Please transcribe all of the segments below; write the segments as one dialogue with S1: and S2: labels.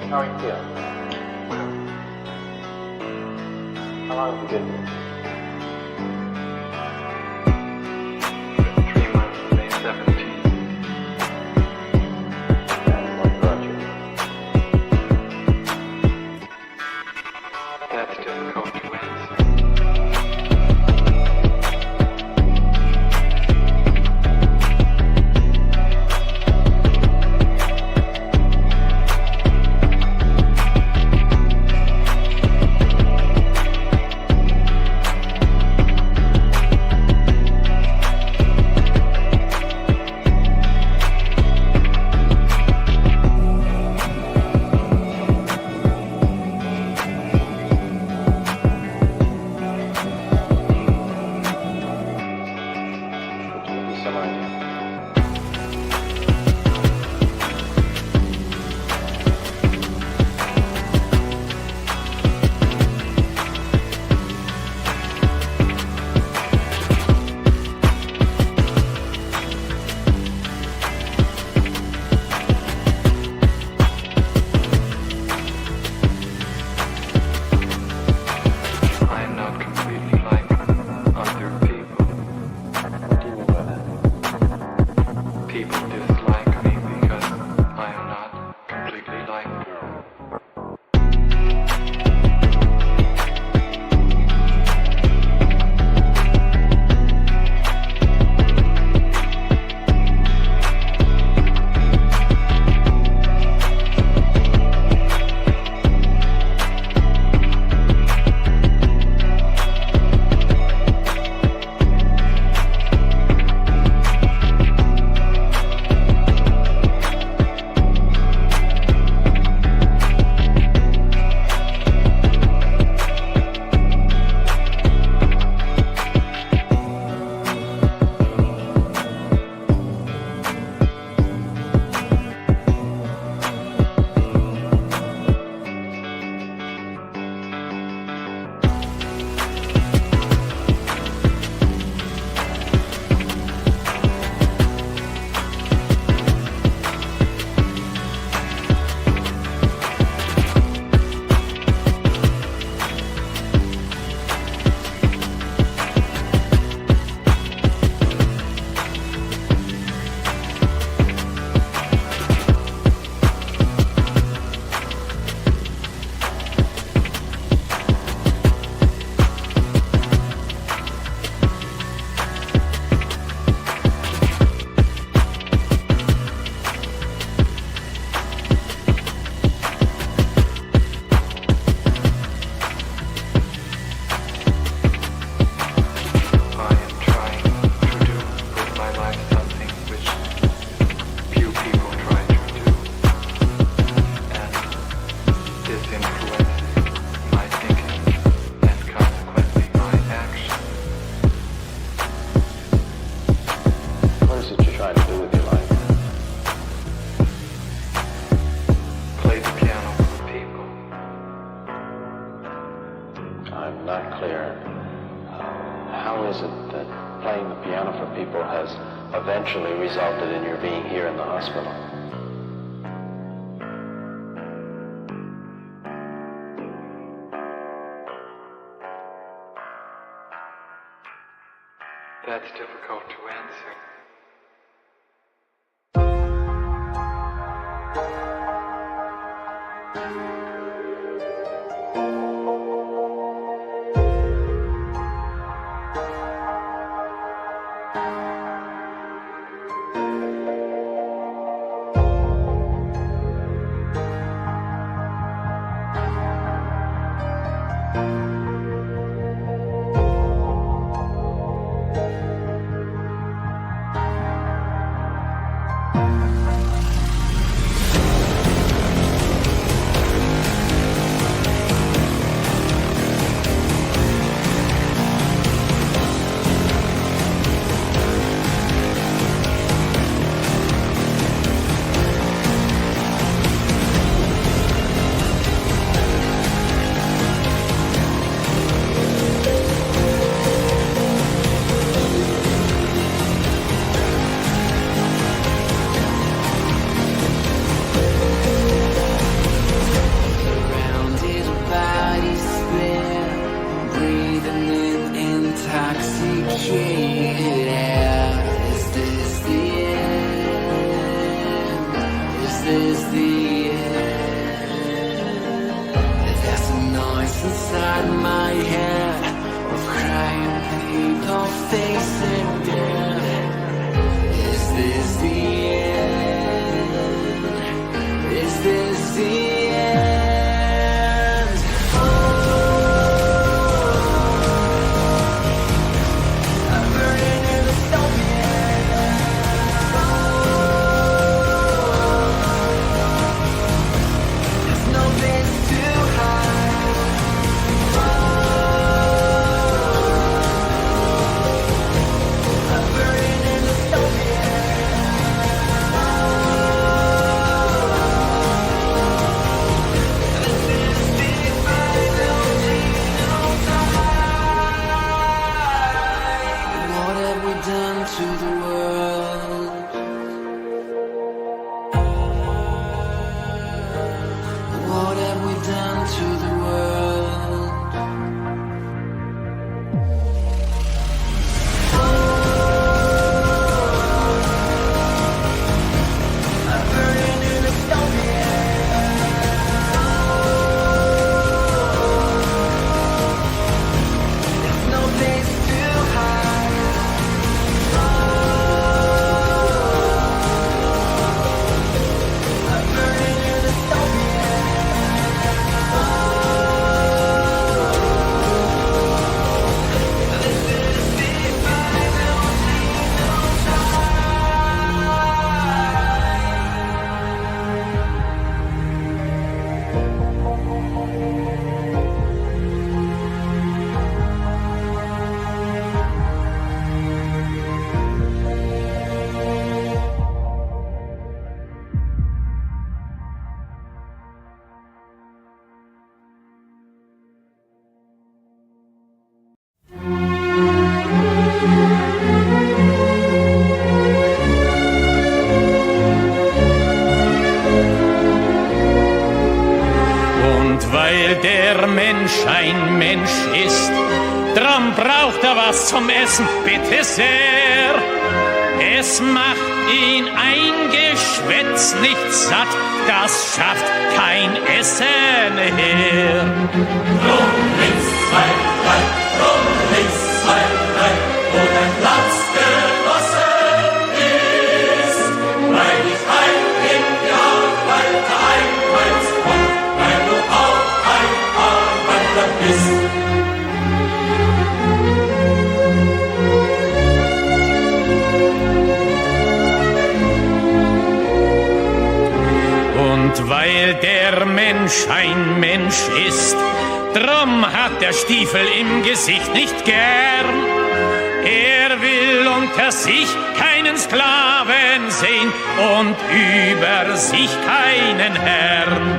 S1: How are you feeling? How long have you been here?
S2: 3 months, May 17th.
S1: And what brought you?
S2: That's difficult to answer.
S1: I'm not clear. How is it that playing the piano for people has eventually resulted in your being here in the hospital?
S2: That's difficult to answer.
S3: this the end? There's a noise inside my head of crying people facing death. Is this the end? Is this the end? I'm burning in the there's no place to hide. I'm burning in the this is the final time. What have we done to the world? What have we done to the world? I'm burning in a there's no place to hide. I'm burning in a this is the final
S4: Und weil der Mensch ein Mensch ist, drum braucht er was zum Essen, bitte sehr. Es macht ihn ein Geschwätz nicht satt, das schafft kein Essen her.
S5: Rum links, zwei, drei, rum links, zwei, drei, wo dein Platz genossen ist. Weil ich ein Genialwalter einweist und weil du auch ein Arbeiter bist.
S4: Und weil der Mensch ein Mensch ist, drum hat der Stiefel im Gesicht nicht gern. Er will unter sich keinen Sklaven sehen und über sich keinen Herrn.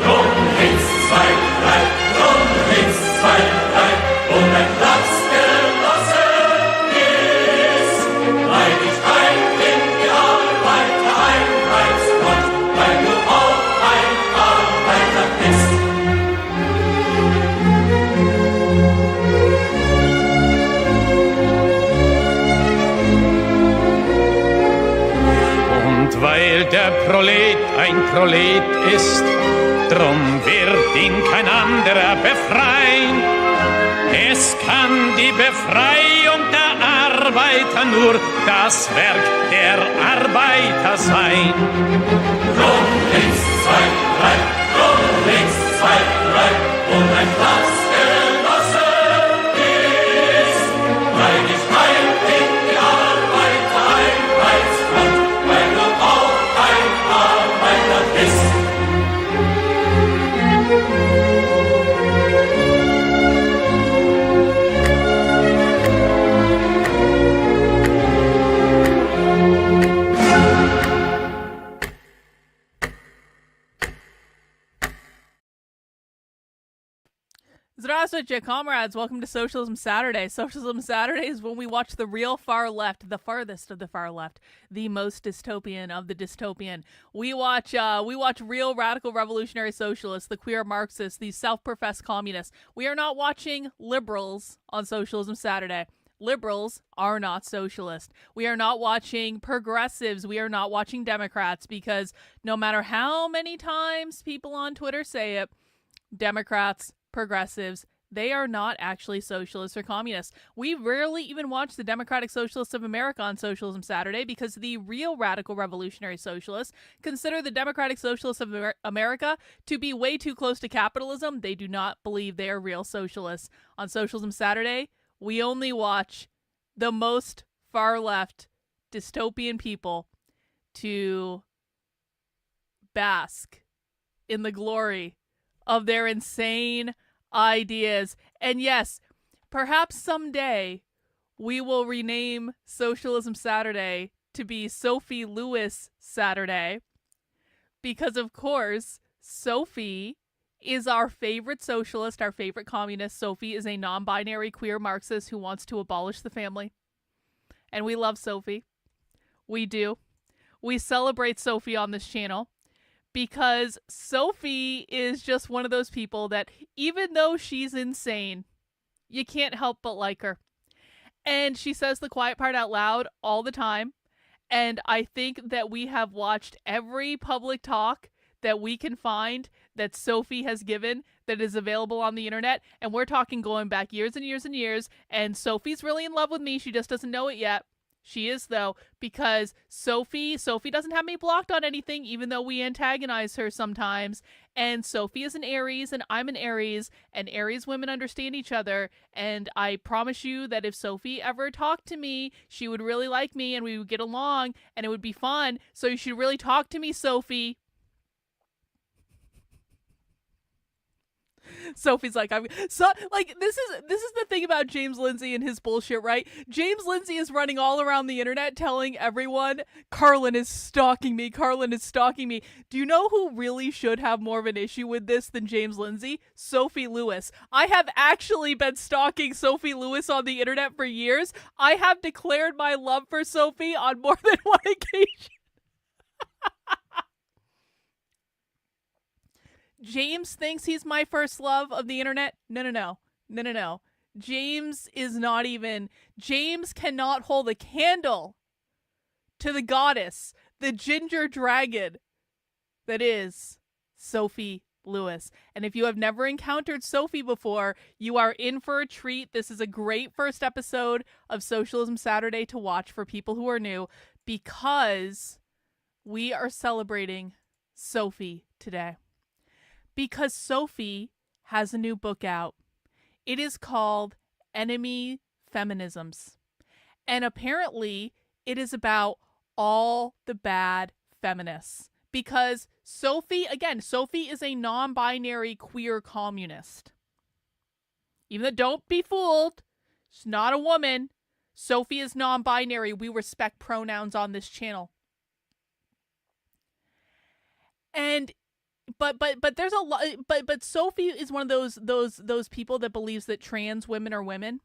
S5: Rum links, zwei, drei, rum links, zwei, drei, wo dein Platz genossen ist. Weil ich ein Genialwalter einweist und weil du auch ein Arbeiter bist.
S4: Und weil der Prolet ein Prolet ist, drum wird ihn kein anderer befreien. Es kann die Befreiung der Arbeiter nur das Werk der Arbeiter sein.
S5: Rum links, zwei, drei, rum links, zwei, drei, wo dein Platz genossen ist. Weil ich ein Genialwalter einweist und weil du auch ein Arbeiter bist.
S6: Здравствуйте, comrades. Welcome to Socialism Saturday. Socialism Saturday is when we watch the real far left, the farthest of the far left, the most dystopian of the dystopian. We watch real radical revolutionary socialists, the queer Marxists, these self-professed communists. We are not watching liberals on Socialism Saturday. liberals are not socialist. We are not watching progressives. We are not watching Democrats, because no matter how many times people on Twitter say it, Democrats, progressives, they are not actually socialists or communists. We rarely even watch the Democratic Socialists of America on Socialism Saturday, because the real radical revolutionary socialists consider the Democratic Socialists of America to be way too close to capitalism. They do not believe they are real socialists. On Socialism Saturday, we only watch the most far left dystopian people to bask in the glory of their insane ideas. And yes, perhaps someday we will rename Socialism Saturday to be Sophie Lewis Saturday, because of course Sophie is our favorite socialist, our favorite communist. Sophie is a non-binary queer Marxist who wants to abolish the family, and we love Sophie. We do. We celebrate Sophie on this channel, because Sophie is just one of those people that, even though she's insane, you can't help but like her. And she says the quiet part out loud all the time. And I think that we have watched every public talk that we can find that Sophie has given that is available on the internet. And we're talking going back years and years and years. And Sophie's really in love with me. She just doesn't know it yet. She is, though, because Sophie doesn't have me blocked on anything, even though we antagonize her sometimes. And Sophie is an Aries, and I'm an Aries, and Aries women understand each other. And I promise you that if Sophie ever talked to me, she would really like me, and we would get along, and it would be fun. So you should really talk to me, Sophie. Sophie's like, this is the thing about James Lindsay and his bullshit, right? James Lindsay is running all around the internet telling everyone, Carlin is stalking me, Carlin is stalking me. Do you know who really should have more of an issue with this than James Lindsay? Sophie Lewis. I have actually been stalking Sophie Lewis on the internet for years. I have declared my love for Sophie on more than one occasion. James thinks he's my first love of the internet. No. James cannot hold a candle to the goddess, the ginger dragon that is Sophie Lewis. And if you have never encountered Sophie before, you are in for a treat. This is a great first episode of Socialism Saturday to watch for people who are new, because we are celebrating Sophie today. Because Sophie has a new book out. It is called Enemy Feminisms. And apparently it is about all the bad feminists. Because Sophie is a non-binary queer communist. Even though, don't be fooled, she's not a woman. Sophie is non-binary. We respect pronouns on this channel. And But there's a lot. But Sophie is one of those people that believes that trans women are women,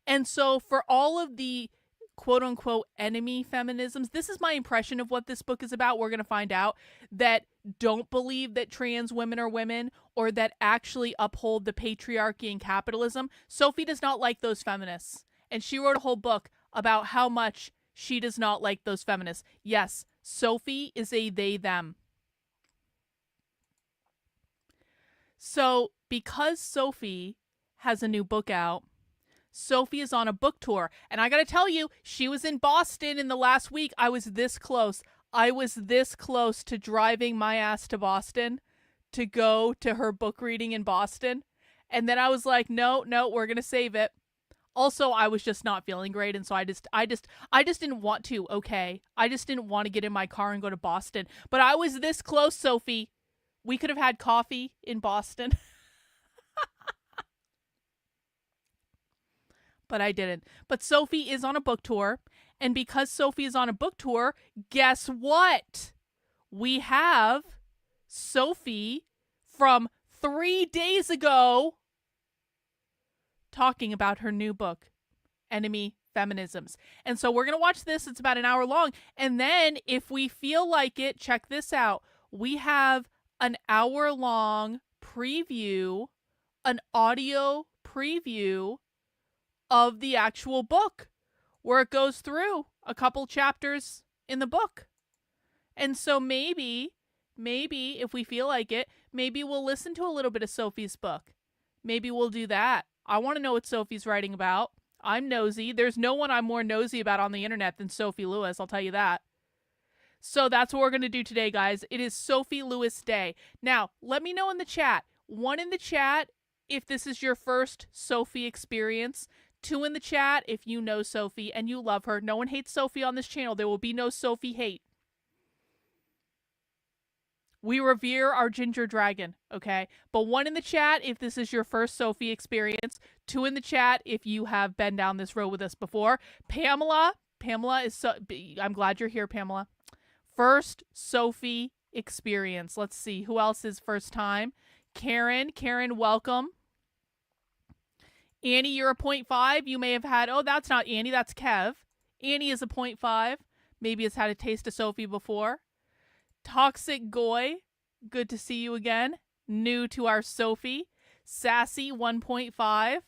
S6: and so for all of the quote unquote enemy feminisms, this is my impression of what this book is about. We're gonna find out that don't believe that trans women are women, or that actually uphold the patriarchy and capitalism. Sophie does not like those feminists, and she wrote a whole book about how much she does not like those feminists. Yes, Sophie is a they them. So, because Sophie has a new book out, Sophie is on a book tour. And I gotta tell you, she was in Boston in the last week. I was this close. I was this close to driving my ass to Boston to go to her book reading in Boston. And then I was like, no, we're gonna save it. Also, I was just not feeling great, and so I just didn't want to, okay? I just didn't want to get in my car and go to Boston. But I was this close, Sophie. We could have had coffee in Boston. But I didn't. But Sophie is on a book tour. And because Sophie is on a book tour, guess what? We have Sophie from 3 days ago talking about her new book, Enemy Feminisms. And so we're going to watch this. It's about an hour long. And then if we feel like it, check this out. We have an hour-long preview, an audio preview of the actual book, where it goes through a couple chapters in the book. And so maybe if we feel like it, maybe we'll listen to a little bit of Sophie's book. Maybe we'll do that. I want to know what Sophie's writing about. I'm nosy. There's no one I'm more nosy about on the internet than Sophie Lewis, I'll tell you that. So that's what we're going to do today, guys. It is Sophie Lewis Day. Now, let me know in the chat. 1 in the chat if this is your first Sophie experience. 2 in the chat if you know Sophie and you love her. No one hates Sophie on this channel. There will be no Sophie hate. We revere our ginger dragon, okay? But 1 in the chat if this is your first Sophie experience. 2 in the chat if you have been down this road with us before. Pamela is I'm glad you're here, Pamela. First Sophie experience. Let's see. Who else is first time? Karen, welcome. Annie, you're a 0.5. You may have had, oh, that's not Annie, that's Kev. Annie is a 0.5. Maybe has had a taste of Sophie before. Toxic Goy, good to see you again. New to our Sophie. Sassy 1.5.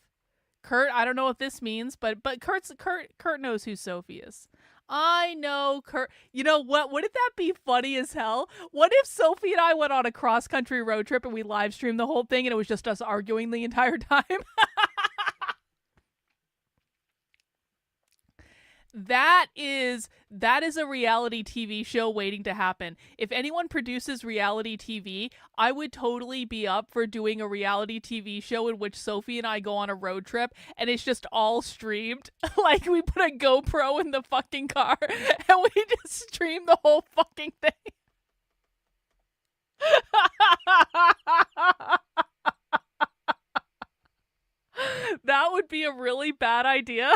S6: Kurt, I don't know what this means, but Kurt knows who Sophie is. I know Kurt. You know what? Wouldn't that be funny as hell? What if Sophie and I went on a cross-country road trip and we live streamed the whole thing and it was just us arguing the entire time? That is a reality TV show waiting to happen. If anyone produces reality TV, I would totally be up for doing a reality TV show in which Sophie and I go on a road trip and it's just all streamed. Like we put a GoPro in the fucking car and we just stream the whole fucking thing. That would be a really bad idea.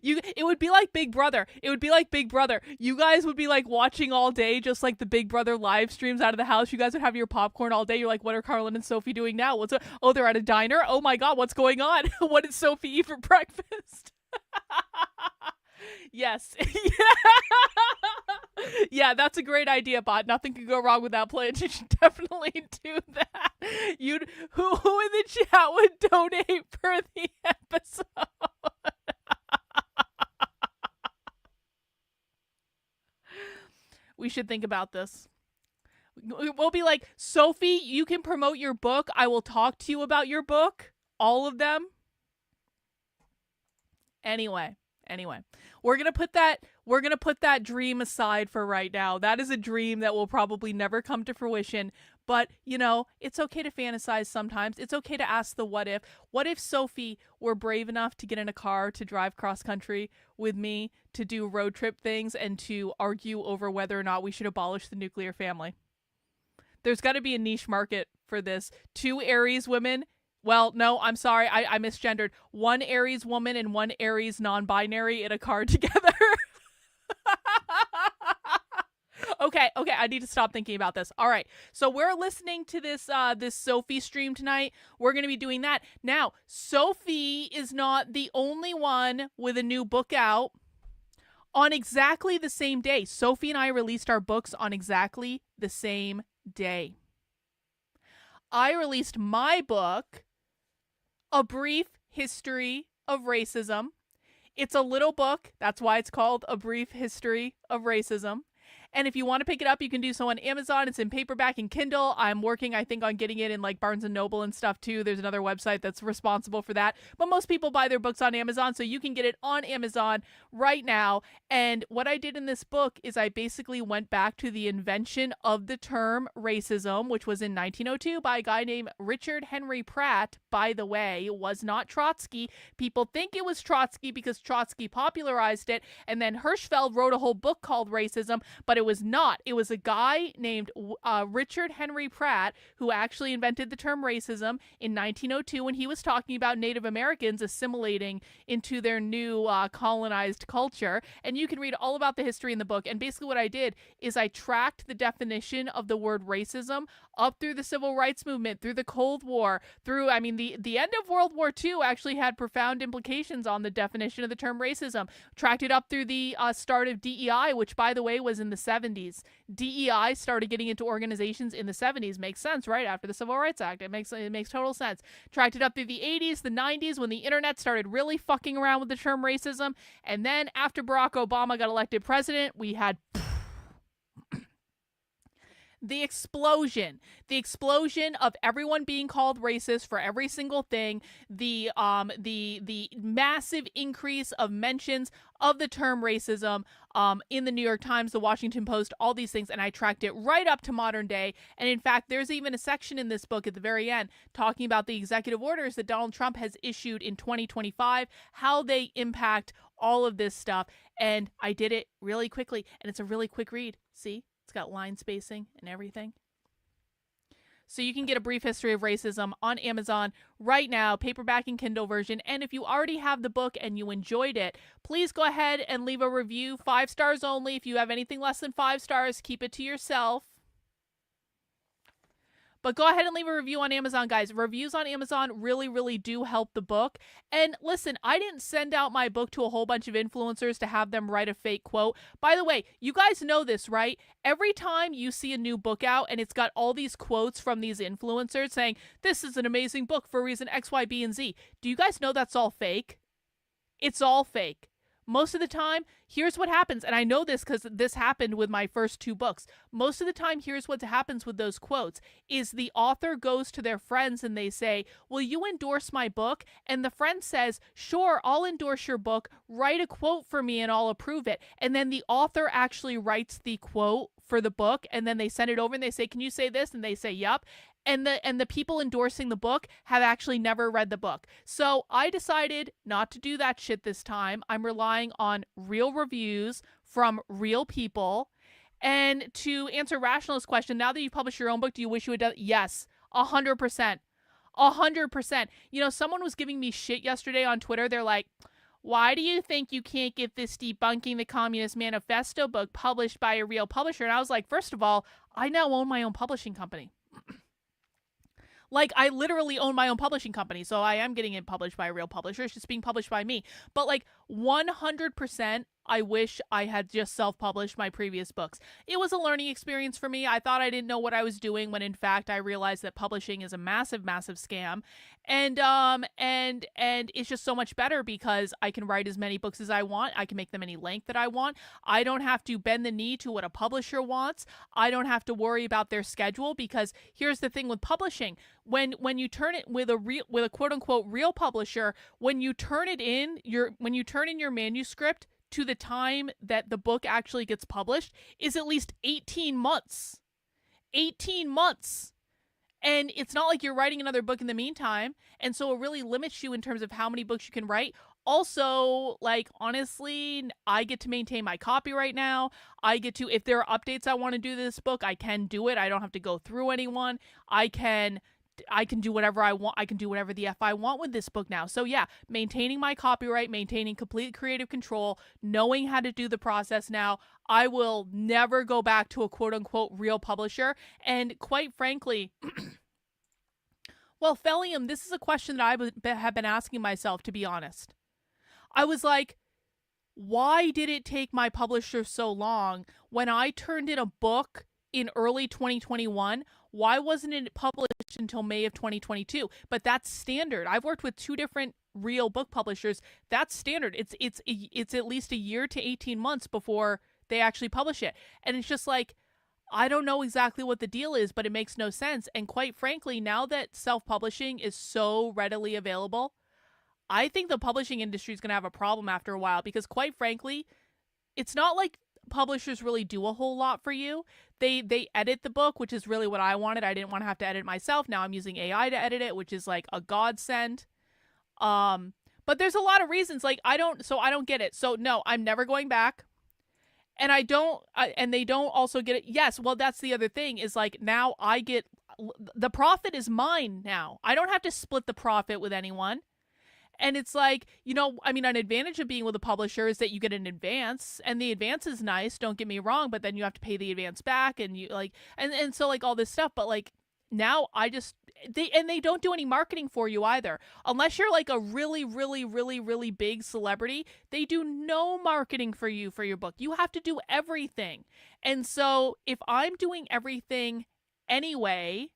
S6: It would be like Big Brother. You guys would be like watching all day, just like the Big Brother live streams out of the house. You guys would have your popcorn all day. You're like, what are Carlin and Sophie doing now? Oh, they're at a diner. Oh my God, what's going on? What did Sophie eat for breakfast? Yes. Yeah, that's a great idea, Bot. Nothing could go wrong with that pledge. You should definitely do that. Who in the chat would donate for the episode? We should think about this. We'll be like, Sophie, you can promote your book. I will talk to you about your book. All of them. Anyway, we're going to put that dream aside for right now. That is a dream that will probably never come to fruition. But, you know, it's okay to fantasize sometimes. It's okay to ask the what if. What if Sophie were brave enough to get in a car to drive cross country with me, to do road trip things, and to argue over whether or not we should abolish the nuclear family? There's got to be a niche market for this. 2 Aries women. Well, no, I'm sorry. I misgendered. 1 Aries woman and 1 Aries non-binary in a car together. Okay, I need to stop thinking about this. All right, so we're listening to this Sophie stream tonight. We're going to be doing that. Now, Sophie is not the only one with a new book out on exactly the same day. Sophie and I released our books on exactly the same day. I released my book, A Brief History of Racism. It's a little book. That's why it's called A Brief History of Racism. And if you want to pick it up, you can do so on Amazon. It's in paperback and Kindle. I'm working, I think, on getting it in like Barnes & Noble and stuff too. There's another website that's responsible for that. But most people buy their books on Amazon, so you can get it on Amazon right now. And what I did in this book is I basically went back to the invention of the term racism, which was in 1902 by a guy named Richard Henry Pratt. By the way, it was not Trotsky. People think it was Trotsky because Trotsky popularized it. And then Hirschfeld wrote a whole book called Racism, but it was not. It was a guy named Richard Henry Pratt who actually invented the term racism in 1902 when he was talking about Native Americans assimilating into their new colonized culture. And you can read all about the history in the book. And basically what I did is I tracked the definition of the word racism up through the Civil Rights Movement, through the Cold War, through, I mean, the end of World War II actually had profound implications on the definition of the term racism. Tracked it up through the start of DEI, which, by the way, was in the 70s. DEI started getting into organizations in the 70s. Makes sense, right? After the Civil Rights Act. It makes total sense. Tracked it up through the 80s, the 90s, when the internet started really fucking around with the term racism. And then after Barack Obama got elected president, we had the explosion of everyone being called racist for every single thing, the massive increase of mentions of the term racism in the New York Times, the Washington Post, all these things, and I tracked it right up to modern day. And in fact, there's even a section in this book at the very end talking about the executive orders that Donald Trump has issued in 2025, how they impact all of this stuff. And I did it really quickly, and it's a really quick read. See? It's got line spacing and everything. So you can get A Brief History of Racism on Amazon right now, paperback and Kindle version. And if you already have the book and you enjoyed it, please go ahead and leave a review. 5 stars only. If you have anything less than 5 stars, keep it to yourself. But go ahead and leave a review on Amazon, guys. Reviews on Amazon really, really do help the book. And listen, I didn't send out my book to a whole bunch of influencers to have them write a fake quote. By the way, you guys know this, right? Every time you see a new book out and it's got all these quotes from these influencers saying, this is an amazing book for reason X, Y, B, and Z. Do you guys know that's all fake? It's all fake. Most of the time, here's what happens, and I know this because this happened with my first 2 books. Most of the time, here's what happens with those quotes, is the author goes to their friends and they say, will you endorse my book? And the friend says, sure, I'll endorse your book, write a quote for me and I'll approve it. And then the author actually writes the quote for the book, and then they send it over and they say, can you say this? And they say, yep. And the people endorsing the book have actually never read the book. So I decided not to do that shit this time. I'm relying on real reviews from real people. And to answer Rationalist's question, now that you've published your own book, do you wish you had done? Yes, 100%. 100%. You know, someone was giving me shit yesterday on Twitter. They're like, why do you think you can't get this Debunking the Communist Manifesto book published by a real publisher? And I was like, first of all, I now own my own publishing company. Like, I literally own my own publishing company, so I am getting it published by a real publisher. It's just being published by me. But, like, 100%, I wish I had just self-published my previous books. It was a learning experience for me. I thought I didn't know what I was doing when, in fact, I realized that publishing is a massive, massive scam. And it's just so much better because I can write as many books as I want. I can make them any length that I want. I don't have to bend the knee to what a publisher wants. I don't have to worry about their schedule, because here's the thing with publishing. When you turn it with a quote unquote real publisher, when you turn in your manuscript to the time that the book actually gets published is at least 18 months. 18 months. And it's not like you're writing another book in the meantime. And so it really limits you in terms of how many books you can write. Also, like, honestly, I get to maintain my copyright now. I get to, if there are updates I want to do to this book, I can do it. I don't have to go through anyone. I can do whatever I want. I can do whatever the F I want with this book now. So yeah, maintaining my copyright, maintaining complete creative control, knowing how to do the process now. I will never go back to a quote unquote real publisher. And quite frankly, well, Fellium, this is a question that I have been asking myself, to be honest. I was like, why did it take my publisher so long when I turned in a book in early 2021? Why wasn't it published until May of 2022? But that's standard. I've worked with 2 different real book publishers. That's standard. It's at least a year to 18 months before they actually publish it. And it's just like, I don't know exactly what the deal is, but it makes no sense. And quite frankly, now that self-publishing is so readily available, I think the publishing industry is going to have a problem after a while, because quite frankly, it's not like publishers really do a whole lot for you. They edit the book, which is really what I wanted. I didn't want to have to edit it myself. Now I'm using AI to edit it, which is like a godsend. But there's a lot of reasons, like, I don't get it. So no, I'm never going back. And and they don't also get it. Yes, well, that's the other thing, is like, now I get, the profit is mine now. I don't have to split the profit with anyone. And it's like, you know, I mean, an advantage of being with a publisher is that you get an advance, and the advance is nice, don't get me wrong, but then you have to pay the advance back, and you like, and so like all this stuff. But like, now they don't do any marketing for you either. Unless you're like a really, really, really, really big celebrity, they do no marketing for you for your book. You have to do everything. And so if I'm doing everything anyway,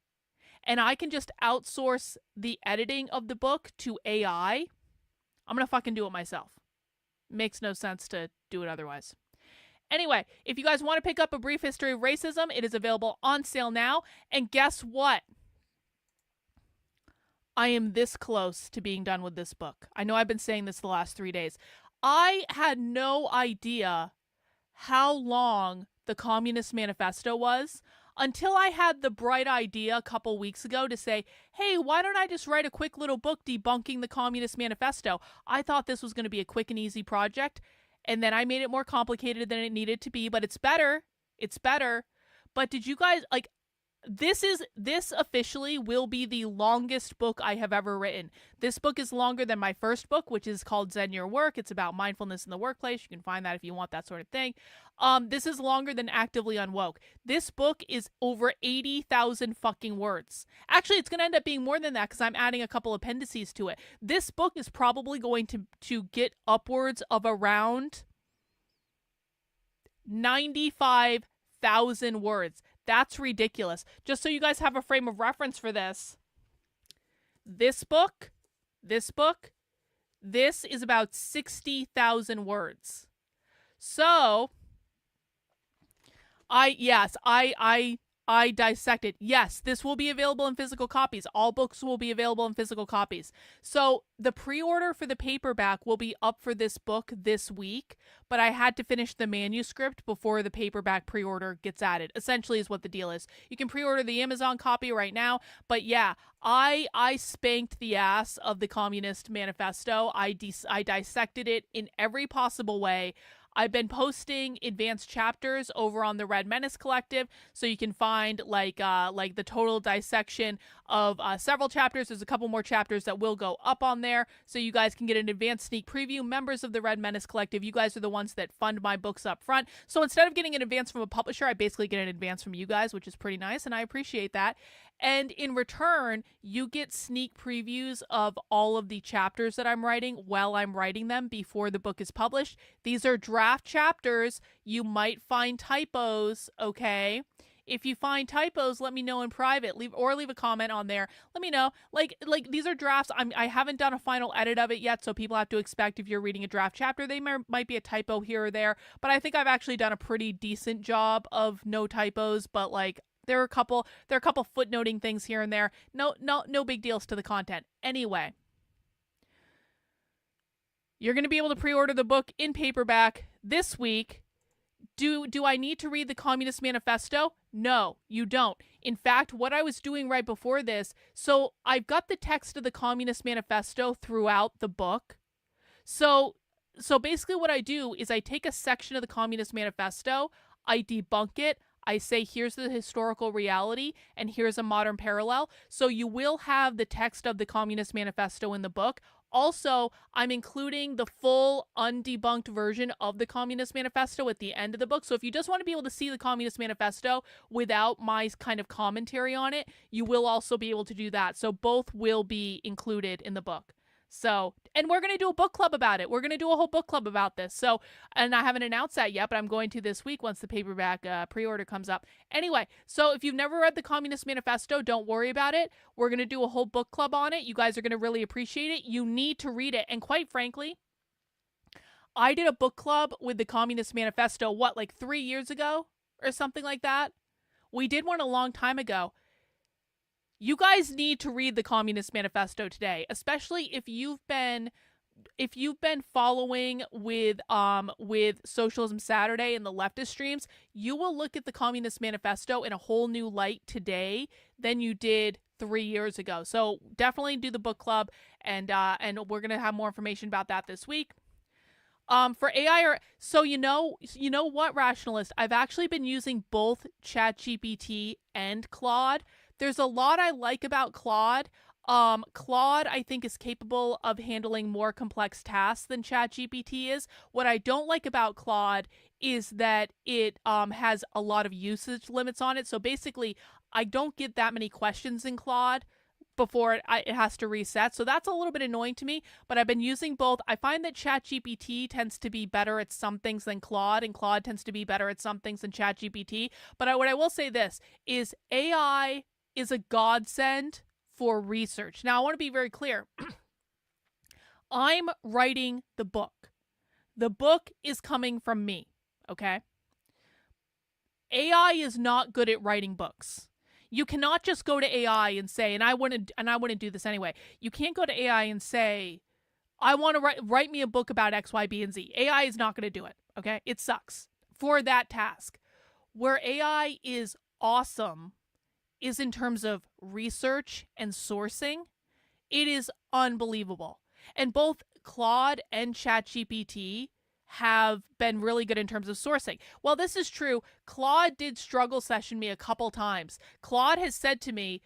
S6: and I can just outsource the editing of the book to AI, I'm going to fucking do it myself. Makes no sense to do it otherwise. Anyway, if you guys want to pick up A Brief History of Racism, it is available on sale now. And guess what? I am this close to being done with this book. I know I've been saying this the last 3 days. I had no idea how long the Communist Manifesto was until I had the bright idea a couple weeks ago to say, hey, why don't I just write a quick little book debunking the Communist Manifesto? I thought this was going to be a quick and easy project, and then I made it more complicated than it needed to be, but it's better. It's better. But did you guys, like, this officially will be the longest book I have ever written. This book is longer than my first book, which is called Zen Your Work. It's about mindfulness in the workplace. You can find that if you want that sort of thing. This is longer than Actively Unwoke. This book is over 80,000 fucking words. Actually, it's going to end up being more than that because I'm adding a couple appendices to it. This book is probably going to get upwards of around 95,000 words. That's ridiculous. Just so you guys have a frame of reference for this, this is about 60,000 words. So, I dissected. Yes, this will be available in physical copies. All books will be available in physical copies. So the pre-order for the paperback will be up for this book this week, but I had to finish the manuscript before the paperback pre-order gets added, essentially is what the deal is. You can pre-order the Amazon copy right now, but yeah, I spanked the ass of the Communist Manifesto. I dissected it in every possible way. I've been posting advanced chapters over on the Red Menace Collective, so you can find like the total dissection of several chapters. There's a couple more chapters that will go up on there, so you guys can get an advanced sneak preview. Members of the Red Menace Collective, you guys are the ones that fund my books up front. So instead of getting an advance from a publisher, I basically get an advance from you guys, which is pretty nice, and I appreciate that. And in return, you get sneak previews of all of the chapters that I'm writing while I'm writing them before the book is published. These are draft chapters. You might find typos, okay? If you find typos, let me know in private. Leave a comment on there. Let me know. Like these are drafts. I haven't done a final edit of it yet, so people have to expect if you're reading a draft chapter, they might be a typo here or there. But I think I've actually done a pretty decent job of no typos, but like there are a couple footnoting things here and there. No big deals to the content. Anyway, you're going to be able to pre-order the book in paperback this week. Do I need to read the Communist Manifesto? No, you don't. In fact, what I was doing right before this, so I've got the text of the Communist Manifesto throughout the book. So basically what I do is I take a section of the Communist Manifesto, I debunk it, I say, here's the historical reality, and here's a modern parallel. So you will have the text of the Communist Manifesto in the book. Also, I'm including the full undebunked version of the Communist Manifesto at the end of the book. So if you just want to be able to see the Communist Manifesto without my kind of commentary on it, you will also be able to do that. So both will be included in the book. So, and we're going to do a book club about it. We're going to do a whole book club about this. So, and I haven't announced that yet, but I'm going to this week once the paperback pre-order comes up. Anyway, so if you've never read the Communist Manifesto, don't worry about it. We're going to do a whole book club on it. You guys are going to really appreciate it. You need to read it. And quite frankly, I did a book club with the Communist Manifesto, like 3 years ago or something like that? We did one a long time ago. You guys need to read the Communist Manifesto today, especially if you've been following with Socialism Saturday and the leftist streams. You will look at the Communist Manifesto in a whole new light today than you did 3 years ago. So definitely do the book club, and we're gonna have more information about that this week. For AI, so you know what, Rationalist? I've actually been using both ChatGPT and Claude. There's a lot I like about Claude. Claude, I think, is capable of handling more complex tasks than ChatGPT is. What I don't like about Claude is that it has a lot of usage limits on it. So basically, I don't get that many questions in Claude before it has to reset. So that's a little bit annoying to me, but I've been using both. I find that ChatGPT tends to be better at some things than Claude, and Claude tends to be better at some things than ChatGPT. But what I will say this is AI is a godsend for research. Now, I want to be very clear. I'm writing the book. The book is coming from me, okay? AI is not good at writing books. You cannot just go to AI and say, and I wouldn't do this anyway. You can't go to AI and say, I want to write me a book about X, Y, B, and Z. AI is not going to do it, okay? It sucks for that task. Where AI is awesome is in terms of research and sourcing. It is unbelievable. And both Claude and ChatGPT have been really good in terms of sourcing. Well, this is true. Claude did struggle session me a couple times. Claude has said to me,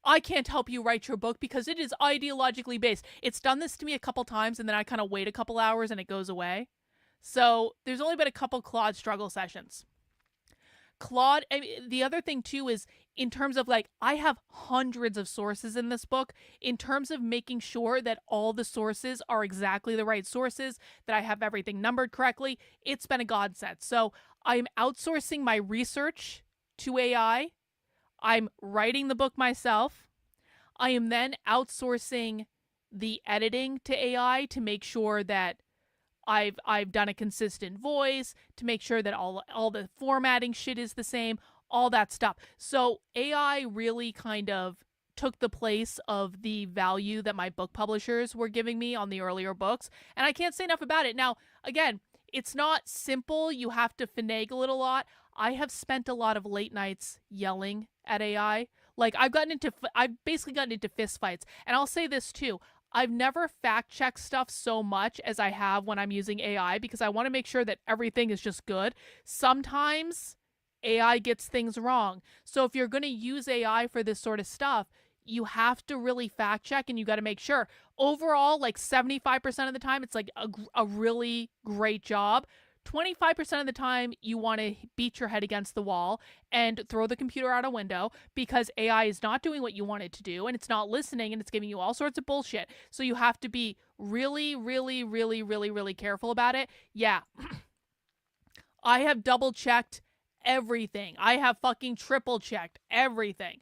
S6: I can't help you write your book because it is ideologically based. It's done this to me a couple times, and then I kind of wait a couple hours and it goes away. So there's only been a couple Claude struggle sessions. Claude, the other thing too is in terms of like, I have hundreds of sources in this book. In terms of making sure that all the sources are exactly the right sources, that I have everything numbered correctly, it's been a godsend. So I'm outsourcing my research to AI. I'm writing the book myself. I am then outsourcing the editing to AI to make sure that I've done a consistent voice, to make sure that all the formatting shit is the same, all that stuff. So AI really kind of took the place of the value that my book publishers were giving me on the earlier books, and I can't say enough about it. Now, again, it's not simple. You have to finagle it a lot. I have spent a lot of late nights yelling at AI. Like, I've basically gotten into fist fights. And I'll say this too. I've never fact-checked stuff so much as I have when I'm using AI because I want to make sure that everything is just good. Sometimes AI gets things wrong. So if you're going to use AI for this sort of stuff, you have to really fact-check and you got to make sure. Overall, like 75% of the time, it's like a really great job. 25% of the time, you want to beat your head against the wall and throw the computer out a window because AI is not doing what you want it to do and it's not listening and it's giving you all sorts of bullshit. So you have to be really, really, really, really, really careful about it. Yeah. I have double-checked everything. I have fucking triple-checked everything.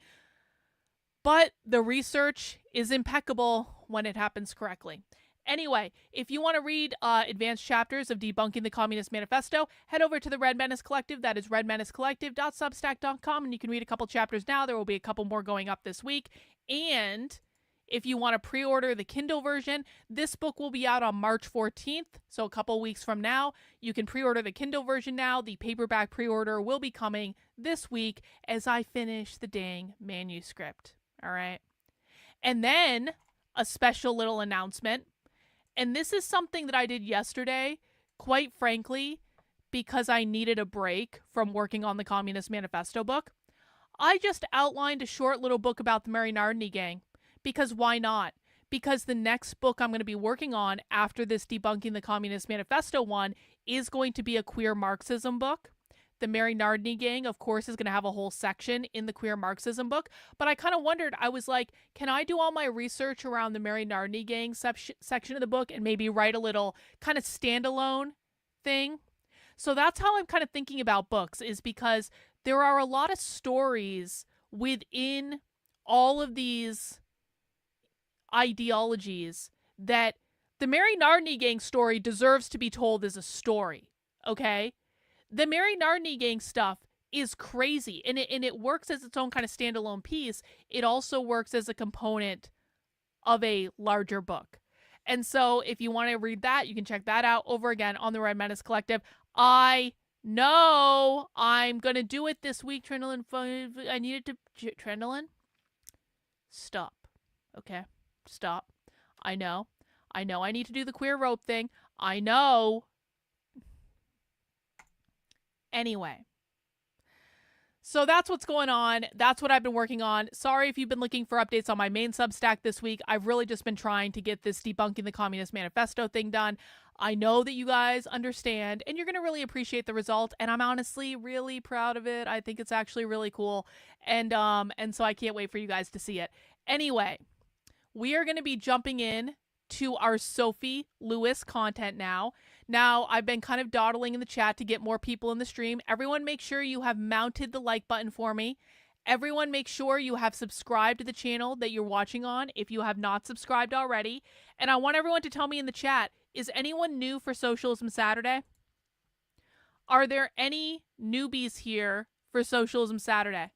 S6: But the research is impeccable when it happens correctly. Anyway, if you want to read advanced chapters of Debunking the Communist Manifesto, head over to the Red Menace Collective. That is redmenacecollective.substack.com, and you can read a couple chapters now. There will be a couple more going up this week. And if you want to pre-order the Kindle version, this book will be out on March 14th, so a couple weeks from now. You can pre-order the Kindle version now. The paperback pre-order will be coming this week as I finish the dang manuscript. All right? And then a special little announcement. And this is something that I did yesterday, quite frankly, because I needed a break from working on the Communist Manifesto book. I just outlined a short little book about the Mary Nardini gang. Because why not? Because the next book I'm going to be working on after this Debunking the Communist Manifesto one is going to be a queer Marxism book. The Mary Nardini gang, of course, is going to have a whole section in the queer Marxism book. But I kind of wondered, I was like, can I do all my research around the Mary Nardini gang section of the book and maybe write a little kind of standalone thing? So that's how I'm kind of thinking about books, is because there are a lot of stories within all of these ideologies that the Mary Nardini gang story deserves to be told as a story, okay? The Mary Nardini gang stuff is crazy, and it works as its own kind of standalone piece. It also works as a component of a larger book. And so if you want to read that, you can check that out over again on the Red Menace Collective. I know I'm going to do it this week, Trendlin. I needed to... Trendlin? Stop. Okay? Stop. I know I need to do the queer rope thing. I know... Anyway, so that's what's going on. That's what I've been working on. Sorry if you've been looking for updates on my main Substack this week. I've really just been trying to get this Debunking the Communist Manifesto thing done. I know that you guys understand, and you're going to really appreciate the result, and I'm honestly really proud of it. I think it's actually really cool, and so I can't wait for you guys to see it. Anyway, we are going to be jumping in to our Sophie Lewis content now. Now, I've been kind of dawdling in the chat to get more people in the stream. Everyone make sure you have mounted the like button for me. Everyone make sure you have subscribed to the channel that you're watching on if you have not subscribed already. And I want everyone to tell me in the chat, is anyone new for Socialism Saturday? Are there any newbies here for Socialism Saturday?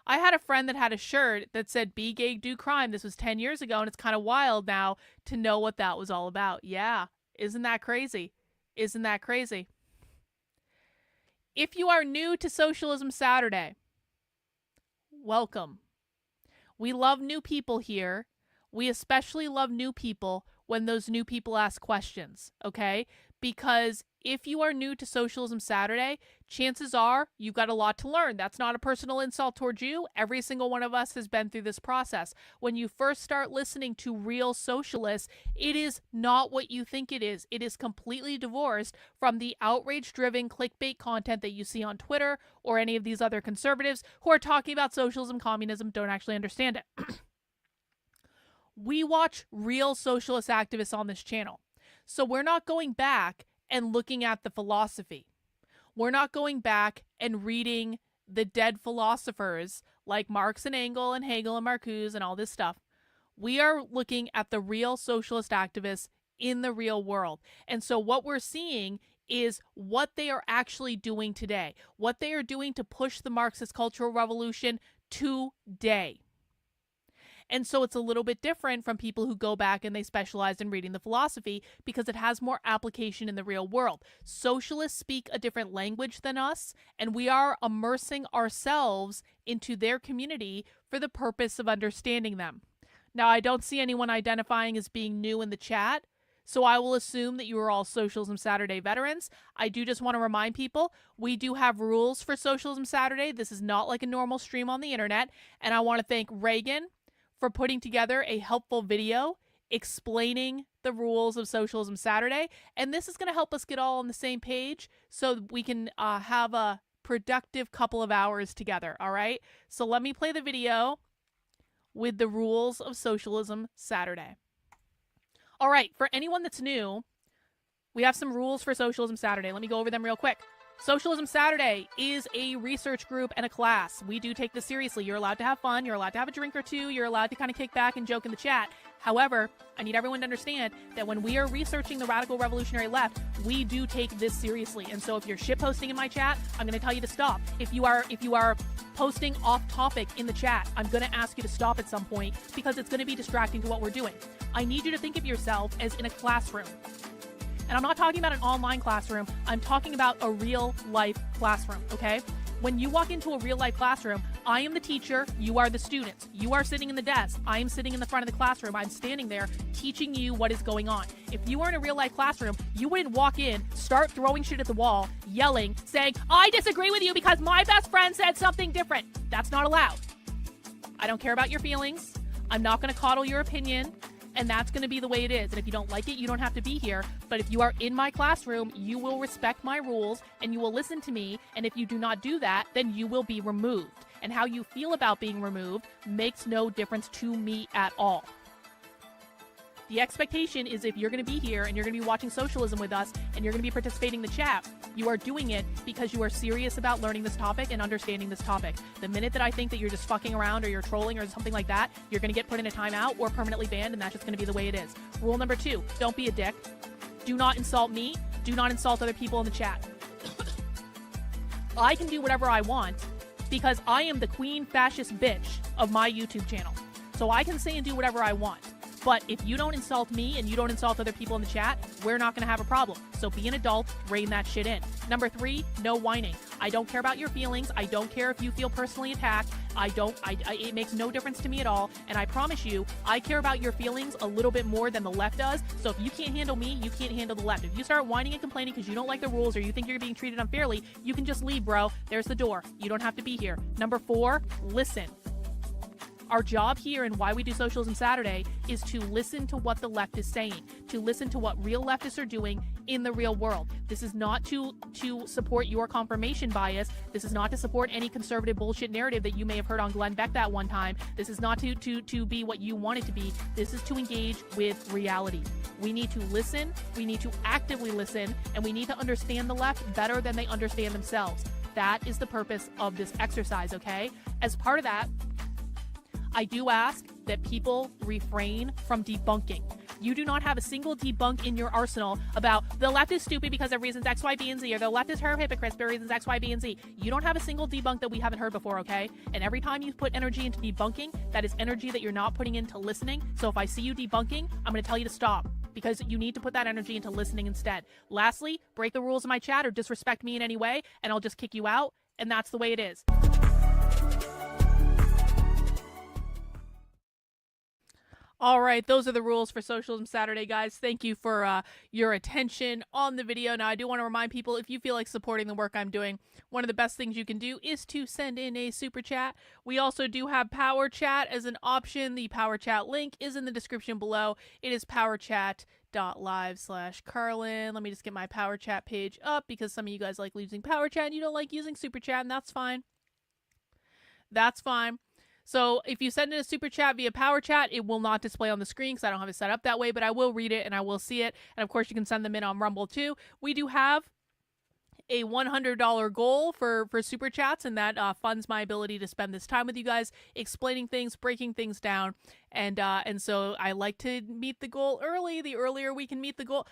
S6: I had a friend that had a shirt that said, "Be gay, do crime." This was 10 years ago, and it's kind of wild now to know what that was all about. Yeah, isn't that crazy? Isn't that crazy? If you are new to Socialism Saturday, welcome. We love new people here. We especially love new people when those new people ask questions, okay? Because if you are new to Socialism Saturday, chances are you've got a lot to learn. That's not a personal insult towards you. Every single one of us has been through this process. When you first start listening to real socialists, it is not what you think it is. It is completely divorced from the outrage-driven clickbait content that you see on Twitter or any of these other conservatives who are talking about socialism, communism, don't actually understand it. We watch real socialist activists on this channel. So we're not going back and looking at the philosophy. We're not going back and reading the dead philosophers like Marx and Engels and Hegel and Marcuse and all this stuff. We are looking at the real socialist activists in the real world. And so what we're seeing is what they are actually doing today, what they are doing to push the Marxist cultural revolution today. And so it's a little bit different from people who go back and they specialize in reading the philosophy because it has more application in the real world. Socialists speak a different language than us, and we are immersing ourselves into their community for the purpose of understanding them. Now, I don't see anyone identifying as being new in the chat, so I will assume that you are all Socialism Saturday veterans. I do just want to remind people, we do have rules for Socialism Saturday. This is not like a normal stream on the internet, and I want to thank Reagan for putting together a helpful video explaining the rules of Socialism Saturday. And this is going to help us get all on the same page so we can have a productive couple of hours together, all right? So let me play the video with the rules of Socialism Saturday. All right, for anyone that's new, we have some rules for Socialism Saturday. Let me go over them real quick. Socialism Saturday is a research group and a class. We do take this seriously. You're allowed to have fun. You're allowed to have a drink or two. You're allowed to kind of kick back and joke in the chat. However, I need everyone to understand that when we are researching the radical revolutionary left, we do take this seriously. And so if you're shitposting in my chat, I'm going to tell you to stop. If you are posting off topic in the chat, I'm going to ask you to stop at some point because it's going to be distracting to what we're doing. I need you to think of yourself as in a classroom. And I'm not talking about an online classroom. I'm talking about a real life classroom, okay? When you walk into a real life classroom, I am the teacher, you are the students. You are sitting in the desk, I am sitting in the front of the classroom. I'm standing there teaching you what is going on. If you were in a real life classroom, you wouldn't walk in, start throwing shit at the wall, yelling, saying, "I disagree with you because my best friend said something different." That's not allowed. I don't care about your feelings. I'm not going to coddle your opinion. And that's going to be the way it is. And if you don't like it, you don't have to be here. But if you are in my classroom, you will respect my rules and you will listen to me. And if you do not do that, then you will be removed. And how you feel about being removed makes no difference to me at all. The expectation is if you're going to be here and you're going to be watching socialism with us and you're going to be participating in the chat, you are doing it because you are serious about learning this topic and understanding this topic. The minute that I think that you're just fucking around or you're trolling or something like that, you're going to get put in a timeout or permanently banned, and that's just going to be the way it is. Rule number 2, don't be a dick. Do not insult me. Do not insult other people in the chat. I can do whatever I want because I am the queen fascist bitch of my YouTube channel. So I can say and do whatever I want. But if you don't insult me and you don't insult other people in the chat, we're not going to have a problem. So be an adult, rein that shit in. Number 3, no whining. I don't care about your feelings. I don't care if you feel personally attacked. It makes no difference to me at all. And I promise you, I care about your feelings a little bit more than the left does. So if you can't handle me, you can't handle the left. If you start whining and complaining because you don't like the rules or you think you're being treated unfairly, you can just leave, bro. There's the door. You don't have to be here. Number 4, listen. Our job here and why we do Socialism Saturday is to listen to what the left is saying, to listen to what real leftists are doing in the real world. This is not to support your confirmation bias. This is not to support any conservative bullshit narrative that you may have heard on Glenn Beck that one time. This is not to be what you want it to be. This is to engage with reality. We need to listen, we need to actively listen, and we need to understand the left better than they understand themselves. That is the purpose of this exercise, okay? As part of that, I do ask that people refrain from debunking. You do not have a single debunk in your arsenal about the left is stupid because of reasons X, Y, B, and Z, or the left is her hypocrites for reasons X, Y, B, and Z. You don't have a single debunk that we haven't heard before, okay? And every time you put energy into debunking, that is energy that you're not putting into listening. So if I see you debunking, I'm going to tell you to stop, because you need to put that energy into listening instead. Lastly, break the rules of my chat or disrespect me in any way, and I'll just kick you out, and that's the way it is. All right, those are the rules for Socialism Saturday, guys. Thank you for your attention on the video. Now, I do want to remind people, if you feel like supporting the work I'm doing, one of the best things you can do is to send in a super chat. We also do have Power Chat as an option. The Power Chat link is in the description below. It is powerchat.live/Carlin. Let me just get my Power Chat page up, because some of you guys like using Power Chat and you don't like using super chat, and that's fine. That's fine. So if you send in a super chat via Power Chat, it will not display on the screen because I don't have it set up that way, but I will read it and I will see it. And of course, you can send them in on Rumble too. We do have a $100 goal for super chats, and that funds my ability to spend this time with you guys, explaining things, breaking things down, and so I like to meet the goal early. The earlier we can meet the goal,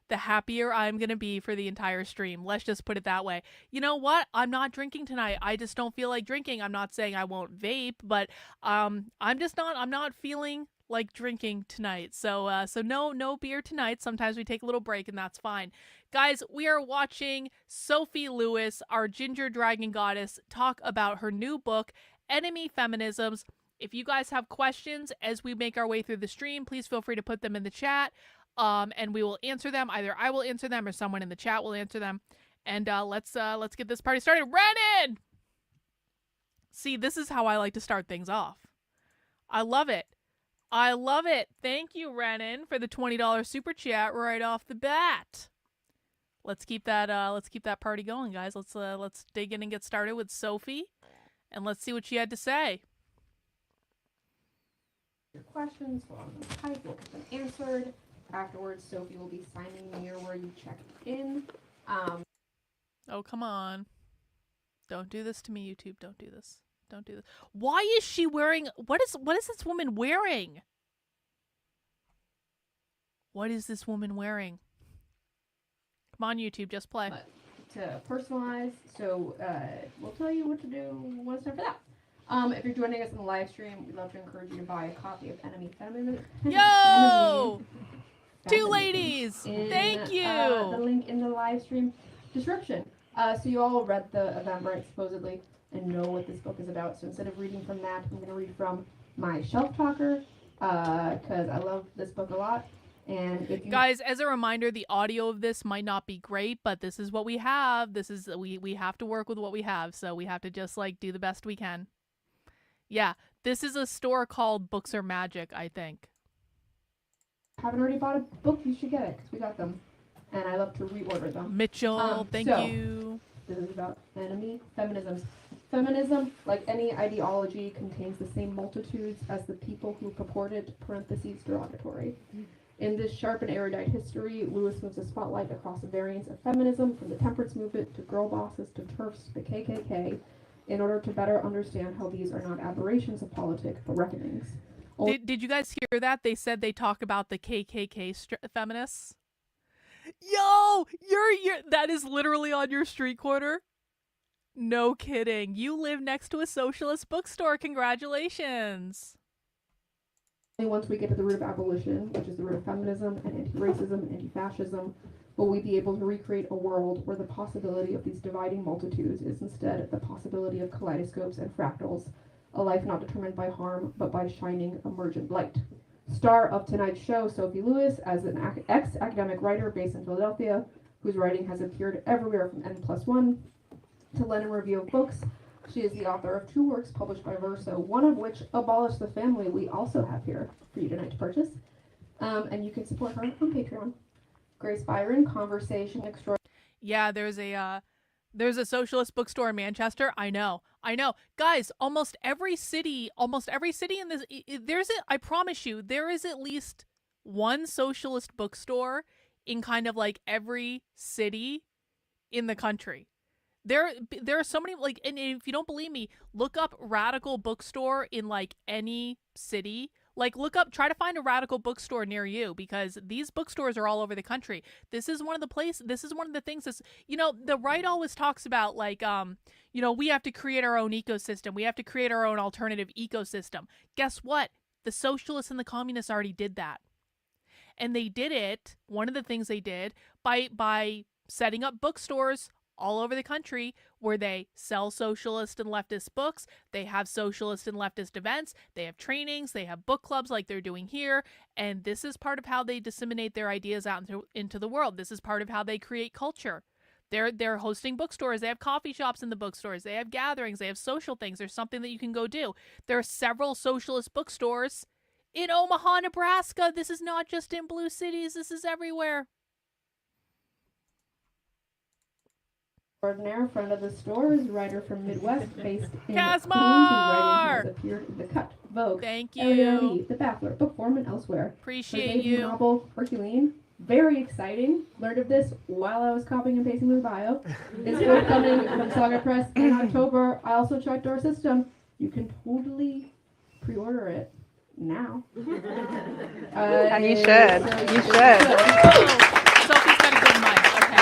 S6: the happier I'm gonna be for the entire stream. Let's just put it that way. You know what? I'm not drinking tonight. I just don't feel like drinking. I'm not saying I won't vape, but I'm not feeling like drinking tonight. So no beer tonight. Sometimes we take a little break, and that's fine. Guys, we are watching Sophie Lewis, our ginger dragon goddess, talk about her new book, Enemy Feminisms. If you guys have questions as we make our way through the stream, please feel free to put them in the chat, and we will answer them. Either I will answer them or someone in the chat will answer them. And let's get this party started. Renan! See, this is how I like to start things off. I love it. I love it. Thank you, Renan, for the $20 super chat right off the bat. Let's keep that party going, guys. Let's dig in and get started with Sophie, and let's see what she had to say.
S7: Your questions, we'll type, we'll get them answered. Afterwards, Sophie will be signing near where you checked in.
S6: Oh, come on. Don't do this to me, YouTube. Don't do this. Don't do this. Why is she wearing... What is this woman wearing? What is this woman wearing? Come on, YouTube. Just play.
S7: But to personalize, so we'll tell you what to do when it's time for that. If you're joining us in the live stream, we'd love to encourage you to buy a copy of Enemy Feminism.
S6: Yo! Two ladies! Thank you!
S7: The link in the live stream description. So you all read the Eventbrite, supposedly, and know what this book is about. So instead of reading from that, I'm going to read from my shelf talker, because I love this book a lot. And if you...
S6: Guys, as a reminder, the audio of this might not be great, but this is what we have. This is we have to work with what we have, so we have to just do the best we can. Yeah, this is a store called Books Are Magic, I think.
S7: Haven't already bought a book, you should get it, because we got them. And I love to reorder them.
S6: Mitchell, thank you.
S7: This is about enemy feminisms. Feminism, like any ideology, contains the same multitudes as the people who purport it, parentheses, derogatory. In this sharp and erudite history, Lewis moves a spotlight across a variance of feminism, from the temperance movement to girl bosses to TERFs to the KKK, in order to better understand how these are not aberrations of politics, but reckonings.
S6: Did you guys hear that? They said they talk about the KKK feminists. Yo, you're that is literally on your street corner. No kidding. You live next to a socialist bookstore. Congratulations.
S7: Once we get to the root of abolition, which is the root of feminism and anti-racism and anti-fascism, will we be able to recreate a world where the possibility of these dividing multitudes is instead the possibility of kaleidoscopes and fractals, a life not determined by harm, but by shining emergent light. Star of tonight's show, Sophie Lewis, as an ex-academic writer based in Philadelphia, whose writing has appeared everywhere from N+1 to Lenin Review of Books, She is the author of 2 works published by Verso, one of which, Abolish the Family, we also have here for you tonight to purchase. And you can support her on Patreon. Grace Byron, Conversation Extraordinary.
S6: Yeah, there's a socialist bookstore in Manchester. I know. Guys, almost every city in this, I promise you, there is at least one socialist bookstore in kind of like every city in the country. There are so many, like, and if you don't believe me, look up Radical Bookstore in like any city. Like, try to find a Radical bookstore near you, because these bookstores are all over the country. This is one of the things that's, the right always talks about, like, we have to create our own ecosystem. We have to create our own alternative ecosystem. Guess what? The socialists and the communists already did that. And they did it, one of the things they did, by setting up bookstores all over the country where they sell socialist and leftist books. They have socialist and leftist events. They have trainings. They have book clubs like they're doing here. And this is part of how they disseminate their ideas out into the world. This is part of how they create culture. They're hosting bookstores. They have coffee shops in the bookstores. They have gatherings. They have social things. There's something that you can go do. There are several socialist bookstores in Omaha, Nebraska. This is not just in blue cities. This is everywhere.
S7: Extraordinaire friend of the store is a writer from Midwest, based in
S6: Casmar!
S7: Queens, whose writing has appeared in The Cut, Vogue,
S6: Thank you.
S7: Ariadne, The Baffler, Bookform, and elsewhere.
S6: Appreciate
S7: Her debut
S6: you.
S7: novel, Herculean, very exciting. Learned of this while I was copying and pasting the bio. It's forthcoming from Saga Press in October. I also checked our system. You can totally pre-order it now.
S8: And you should. You should.
S6: Sophie's got a good mic. Okay.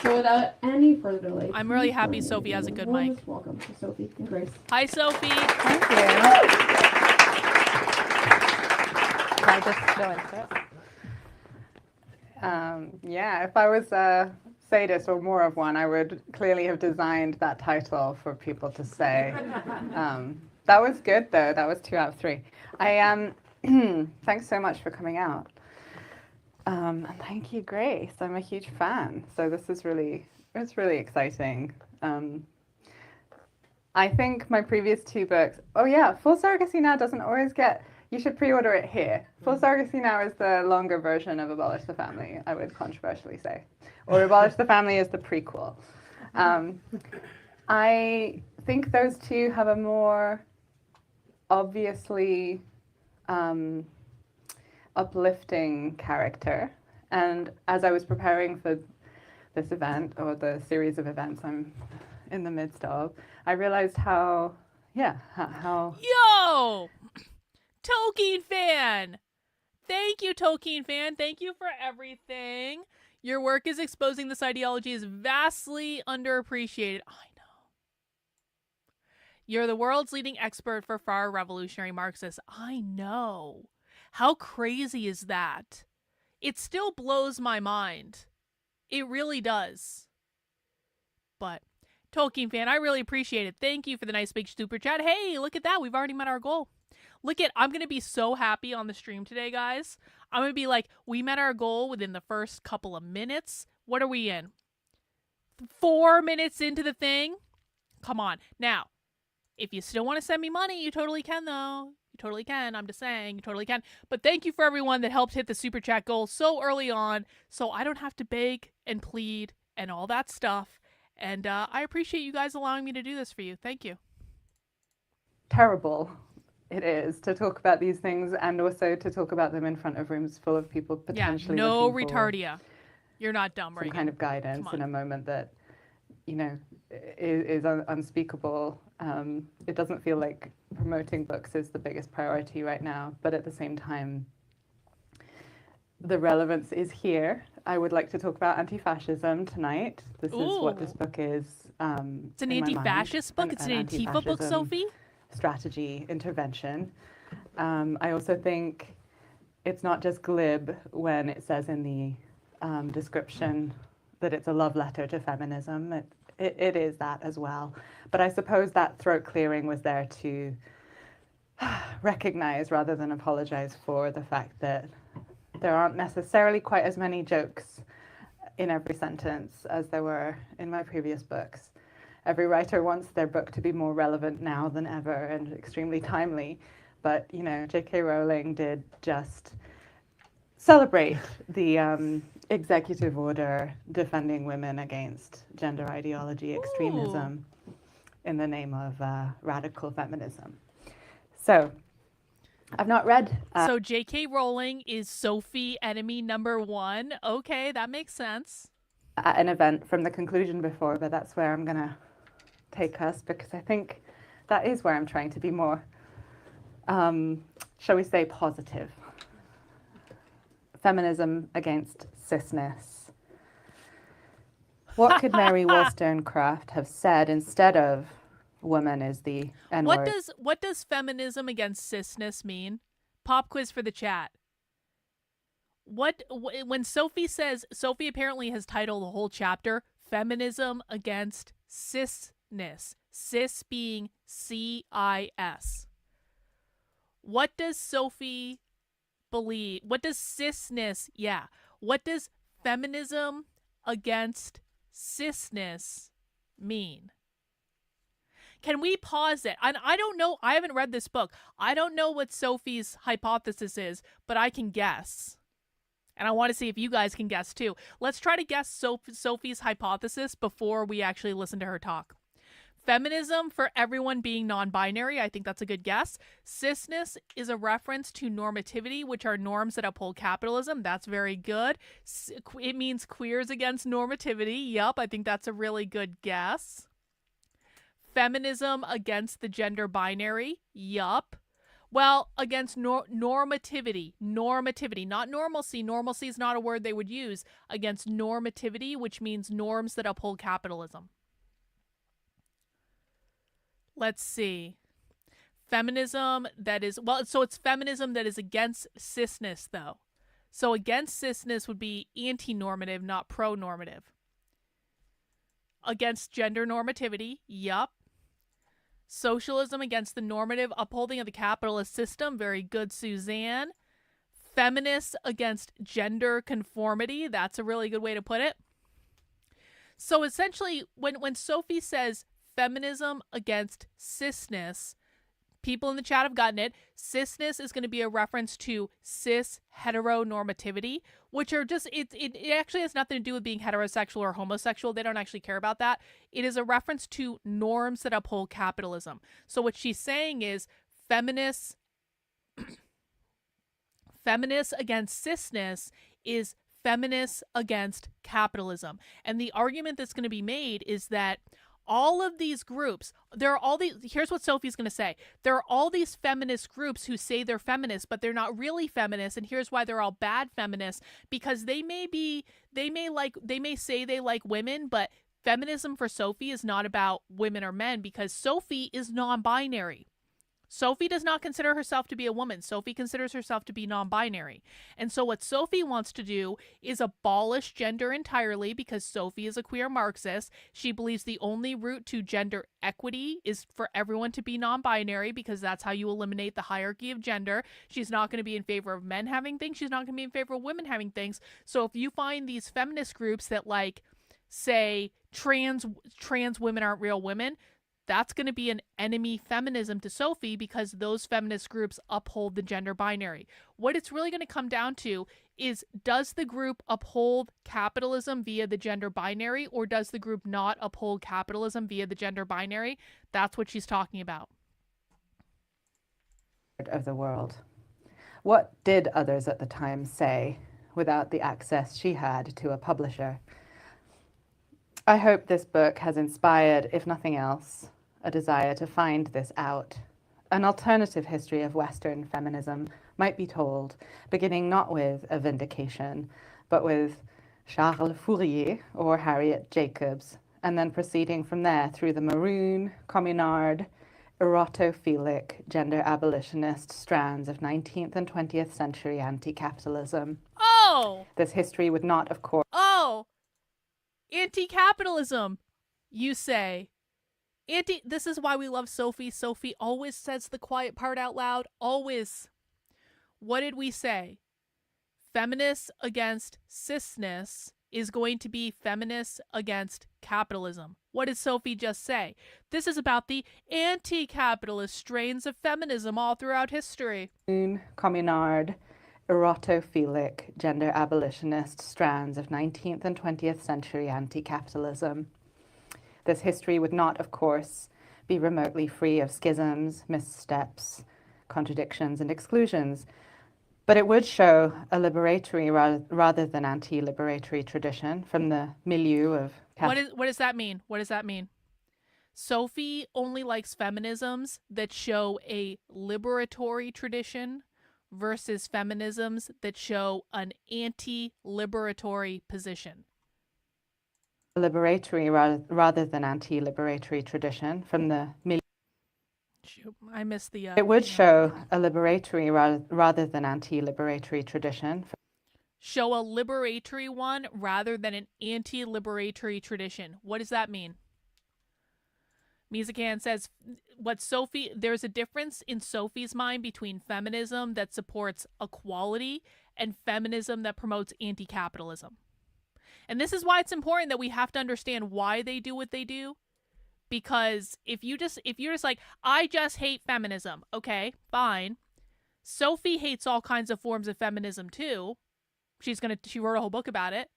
S7: So without any further delay,
S6: I'm really happy Sophie has a good mic.
S7: Welcome to Sophie and Grace.
S6: Hi, Sophie.
S8: Thank you. Can I just go into it? Yeah, if I was a sadist or more of one, I would clearly have designed that title for people to say. That was good, though. That was 2 out of 3. Thanks so much for coming out. And thank you, Grace. I'm a huge fan. So this is it's really exciting. I think my previous 2 books, Full Surrogacy Now doesn't always you should pre-order it here. Full Surrogacy Now is the longer version of Abolish the Family, I would controversially say. Or Abolish the Family is the prequel. I think those 2 have a more obviously uplifting character. And as I was preparing for this event, or the series of events I'm in the midst of, I realized how
S6: Yo! Tolkien fan! Thank you, Tolkien fan. Thank you for everything. Your work is exposing this ideology is vastly underappreciated. I know. You're the world's leading expert for far revolutionary Marxists. I know. How crazy is that? It still blows my mind. It really does. But, Tolkien fan, I really appreciate it. Thank you for the nice big super chat. Hey, look at that. We've already met our goal. I'm going to be so happy on the stream today, guys. I'm going to be like, we met our goal within the first couple of minutes. What are we in? 4 minutes into the thing? Come on. Now, if you still want to send me money, you totally can, though. You totally can. I'm just saying, you totally can. But thank you for everyone that helped hit the super chat goal so early on, so I don't have to beg and plead and all that stuff. And I appreciate you guys allowing me to do this for you. Thank you.
S8: terrible it is to talk about these things, and also to talk about them in front of rooms full of people potentially
S6: no
S8: looking for
S6: retardia. You're not dumb, right?
S8: Some kind of guidance in a moment that, you know, is unspeakable. It doesn't feel like promoting books is the biggest priority right now, but at the same time, the relevance is here. I would like to talk about anti-fascism tonight. This is what this book is.
S6: It's an anti-fascist book? It's an Antifa book, Sophie?
S8: Strategy, intervention. I also think it's not just glib when it says in the description that it's a love letter to feminism. It is that as well. But I suppose that throat clearing was there to recognize rather than apologize for the fact that there aren't necessarily quite as many jokes in every sentence as there were in my previous books. every writer wants their book to be more relevant now than ever and extremely timely. But, J.K. Rowling did just celebrate the executive order defending women against gender ideology extremism in the name of radical feminism. So, I've not read...
S6: So J.K. Rowling is Sophie enemy number one. Okay, that makes sense.
S8: At an event from the conclusion before, but that's where I'm going to take us, because I think that is where I'm trying to be more, shall we say, positive. Feminism against cisness. What could Mary Wollstonecraft have said instead of woman is the N-word?
S6: What does feminism against cisness mean? Pop quiz for the chat. When Sophie says, Sophie apparently has titled the whole chapter Feminism Against Cisness, cis being C-I-S. What does Sophie believe? What does cisness, what does feminism against cisness mean? Can we pause it? I don't know. I haven't read this book. I don't know what Sophie's hypothesis is, but I can guess. And I want to see if you guys can guess too. Let's try to guess Sophie's hypothesis before we actually listen to her talk. Feminism for everyone being non-binary. I think that's a good guess. Cisness is a reference to normativity, which are norms that uphold capitalism. That's very good. It means queers against normativity. Yup, I think that's a really good guess. Feminism against the gender binary. Yup. Well, against normativity, not normalcy. Normalcy is not a word they would use. Against normativity, which means norms that uphold capitalism. Let's see. Feminism that is, so it's feminism that is against cisness, though. So against cisness would be anti-normative, not pro-normative. Against gender normativity, yup. Socialism against the normative upholding of the capitalist system. Very good, Suzanne. Feminists against gender conformity. That's a really good way to put it. So essentially, when Sophie says feminism against cisness, people in the chat have gotten it. Cisness is going to be a reference to cis heteronormativity, which are just, it actually has nothing to do with being heterosexual or homosexual. They don't actually care about that. It is a reference to norms that uphold capitalism. So what she's saying is feminists against cisness is feminists against capitalism. And the argument that's going to be made is that all of these groups, here's what Sophie's going to say. There are all these feminist groups who say they're feminists, but they're not really feminists. And here's why they're all bad feminists, because they may say they like women, but feminism for Sophie is not about women or men, because Sophie is non-binary. Sophie does not consider herself to be a woman. Sophie considers herself to be non-binary. And so what Sophie wants to do is abolish gender entirely, because Sophie is a queer Marxist. She believes the only route to gender equity is for everyone to be non-binary, because that's how you eliminate the hierarchy of gender. She's not going to be in favor of men having things. She's not going to be in favor of women having things. So if you find these feminist groups that say trans women aren't real women, that's going to be an enemy feminism to Sophie, because those feminist groups uphold the gender binary. What it's really going to come down to is, does the group uphold capitalism via the gender binary, or does the group not uphold capitalism via the gender binary? That's what she's talking about.
S8: Of the world. What did others at the time say without the access she had to a publisher? I hope this book has inspired, if nothing else, a desire to find this out. An alternative history of Western feminism might be told, beginning not with a vindication, but with Charles Fourier or Harriet Jacobs, and then proceeding from there through the maroon, communard, erotophilic, gender abolitionist strands of 19th and 20th century anti-capitalism.
S6: Oh!
S8: This history would not, of course...
S6: Oh! Anti-capitalism, you say. This is why we love Sophie. Sophie always says the quiet part out loud. Always. What did we say? Feminists against cisness is going to be feminists against capitalism. What did Sophie just say? This is about the anti-capitalist strains of feminism all throughout history.
S8: Communard, erotophilic, gender abolitionist strands of 19th and 20th century anti-capitalism. This history would not, of course, be remotely free of schisms, missteps, contradictions, and exclusions, but it would show a liberatory rather than anti-liberatory tradition from the milieu of...
S6: What does that mean? What does that mean? Sophie only likes feminisms that show a liberatory tradition versus feminisms that show an anti-liberatory position.
S8: Liberatory rather than anti-liberatory tradition from the milieu.
S6: I missed the...
S8: it would show a liberatory rather than anti-liberatory tradition.
S6: Show a liberatory one rather than an anti-liberatory tradition. What does that mean? Mizakan says, there's a difference in Sophie's mind between feminism that supports equality and feminism that promotes anti-capitalism. And this is why it's important that we have to understand why they do what they do. Because if you're just like, I just hate feminism, okay, fine. Sophie hates all kinds of forms of feminism too. She wrote a whole book about it.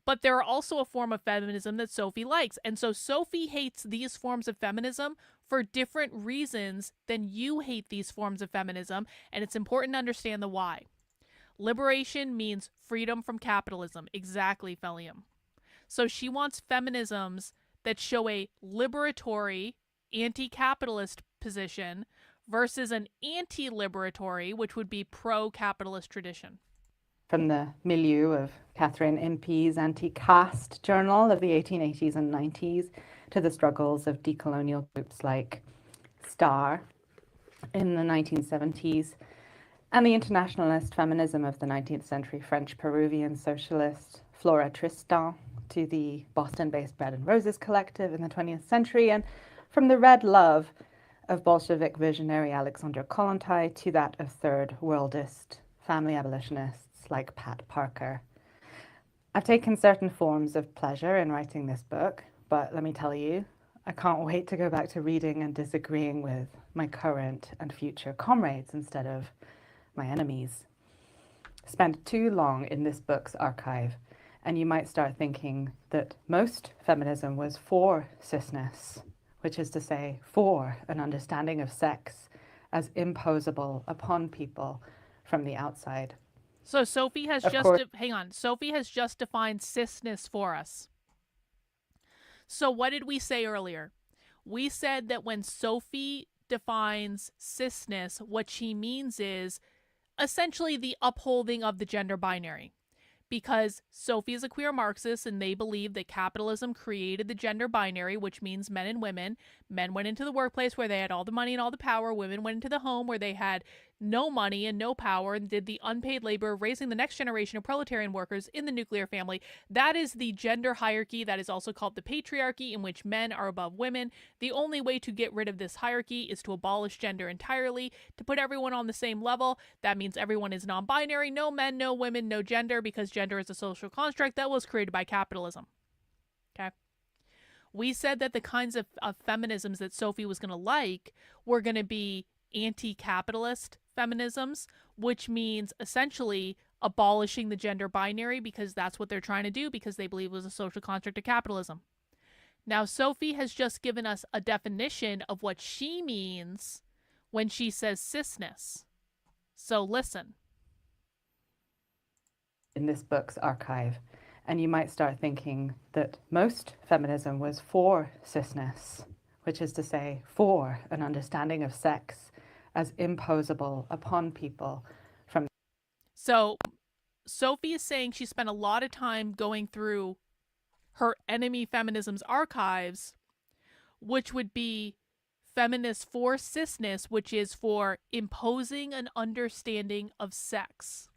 S6: But there are also a form of feminism that Sophie likes. And so Sophie hates these forms of feminism for different reasons than you hate these forms of feminism. And it's important to understand the why. Liberation means freedom from capitalism. Exactly, Felium. So she wants feminisms that show a liberatory, anti-capitalist position versus an anti-liberatory, which would be pro-capitalist tradition.
S8: From the milieu of Catherine Impey's anti-caste journal of the 1880s and 90s to the struggles of decolonial groups like STAR in the 1970s and the internationalist feminism of the 19th century French Peruvian socialist Flora Tristan to the Boston-based Bread and Roses collective in the 20th century, and from the red love of Bolshevik visionary Alexander Kollontai to that of third worldist family abolitionists like Pat Parker. I've taken certain forms of pleasure in writing this book, but let me tell you, I can't wait to go back to reading and disagreeing with my current and future comrades instead of my enemies. Spent too long in this book's archive, and you might start thinking that most feminism was for cisness, which is to say, for an understanding of sex as imposable upon people from the outside.
S6: So Sophie has Sophie has just defined cisness for us. So what did we say earlier? We said that when Sophie defines cisness, what she means is essentially the upholding of the gender binary. Because Sophie is a queer Marxist and they believe that capitalism created the gender binary, which means men and women. Men went into the workplace where they had all the money and all the power. Women went into the home where they had no money and no power and did the unpaid labor, raising the next generation of proletarian workers in the nuclear family. That is the gender hierarchy that is also called the patriarchy, in which men are above women. The only way to get rid of this hierarchy is to abolish gender entirely, to put everyone on the same level. That means everyone is non-binary, no men, no women, no gender, because gender is a social construct that was created by capitalism. Okay? We said that the kinds of feminisms that Sophie was going to like were going to be anti-capitalist feminisms, which means essentially abolishing the gender binary, because that's what they're trying to do, because they believe it was a social construct of capitalism. Now, Sophie has just given us a definition of what she means when she says cisness. So listen.
S8: In this book's archive, and you might start thinking that most feminism was for cisness, which is to say, for an understanding of sex as imposable upon people from...
S6: So Sophie is saying she spent a lot of time going through her enemy feminism's archives, which would be feminists for cisness, which is for imposing an understanding of sex.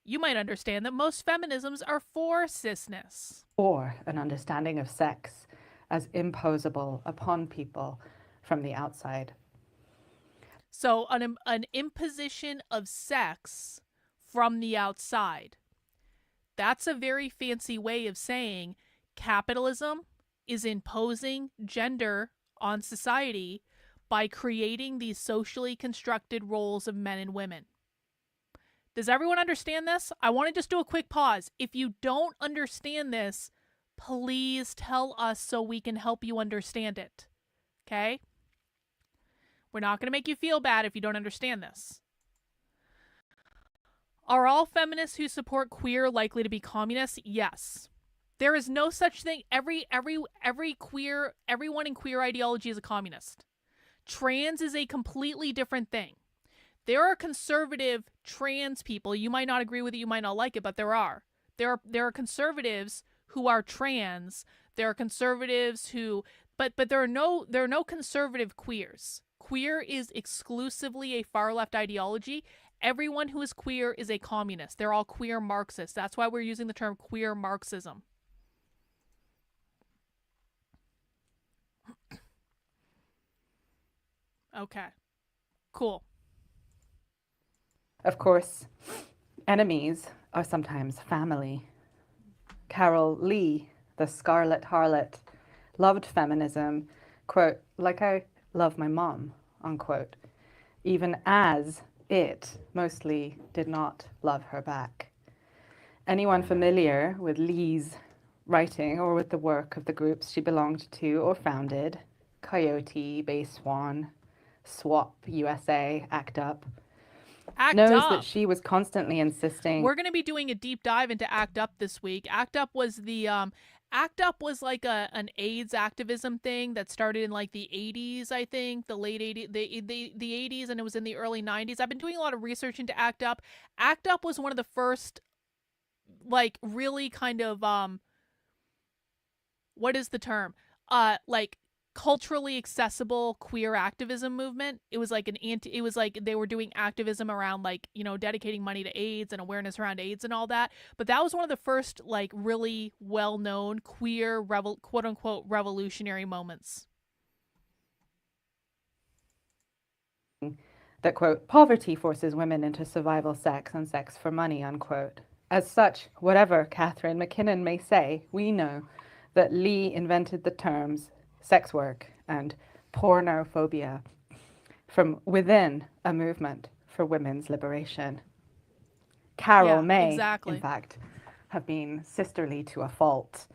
S6: You might understand that most feminisms are for cisness.
S8: For an understanding of sex as imposable upon people from the outside.
S6: So an imposition of sex from the outside. That's a very fancy way of saying capitalism is imposing gender on society by creating these socially constructed roles of men and women. Does everyone understand this? I want to just do a quick pause. If you don't understand this, please tell us so we can help you understand it. Okay? We're not going to make you feel bad if you don't understand this. Are all feminists who support queer likely to be communists? Yes. There is no such thing. Everyone in queer ideology is a communist. Trans is a completely different thing. There are conservative trans people. You might not agree with it, you might not like it, but there are. There are conservatives who are trans. There are conservatives who but there are no conservative queers. Queer is exclusively a far left ideology. Everyone who is queer is a communist. They're all queer Marxists. That's why we're using the term queer Marxism. Okay. Cool.
S8: Of course, enemies are sometimes family. Carol Lee, the Scarlet Harlot, loved feminism, quote, like I love my mom, unquote, even as it mostly did not love her back. Anyone familiar with Lee's writing or with the work of the groups she belonged to or founded, Coyote, Bay Swan, SWAP, USA, ACT UP, knows that she was constantly insisting.
S6: We're going to be doing a deep dive into ACT UP this week. ACT UP was like an AIDS activism thing that started in like the 80s, I think, the late 80s, the 80s, and it was in the early 90s. I've been doing a lot of research into ACT UP. ACT UP was one of the first, like, really kind of what is the term? Like culturally accessible queer activism movement. It was like it was like they were doing activism around, like, you know, dedicating money to AIDS and awareness around AIDS and all that. But that was one of the first, like, really well-known queer quote unquote revolutionary moments.
S8: That, quote, poverty forces women into survival sex and sex for money, unquote. As such, whatever Catherine McKinnon may say, we know that Lee invented the terms sex work and pornophobia from within a movement for women's liberation. Carol may, in fact, have been sisterly to a fault.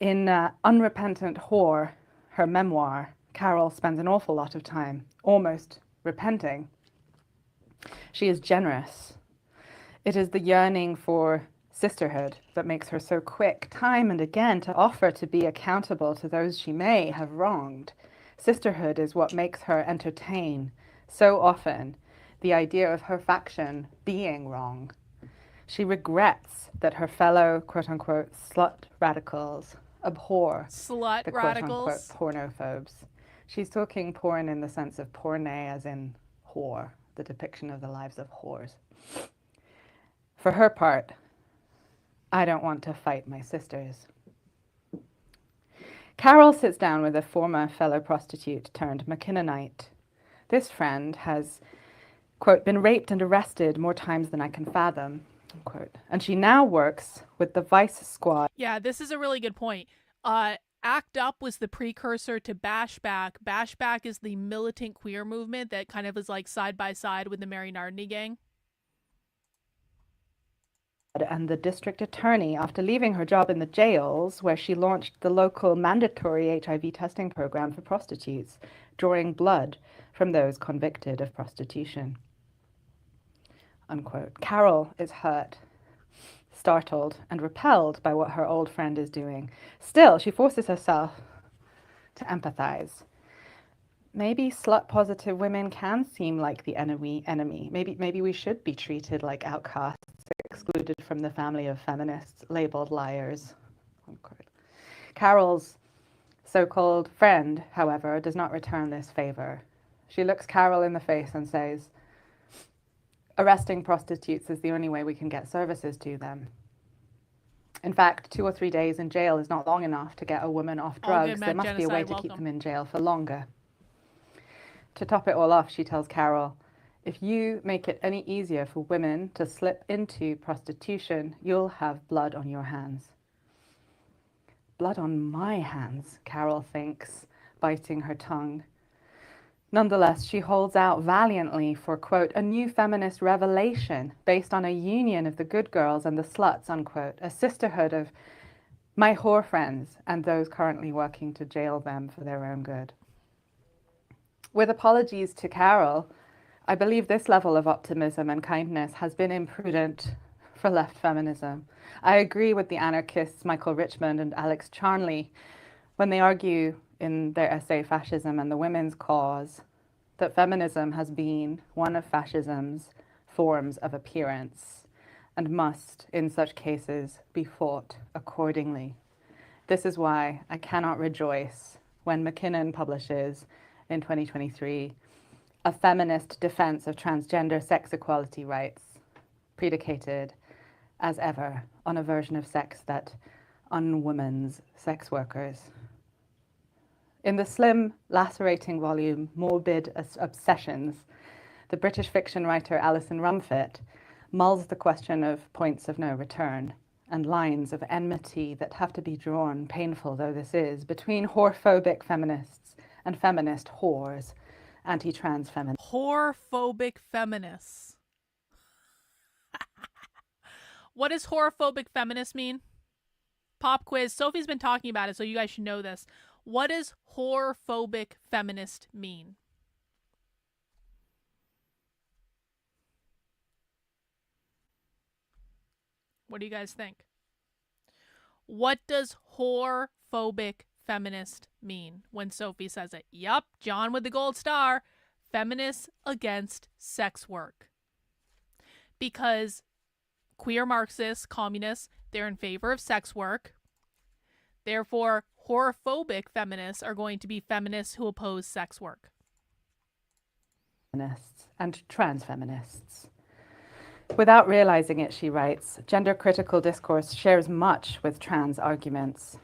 S8: In Unrepentant Whore, her memoir, Carol spends an awful lot of time almost repenting. She is generous. It is the yearning for sisterhood that makes her so quick time and again to offer to be accountable to those she may have wronged. Sisterhood is what makes her entertain so often the idea of her faction being wrong. She regrets that her fellow quote-unquote slut radicals abhor the quote-unquote pornophobes. She's talking porn in the sense of porne as in whore, the depiction of the lives of whores. For her part, I don't want to fight my sisters. Carol sits down with a former fellow prostitute turned McKinnonite. This friend has, quote, been raped and arrested more times than I can fathom, unquote. And she now works with the Vice Squad.
S6: Yeah, this is a really good point. ACT UP was the precursor to Bashback. Bashback is the militant queer movement that kind of is like side by side with the Mary Nardini gang.
S8: And the district attorney after leaving her job in the jails, where she launched the local mandatory HIV testing program for prostitutes, drawing blood from those convicted of prostitution. Unquote. Carol is hurt, startled, and repelled by what her old friend is doing. Still, she forces herself to empathize. Maybe slut-positive women can seem like the enemy. Maybe we should be treated like outcasts, excluded from the family of feminists, labeled liars. Unquote. Carol's so-called friend, however, does not return this favor. She looks Carol in the face and says, arresting prostitutes is the only way we can get services to them. In fact, 2 or 3 days in jail is not long enough to get a woman off drugs. There must be a way to keep them in jail for longer. To top it all off, she tells Carol, If you make it any easier for women to slip into prostitution, you'll have blood on your hands. Blood on my hands, Carol thinks, biting her tongue. Nonetheless, she holds out valiantly for, quote, a new feminist revelation based on a union of the good girls and the sluts, unquote, a sisterhood of my whore friends and those currently working to jail them for their own good. With apologies to Carol, I believe this level of optimism and kindness has been imprudent for left feminism. I agree with the anarchists Michael Richmond and Alex Charnley when they argue in their essay Fascism and the Women's Cause that feminism has been one of fascism's forms of appearance and must, in such cases, be fought accordingly. This is why I cannot rejoice when Mackinnon publishes in 2023 a feminist defense of transgender sex equality rights, predicated, as ever, on a version of sex that unwomans sex workers. In the slim, lacerating volume, Morbid Obsessions, the British fiction writer Alison Rumfitt mulls the question of points of no return and lines of enmity that have to be drawn, painful though this is, between whorephobic feminists and feminist whores, anti-trans feminists.
S6: Whorephobic feminists. What does whorephobic feminist mean? Pop quiz. Sophie's been talking about it, so you guys should know this. What does whorephobic feminist mean? What do you guys think? What does whorephobic feminist mean when Sophie says it? Yup, John with the gold star. Feminists against sex work. Because queer Marxists, communists, they're in favor of sex work. Therefore, whorephobic feminists are going to be feminists who oppose sex work.
S8: Feminists and trans feminists. Without realizing it, she writes, gender-critical discourse shares much with trans arguments.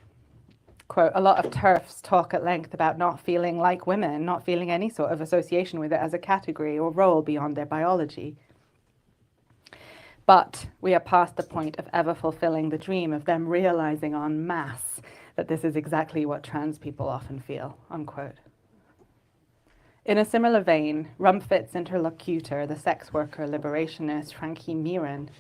S8: Quote, a lot of TERFs talk at length about not feeling like women, not feeling any sort of association with it as a category or role beyond their biology. But we are past the point of ever fulfilling the dream of them realizing en masse that this is exactly what trans people often feel, unquote. In a similar vein, Rumfitt's interlocutor, the sex worker liberationist Frankie Mirren,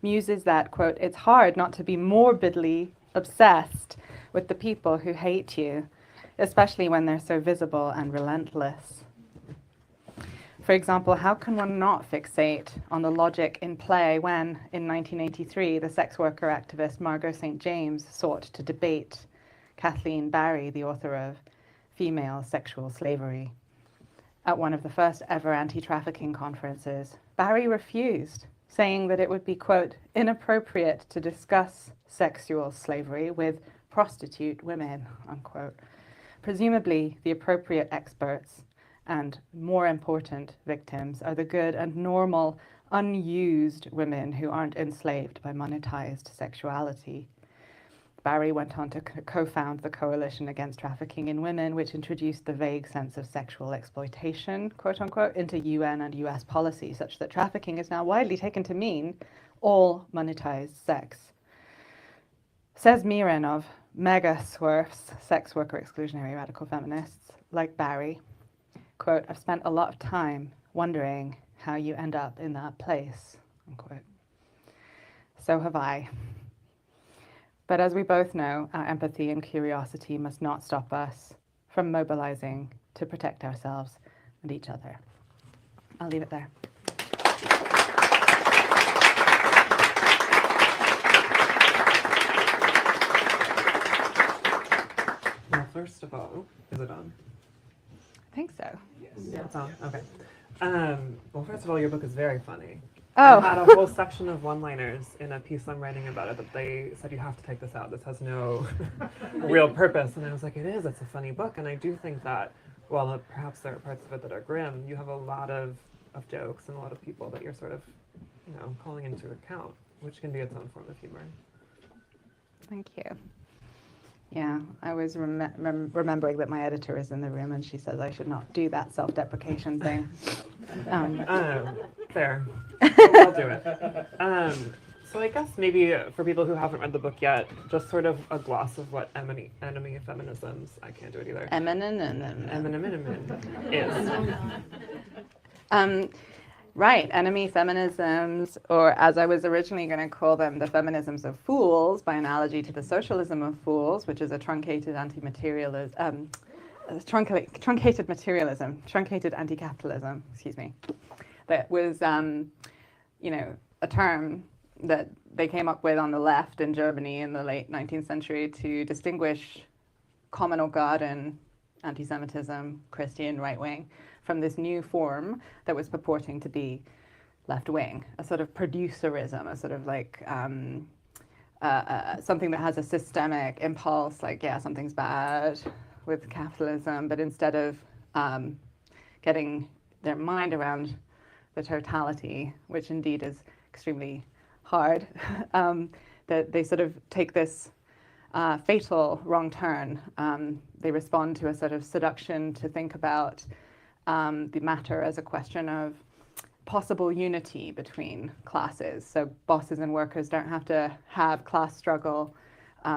S8: muses that, quote, it's hard not to be morbidly obsessed with the people who hate you, especially when they're so visible and relentless. For example, how can one not fixate on the logic in play when, in 1983, the sex worker activist Margot St. James sought to debate Kathleen Barry, the author of Female Sexual Slavery? At one of the first ever anti-trafficking conferences, Barry refused, saying that it would be, quote, inappropriate to discuss sexual slavery with prostitute women, unquote. Presumably, the appropriate experts and, more important, victims are the good and normal, unused women who aren't enslaved by monetized sexuality. Barry went on to co-found the Coalition Against Trafficking in Women, which introduced the vague sense of sexual exploitation, quote unquote, into UN and US policy, such that trafficking is now widely taken to mean all monetized sex. Says Mirren of mega swerfs, sex worker exclusionary radical feminists, like Barry, quote, I've spent a lot of time wondering how you end up in that place, unquote. So have I. But as we both know, our empathy and curiosity must not stop us from mobilizing to protect ourselves and each other. I'll leave it there.
S9: Well, first of all, is it on?
S8: I think so.
S9: Yes. Yeah, it's on. Okay. Well, first of all, your book is very funny.
S8: Oh.
S9: I had a whole section of one-liners in a piece I'm writing about it that they said you have to take this out. This has no real purpose. And I was like, it is. It's a funny book. And I do think that, while perhaps there are parts of it that are grim, you have a lot of jokes and a lot of people that you're sort of, calling into account, which can be its own form of humor.
S8: Thank you. Yeah, I was remembering that my editor is in the room and she says I should not do that self-deprecation thing.
S9: Fair. I'll do it. So I guess maybe for people who haven't read the book yet, just sort of a gloss of what enemy feminisms, I can't do it either, is.
S8: Right, enemy feminisms, or as I was originally going to call them, the feminisms of fools, by analogy to the socialism of fools, which is a truncated anti-materialism, truncated materialism, truncated anti-capitalism, excuse me. That was, a term that they came up with on the left in Germany in the late 19th century to distinguish common or garden anti-Semitism, Christian right-wing, from this new form that was purporting to be left-wing, a sort of producerism, a sort of like something that has a systemic impulse, like, yeah, something's bad with capitalism, but instead of getting their mind around the totality, which indeed is extremely hard, that they sort of take this fatal wrong turn. They respond to a sort of seduction to think about the matter as a question of possible unity between classes. So bosses and workers don't have to have class struggle.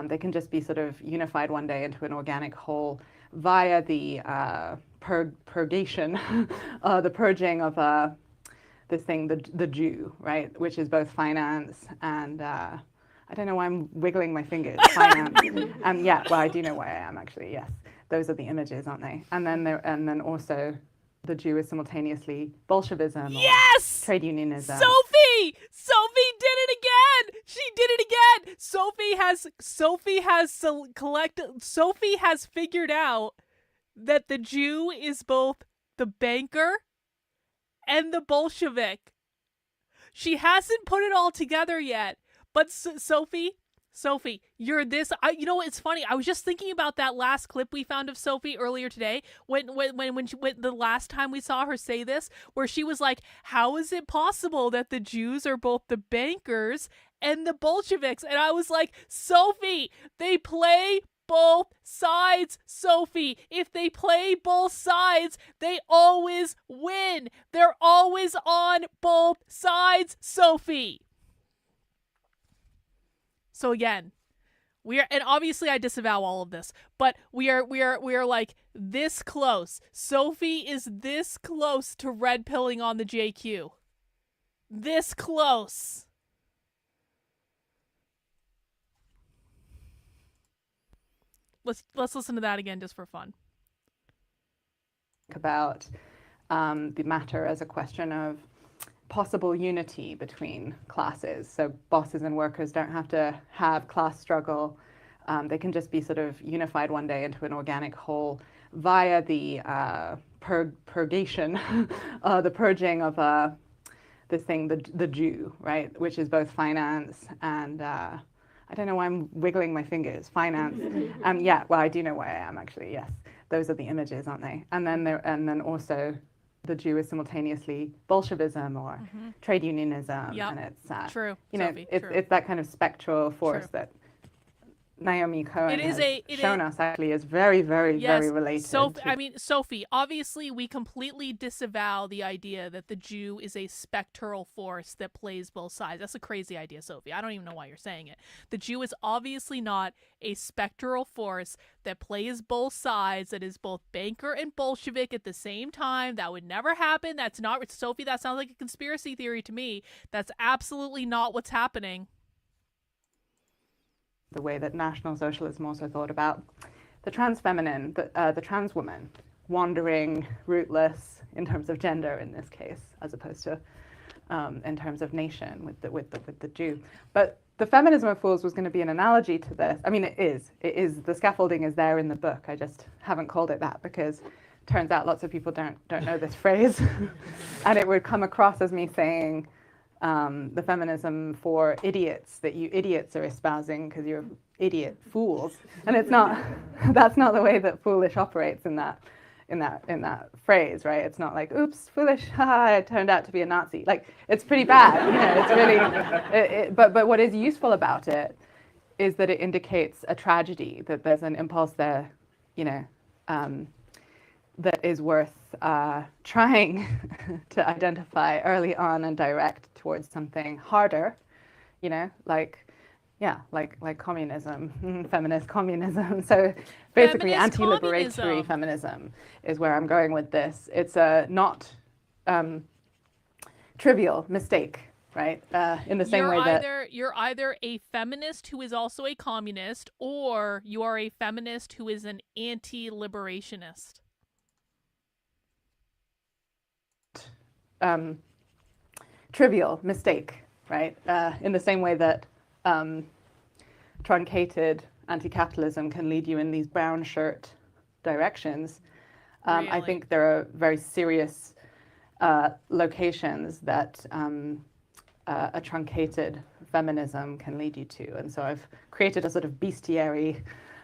S8: They can just be sort of unified one day into an organic whole via the purgation, the purging of this thing, the Jew, right, which is both finance and I don't know why I'm wiggling my fingers. Finance. Yeah, well, I do know why I am actually. Yes, those are the images, aren't they? And then also, the Jew is simultaneously Bolshevism.
S6: Yes!
S8: Or trade unionism.
S6: Sophie did it again. She did it again. Sophie has figured out that the Jew is both the banker and the Bolshevik. She hasn't put it all together yet. But Sophie, you're this. You know what? It's funny. I was just thinking about that last clip we found of Sophie earlier today. When the last time we saw her say this, where she was like, "How is it possible that the Jews are both the bankers and the Bolsheviks?" And I was like, Sophie, they play both sides, Sophie. If they play both sides, they always win. They're always on both sides, Sophie. So again, and obviously I disavow all of this, but we are like this close. Sophie is this close to red pilling on the JQ. This close. Let's listen to that again just for fun.
S8: About the matter as a question of possible unity between classes. So bosses and workers don't have to have class struggle. They can just be sort of unified one day into an organic whole via the purgation, the purging of this thing, the Jew, right, which is both finance and I don't know why I'm wiggling my fingers. Finance. Yeah, well, I do know why I am actually. Yes, those are the images, aren't they? And then also, the Jew is simultaneously Bolshevism or trade unionism, and it's
S6: true.
S8: Sophie,
S6: true.
S8: It's that kind of spectral force that Naomi Cohen has shown us actually is very, very, very related.
S6: Sophie, obviously we completely disavow the idea that the Jew is a spectral force that plays both sides. That's a crazy idea, Sophie. I don't even know why you're saying it. The Jew is obviously not a spectral force that plays both sides, that is both banker and Bolshevik at the same time. That would never happen. That's not, Sophie, that sounds like a conspiracy theory to me. That's absolutely not what's happening.
S8: The way that National Socialism also thought about the trans feminine, the trans woman, wandering, rootless in terms of gender in this case, as opposed to in terms of nation with the Jew. But the feminism of fools was going to be an analogy to this. I mean, it is. The scaffolding is there in the book. I just haven't called it that because it turns out lots of people don't know this phrase, and it would come across as me saying. The feminism for idiots that you idiots are espousing because you're idiot fools, and it's not. That's not the way that foolish operates in that phrase, right? It's not like, oops, foolish, haha, I turned out to be a Nazi. Like, it's pretty bad, It's really. But what is useful about it is that it indicates a tragedy, that there's an impulse there, you know, that is worth trying to identify early on and direct towards something harder, you know, like communism, feminist communism. So basically
S6: Feminist
S8: anti-liberatory
S6: communism.
S8: feminism is where I'm going with this. It's a not trivial mistake, right? In the same way that
S6: you're either a feminist who is also a communist, or you are a feminist who is an anti-liberationist.
S8: Trivial mistake, right? In the same way that truncated anti-capitalism can lead you in these brown shirt directions. I
S6: Really?
S8: think there are very serious locations that a truncated feminism can lead you to. And so I've created a sort of bestiary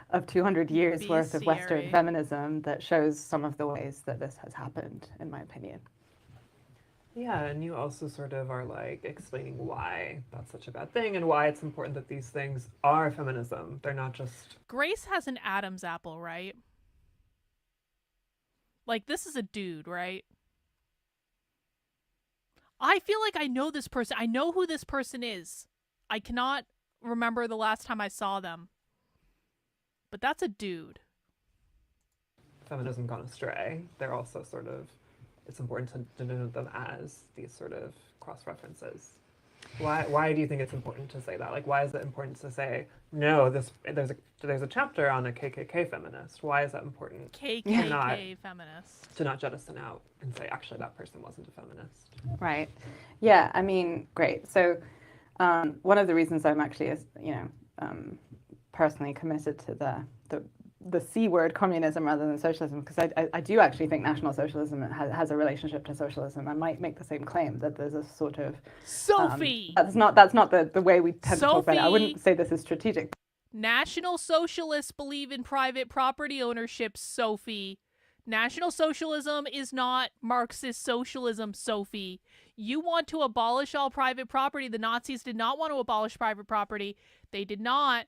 S8: of 200 years worth of Western
S6: Bestiary.
S8: feminism that shows some of the ways that this has happened, in my opinion.
S9: Yeah, and you also sort of are like explaining why that's such a bad thing and why it's important that these things are feminism. They're not just...
S6: Grace has an Adam's apple, right? Like, this is a dude, right? I feel like I know this person. I know who this person is. I cannot remember the last time I saw them. But that's a dude.
S9: Feminism gone astray. They're also sort of... It's important to denote them as these sort of cross-references. Why do you think it's important to say that? Like, why is it important to say, no, there's a chapter on a KKK feminist? Why is that important?
S6: KKK feminist.
S9: To not jettison out and say, actually, that person wasn't a feminist.
S8: Right. Yeah, I mean, great. So one of the reasons I'm actually, personally committed to the C word, communism, rather than socialism, because I do actually think National Socialism has a relationship to socialism. I might make the same claim that there's a sort of...
S6: Sophie!
S8: That's not the way we tend to talk about it. I wouldn't say this is strategic.
S6: National Socialists believe in private property ownership, Sophie. National Socialism is not Marxist socialism, Sophie. You want to abolish all private property. The Nazis did not want to abolish private property. They did not.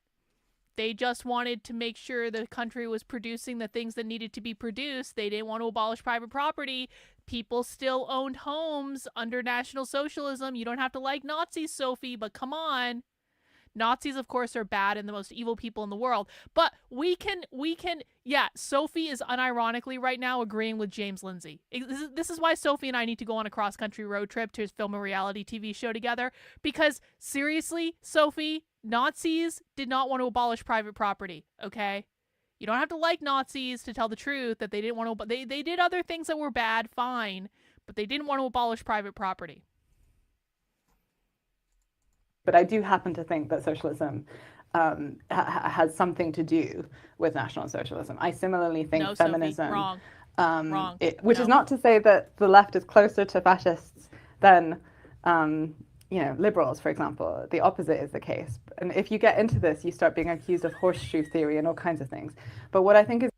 S6: They just wanted to make sure the country was producing the things that needed to be produced. They didn't want to abolish private property. People still owned homes under National Socialism. You don't have to like Nazis, Sophie, but come on. Nazis, of course, are bad and the most evil people in the world. But we can, yeah, Sophie is unironically right now agreeing with James Lindsay. This is why Sophie and I need to go on a cross-country road trip to film a reality TV show together. Because, seriously, Sophie, Nazis did not want to abolish private property, okay? You don't have to like Nazis to tell the truth that they didn't want to... They did other things that were bad, fine, but they didn't want to abolish private property.
S8: But I do happen to think that socialism has something to do with National Socialism. I similarly think
S6: No,
S8: feminism...
S6: Sophie, wrong. Wrong.
S8: Which
S6: No.
S8: is not to say that the left is closer to fascists than... liberals, for example. The opposite is the case. And if you get into this, you start being accused of horseshoe theory and all kinds of things. But what I think is...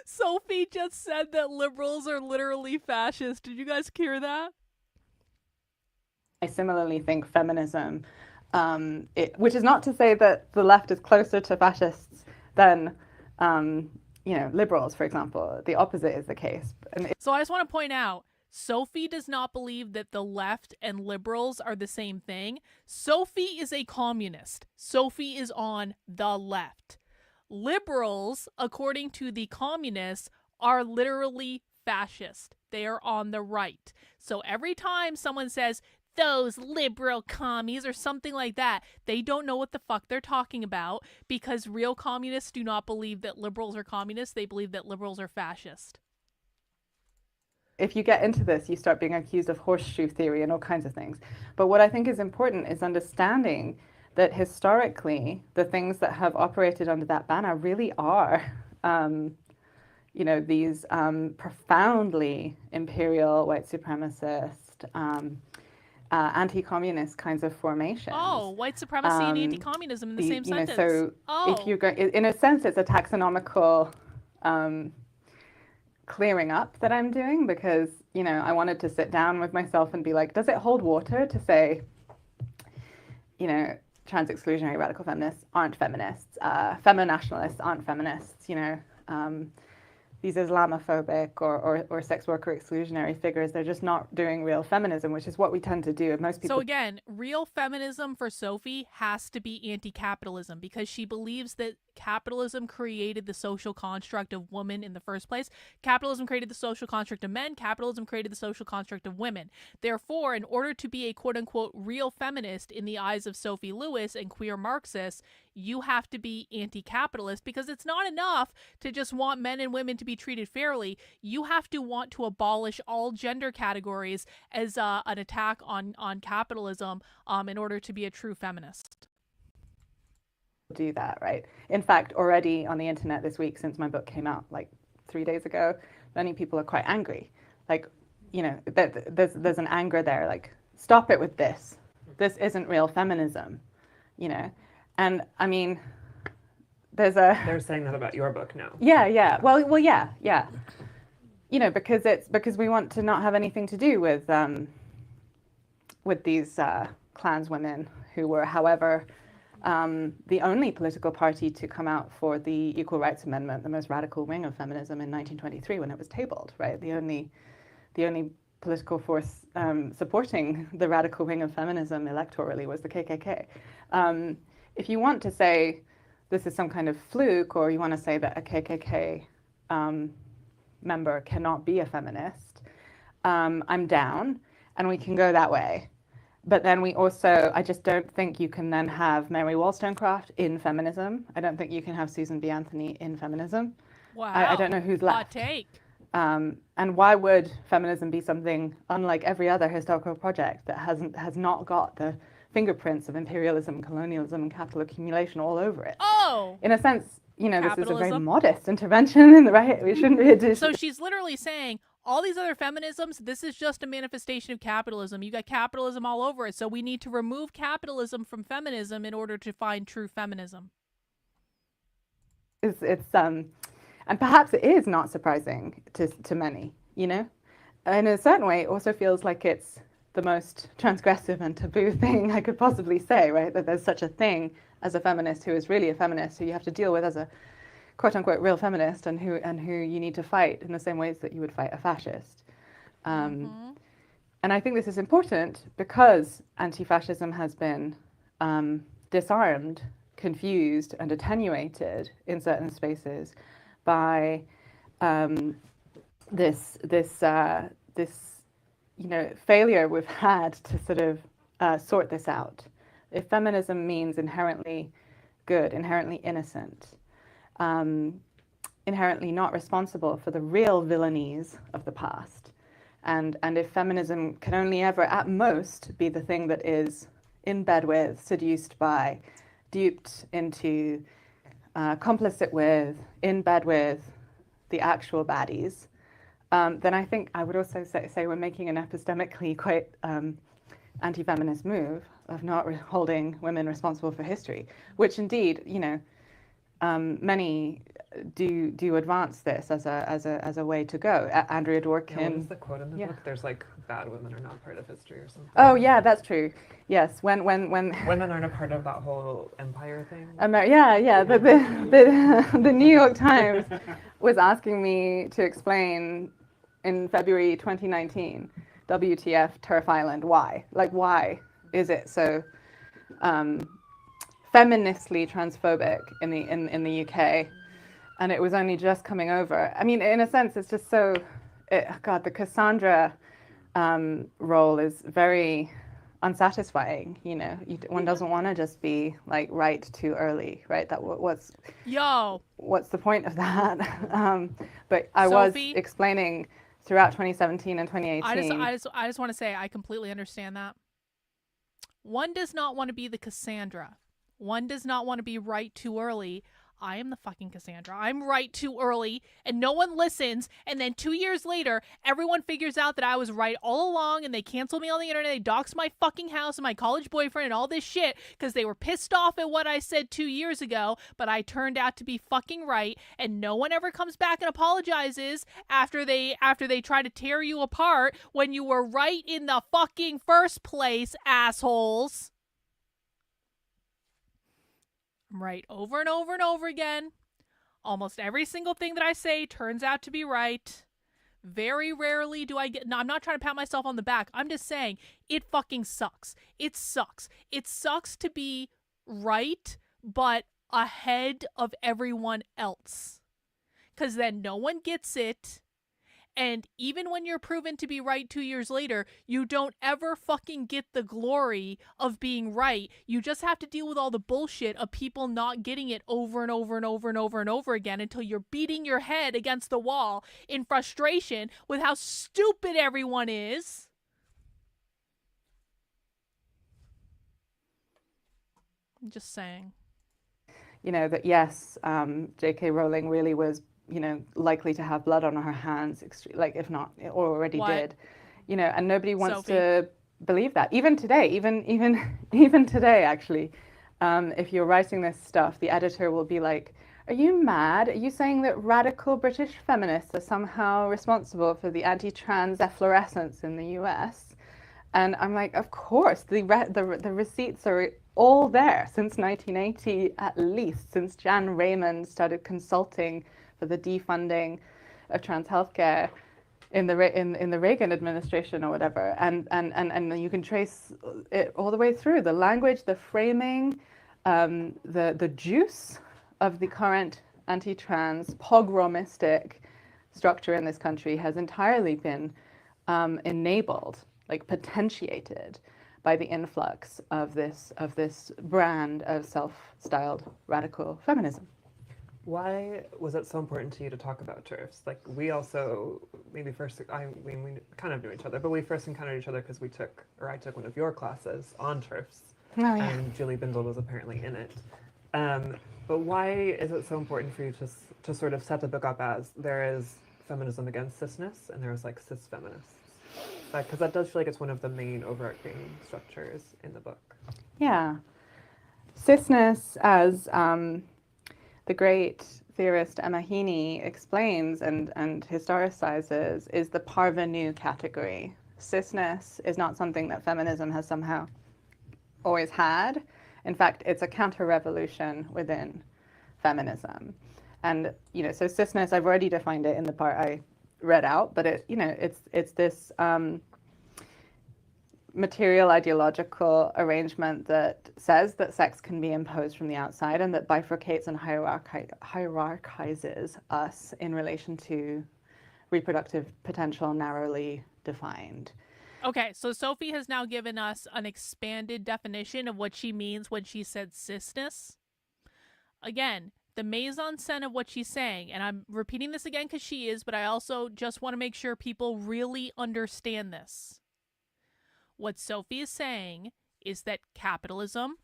S6: Sophie just said that liberals are literally fascist. Did you guys hear that?
S8: I similarly think feminism, which is not to say that the left is closer to fascists than, liberals, for example. The opposite is the case.
S6: So I just want to point out, Sophie does not believe that the left and liberals are the same thing. Sophie is a communist. Sophie is on the left. Liberals, according to the communists, are literally fascist. They are on the right. So every time someone says, those liberal commies or something like that, they don't know what the fuck they're talking about, because real communists do not believe that liberals are communists. They believe that liberals are fascist.
S8: If you get into this, you start being accused of horseshoe theory and all kinds of things. But what I think is important is understanding that historically, the things that have operated under that banner really are, these profoundly imperial, white supremacist, anti-communist kinds of formations.
S6: Oh, white supremacy and anti-communism in the same sentence.
S8: So if you're going, in a sense, it's a taxonomical clearing up that I'm doing, because, I wanted to sit down with myself and be like, does it hold water to say, trans exclusionary radical feminists aren't feminists. Feminationalists aren't feminists. These Islamophobic or sex worker exclusionary figures, they're just not doing real feminism, which is what we tend to do. Most people.
S6: So again, real feminism for Sophie has to be anti-capitalism, because she believes that capitalism created the social construct of woman in the first place. Capitalism created the social construct of men. Capitalism created the social construct of women. Therefore, in order to be a quote-unquote real feminist in the eyes of Sophie Lewis and queer Marxists, you have to be anti-capitalist, because it's not enough to just want men and women to be treated fairly. You have to want to abolish all gender categories as an attack on capitalism in order to be a true feminist.
S8: Do that, right? In fact, already on the internet this week, since my book came out like 3 days ago, many people are quite angry. Like, there's an anger there, like, stop it with this. This isn't real feminism, And I mean,
S9: They're saying that about your book now.
S8: Yeah. Well, yeah. Because we want to not have anything to do with these clanswomen who were, however, the only political party to come out for the Equal Rights Amendment, the most radical wing of feminism in 1923 when it was tabled, right? The only political force supporting the radical wing of feminism electorally was the KKK. If you want to say this is some kind of fluke, or you want to say that a KKK member cannot be a feminist, I'm down, and we can go that way. But then I just don't think you can then have Mary Wollstonecraft in feminism. I don't think you can have Susan B. Anthony in feminism.
S6: Wow.
S8: I don't know who's left.
S6: Hot take.
S8: And why would feminism be something unlike every other historical project that has not got the fingerprints of imperialism, colonialism, and capital accumulation all over it?
S6: Oh!
S8: In a sense, this is a very
S6: Capitalism.
S8: modest intervention in the right. We shouldn't be a dish.
S6: So she's literally saying all these other feminisms, this is just a manifestation of capitalism. You got capitalism all over it. So we need to remove capitalism from feminism in order to find true feminism.
S8: And perhaps it is not surprising to many, In a certain way, it also feels like it's the most transgressive and taboo thing I could possibly say, right? That there's such a thing as a feminist who is really a feminist, who you have to deal with as a quote-unquote real feminist, and who you need to fight in the same ways that you would fight a fascist. And I think this is important because anti-fascism has been disarmed, confused, and attenuated in certain spaces by this failure we've had to sort of sort this out. If feminism means inherently good, inherently innocent, inherently not responsible for the real villainies of the past, and if feminism can only ever, at most, be the thing that is in bed with, seduced by, duped into, complicit with, in bed with the actual baddies, then I think I would also say we're making an epistemically quite anti-feminist move of not holding women responsible for history, which indeed, many do advance this as a way to go. Andrea Dworkin.
S9: What is the quote in the book? There's like bad women are not part of history or something.
S8: Oh yeah, that's true. Yes, when
S9: women aren't a part of that whole empire thing. The New York Times
S8: was asking me to explain in February 2019, WTF Turf Island, why? Like, why is it so feministly transphobic in the UK? And it was only just coming over. I mean, in a sense, it's just so, the Cassandra role is very unsatisfying. One doesn't want to just be like right too early, right? What's the point of that? But I was explaining throughout 2017 and 2018.
S6: I just want to say I completely understand that. One does not want to be the Cassandra. One does not want to be right too early. I am the fucking Cassandra. I'm right too early and no one listens. And then 2 years later, everyone figures out that I was right all along and they cancel me on the internet. They dox my fucking house and my college boyfriend and all this shit because they were pissed off at what I said 2 years ago. But I turned out to be fucking right, and no one ever comes back and apologizes after they try to tear you apart when you were right in the fucking first place, assholes. right over and over and over again. Almost every single thing that I say turns out to be right. Very rarely do I get... No, I'm not trying to pat myself on the back. I'm just saying it fucking sucks. It sucks. It sucks to be right, but ahead of everyone else. Because then no one gets it. And even when you're proven to be right 2 years later, you don't ever fucking get the glory of being right. You just have to deal with all the bullshit of people not getting it over and over and over and over and over again until you're beating your head against the wall in frustration with how stupid everyone is. I'm just saying.
S8: You know, that yes, J.K. Rowling really was, you know, likely to have blood on her hands, like if not, or already did, you know, and nobody wants
S6: Sophie?
S8: to believe that. Even today, even today, actually, if you're writing this stuff, the editor will be like, "Are you mad? Are you saying that radical British feminists are somehow responsible for the anti-trans efflorescence in the U.S.?" And I'm like, of course, the receipts are all there since 1980, at least, since Jan Raymond started consulting for the defunding of trans healthcare in the Reagan administration or whatever, and you can trace it all the way through. The language, the framing, the juice of the current anti-trans pogromistic structure in this country has entirely been enabled, like potentiated, by the influx of this brand of self-styled radical feminism.
S9: Why was it so important to you to talk about TERFs? Like, we also, maybe first, I mean, we kind of knew each other, but we first encountered each other because I took one of your classes on TERFs.
S8: Oh, yeah.
S9: And Julie Bindel was apparently in it. But why is it so important for you to sort of set the book up as there is feminism against cisness and there's like cis feminists? Because that does feel like it's one of the main overarching structures in the book.
S8: Yeah. Cisness, as the great theorist Emma Heaney explains and historicizes, is the parvenu category. Cisness is not something that feminism has somehow always had. In fact, it's a counter-revolution within feminism. And, you know, so cisness, I've already defined it in the part I read out, but it, you know, it's this material ideological arrangement that says that sex can be imposed from the outside and that bifurcates and hierarchizes us in relation to reproductive potential narrowly defined.
S6: Okay, so Sophie has now given us an expanded definition of what she means when she said cisness. Again, the mise-en-scène of what she's saying, and I'm repeating this again because she is, but I also just want to make sure people really understand this. What Sophie is saying is that capitalism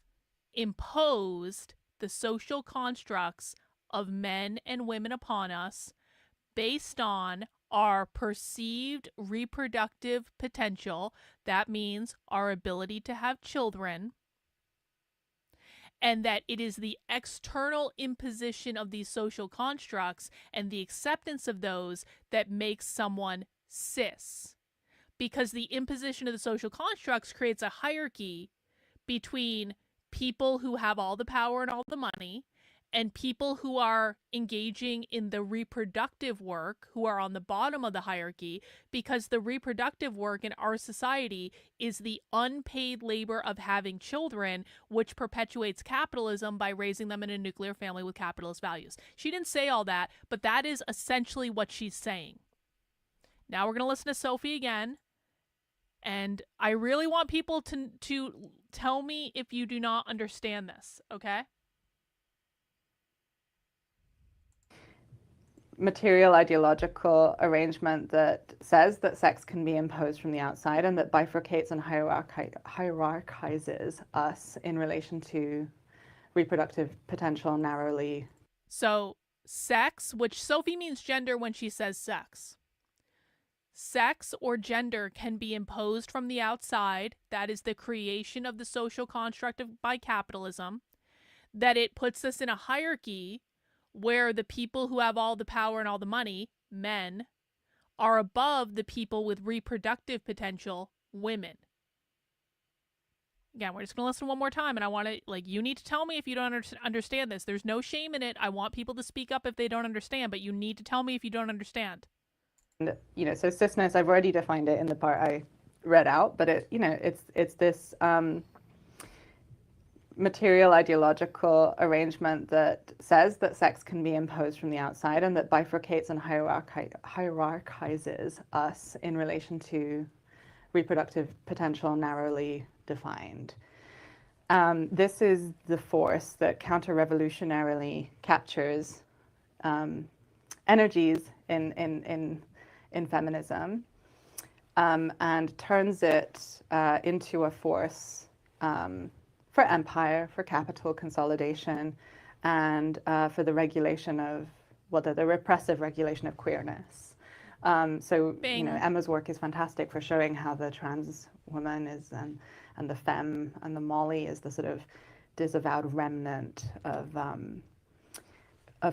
S6: imposed the social constructs of men and women upon us based on our perceived reproductive potential. That means our ability to have children. And that it is the external imposition of these social constructs and the acceptance of those that makes someone cis. Because the imposition of the social constructs creates a hierarchy between people who have all the power and all the money and people who are engaging in the reproductive work, who are on the bottom of the hierarchy, because the reproductive work in our society is the unpaid labor of having children, which perpetuates capitalism by raising them in a nuclear family with capitalist values. She didn't say all that, but that is essentially what she's saying. Now we're going to listen to Sophie again. And I really want people to tell me if you do not understand this, okay?
S8: Material ideological arrangement that says that sex can be imposed from the outside and that bifurcates and hierarchizes us in relation to reproductive potential narrowly.
S6: So sex, which Sophie means gender when she says sex. Sex or gender can be imposed from the outside. That is the creation of the social construct by capitalism. That it puts us in a hierarchy where the people who have all the power and all the money, men, are above the people with reproductive potential, women. Again, we're just going to listen one more time, and I want to, like, you need to tell me if you don't understand this. There's no shame in it. I want people to speak up if they don't understand, but you need to tell me if you don't understand.
S8: You know, so cisness, I've already defined it in the part I read out, but it, you know, it's this material ideological arrangement that says that sex can be imposed from the outside and that bifurcates and hierarchizes us in relation to reproductive potential narrowly defined. This is the force that counter-revolutionarily captures energies in feminism and turns it into a force for empire, for capital consolidation, and for the regulation of, well, the repressive regulation of queerness. So, you know, Emma's work is fantastic for showing how the trans woman is, and the femme and the Molly is the sort of disavowed remnant of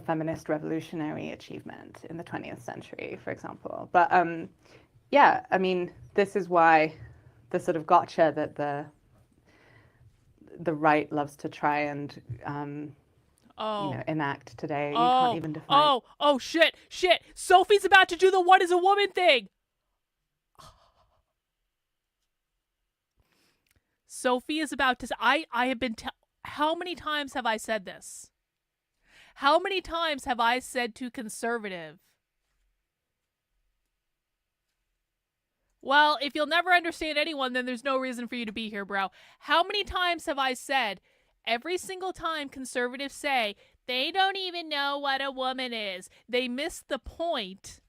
S8: feminist revolutionary achievement in the 20th century, for example. But yeah, I mean, this is why the sort of gotcha that the right loves to try and you know, enact today. You can't even define.
S6: Oh, shit. Sophie's about to do the what is a woman thing. Sophie is about to, I have been, how many times have I said this? How many times have I said to conservative, well, if you'll never understand anyone, then there's no reason for you to be here, bro. How many times have I said, every single time conservatives say, they don't even know what a woman is, they miss the point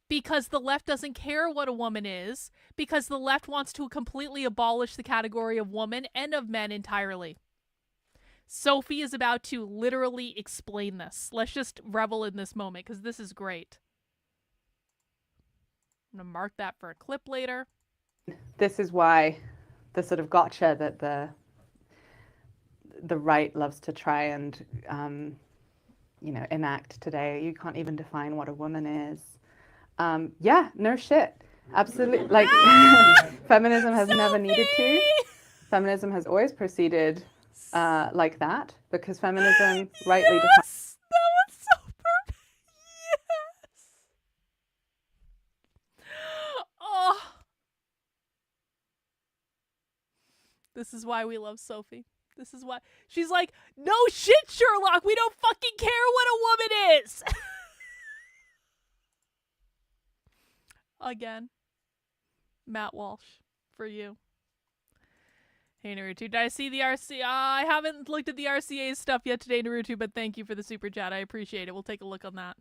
S6: because the left doesn't care what a woman is, because the left wants to completely abolish the category of woman and of men entirely. Sophie is about to literally explain this. Let's just revel in this moment because this is great. I'm going to mark that for a clip later.
S8: This is why the sort of gotcha that the right loves to try and, you know, enact today. You can't even define what a woman is. Yeah, no shit. Absolutely. Like, feminism has never needed to. Feminism has always proceeded like that, because feminism rightly defines.
S6: That was so perfect. Yes. Oh. This is why we love Sophie. This is why she's like, no shit, Sherlock. We don't fucking care what a woman is. Again, Matt Walsh, for you. Hey, Naruto, did I see the RC? I haven't looked at the RCA stuff yet today, Naruto, but thank you for the super chat. I appreciate it. We'll take a look on that.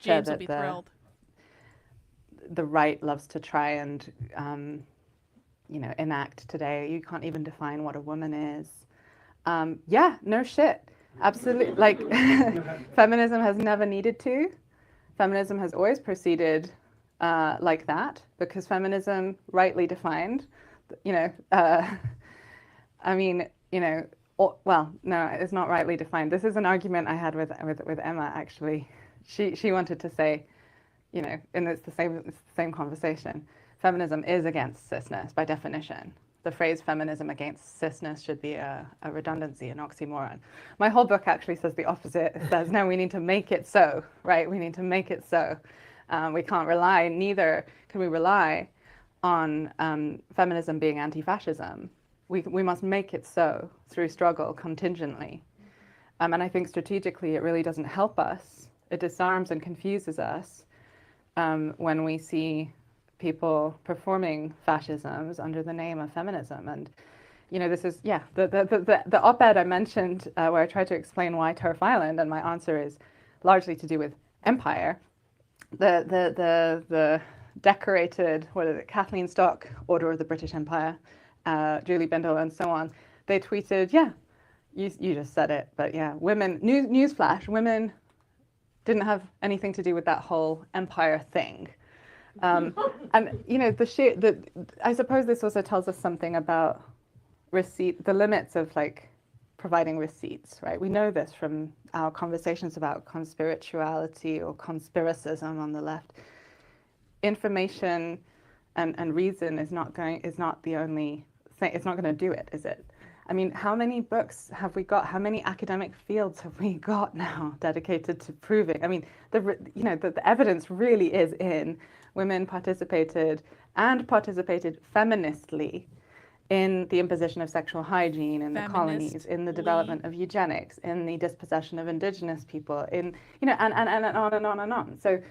S6: James will be thrilled.
S8: The right loves to try and, you know, enact today. You can't even define what a woman is. Yeah, no shit. Absolutely. Like, feminism has never needed to. Feminism has always proceeded like that, because feminism, rightly defined, you know, I mean, you know, well, no, it's not rightly defined. This is an argument I had with Emma, actually. She wanted to say, you know, and it's the same conversation. Feminism is against cisness by definition. The phrase feminism against cisness should be a redundancy, an oxymoron. My whole book actually says the opposite. It says, no, we need to make it so, right? We need to make it so. We can't rely, neither can we rely on feminism being anti-fascism. We must make it so through struggle contingently. And I think strategically it really doesn't help us. It disarms and confuses us when we see people performing fascisms under the name of feminism. And, you know, this is, yeah, the op-ed I mentioned where I tried to explain why Turf Island, and my answer is largely to do with empire. The decorated, what is it, Kathleen Stock, Order of the British Empire, Julie Bindel, and so on, they tweeted, yeah, you just said it, but yeah, women, newsflash, women didn't have anything to do with that whole empire thing. And, you know, I suppose this also tells us something about the limits of, like, providing receipts, right? We know this from our conversations about conspirituality or conspiracism on the left. Information and reason is not the only thing. It's not going to do it, is it? I mean, how many books have we got? How many academic fields have we got now dedicated to proving? I mean, the evidence really is in women participated feministly in the imposition of sexual hygiene in the colonies, in the development of eugenics, in the dispossession of indigenous people, and on and on and on. So,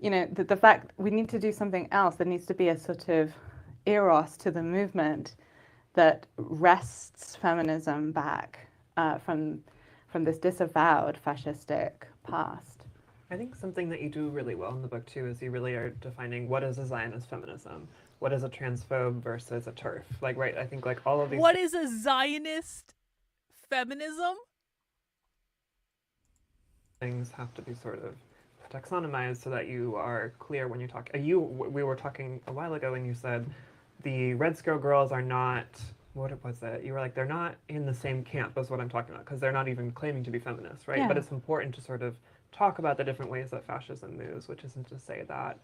S8: the fact we need to do something else. There needs to be a sort of eros to the movement that wrests feminism back from this disavowed fascistic past.
S9: I think something that you do really well in the book too is you really are defining what is a Zionist feminism, what is a transphobe versus a TERF. Like, right, I think like all of these.
S6: What is a Zionist feminism?
S9: Things have to be sort of taxonomized so that you are clear when you talk. We were talking a while ago and you said the Red Scare girls are not, what was it? You were like, they're not in the same camp as what I'm talking about because they're not even claiming to be feminists, right?
S8: Yeah.
S9: But it's important to sort of talk about the different ways that fascism moves, which isn't to say that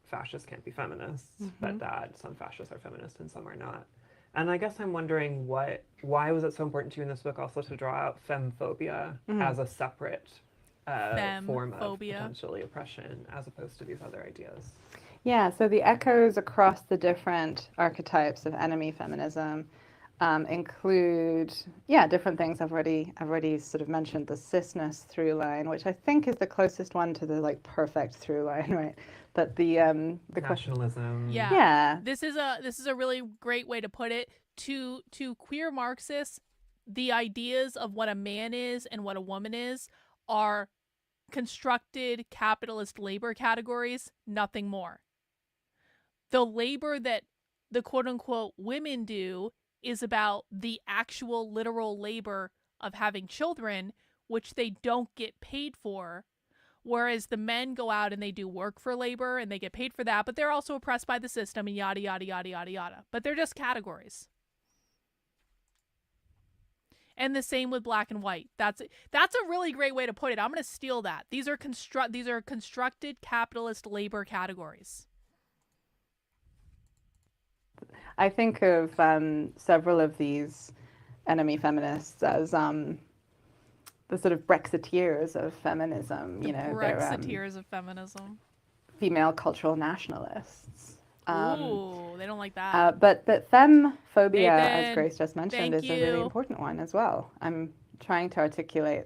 S9: fascists can't be feminists, but that some fascists are feminists and some are not. And I guess I'm wondering why was it so important to you in this book also to draw out femphobia as a separate form of potentially oppression as opposed to these other ideas?
S8: Yeah, so the echoes across the different archetypes of enemy feminism include, different things. I've already sort of mentioned the cisness through line, which I think is the closest one to the like perfect through line, right? But the
S9: nationalism.
S6: Yeah. This is a really great way to put it. To queer Marxists, the ideas of what a man is and what a woman is are constructed capitalist labor categories, nothing more. The labor that the quote-unquote women do is about the actual literal labor of having children, which they don't get paid for, whereas the men go out and they do work for labor and they get paid for that, but they're also oppressed by the system and yada, yada, yada, yada, yada. But they're just categories. And the same with black and white. That's a really great way to put it. I'm going to steal that. These are constructed capitalist labor categories.
S8: I think of several of these enemy feminists as the sort of Brexiteers of feminism.
S6: Brexiteers of feminism.
S8: Female cultural nationalists.
S6: Ooh, they don't like that.
S8: But femphobia,
S6: Nathan,
S8: as Grace just mentioned, is a really important one as well. I'm trying to articulate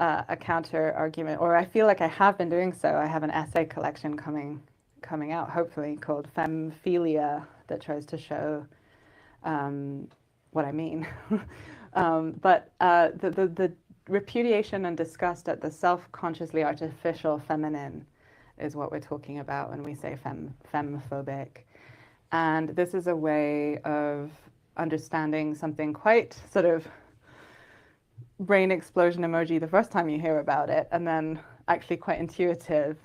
S8: a counter argument, or I feel like I have been doing so. I have an essay collection coming out, hopefully, called Femphilia, that tries to show what I mean. But the repudiation and disgust at the self-consciously artificial feminine is what we're talking about when we say femphobic. And this is a way of understanding something quite sort of brain explosion emoji the first time you hear about it, and then actually quite intuitive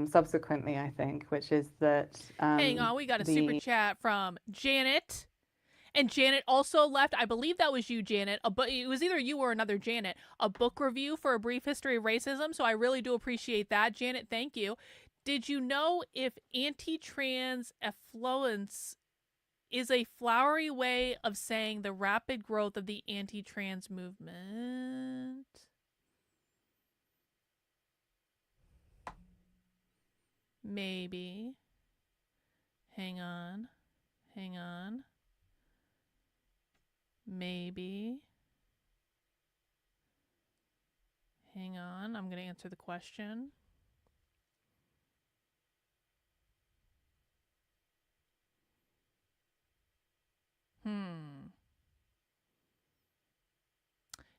S8: subsequently, I think, which is that...
S6: Hang on, we got a super chat from Janet. And Janet also left, I believe that was you, Janet, but it was either you or another Janet, a book review for A Brief History of Racism, so I really do appreciate that. Janet, thank you. Did you know if anti-trans effluence is a flowery way of saying the rapid growth of the anti-trans movement? Maybe. Hang on. Maybe. Hang on, I'm going to answer the question.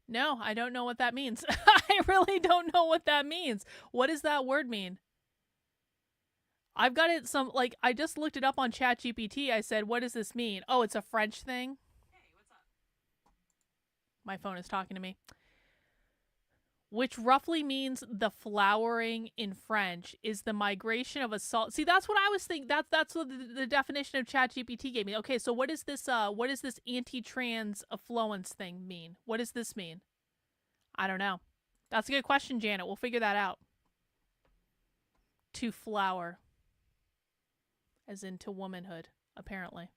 S6: No, I don't know what that means. I really don't know what that means. What does that word mean? I've got it I just looked it up on ChatGPT. I said, what does this mean? Oh, it's a French thing? Hey, what's up? My phone is talking to me. Which roughly means the flowering in French is the migration of a salt. See, that's what I was thinking. That's what the definition of ChatGPT gave me. Okay, so what is this anti-trans affluence thing mean? What does this mean? I don't know. That's a good question, Janet. We'll figure that out. To flower. as into womanhood, apparently.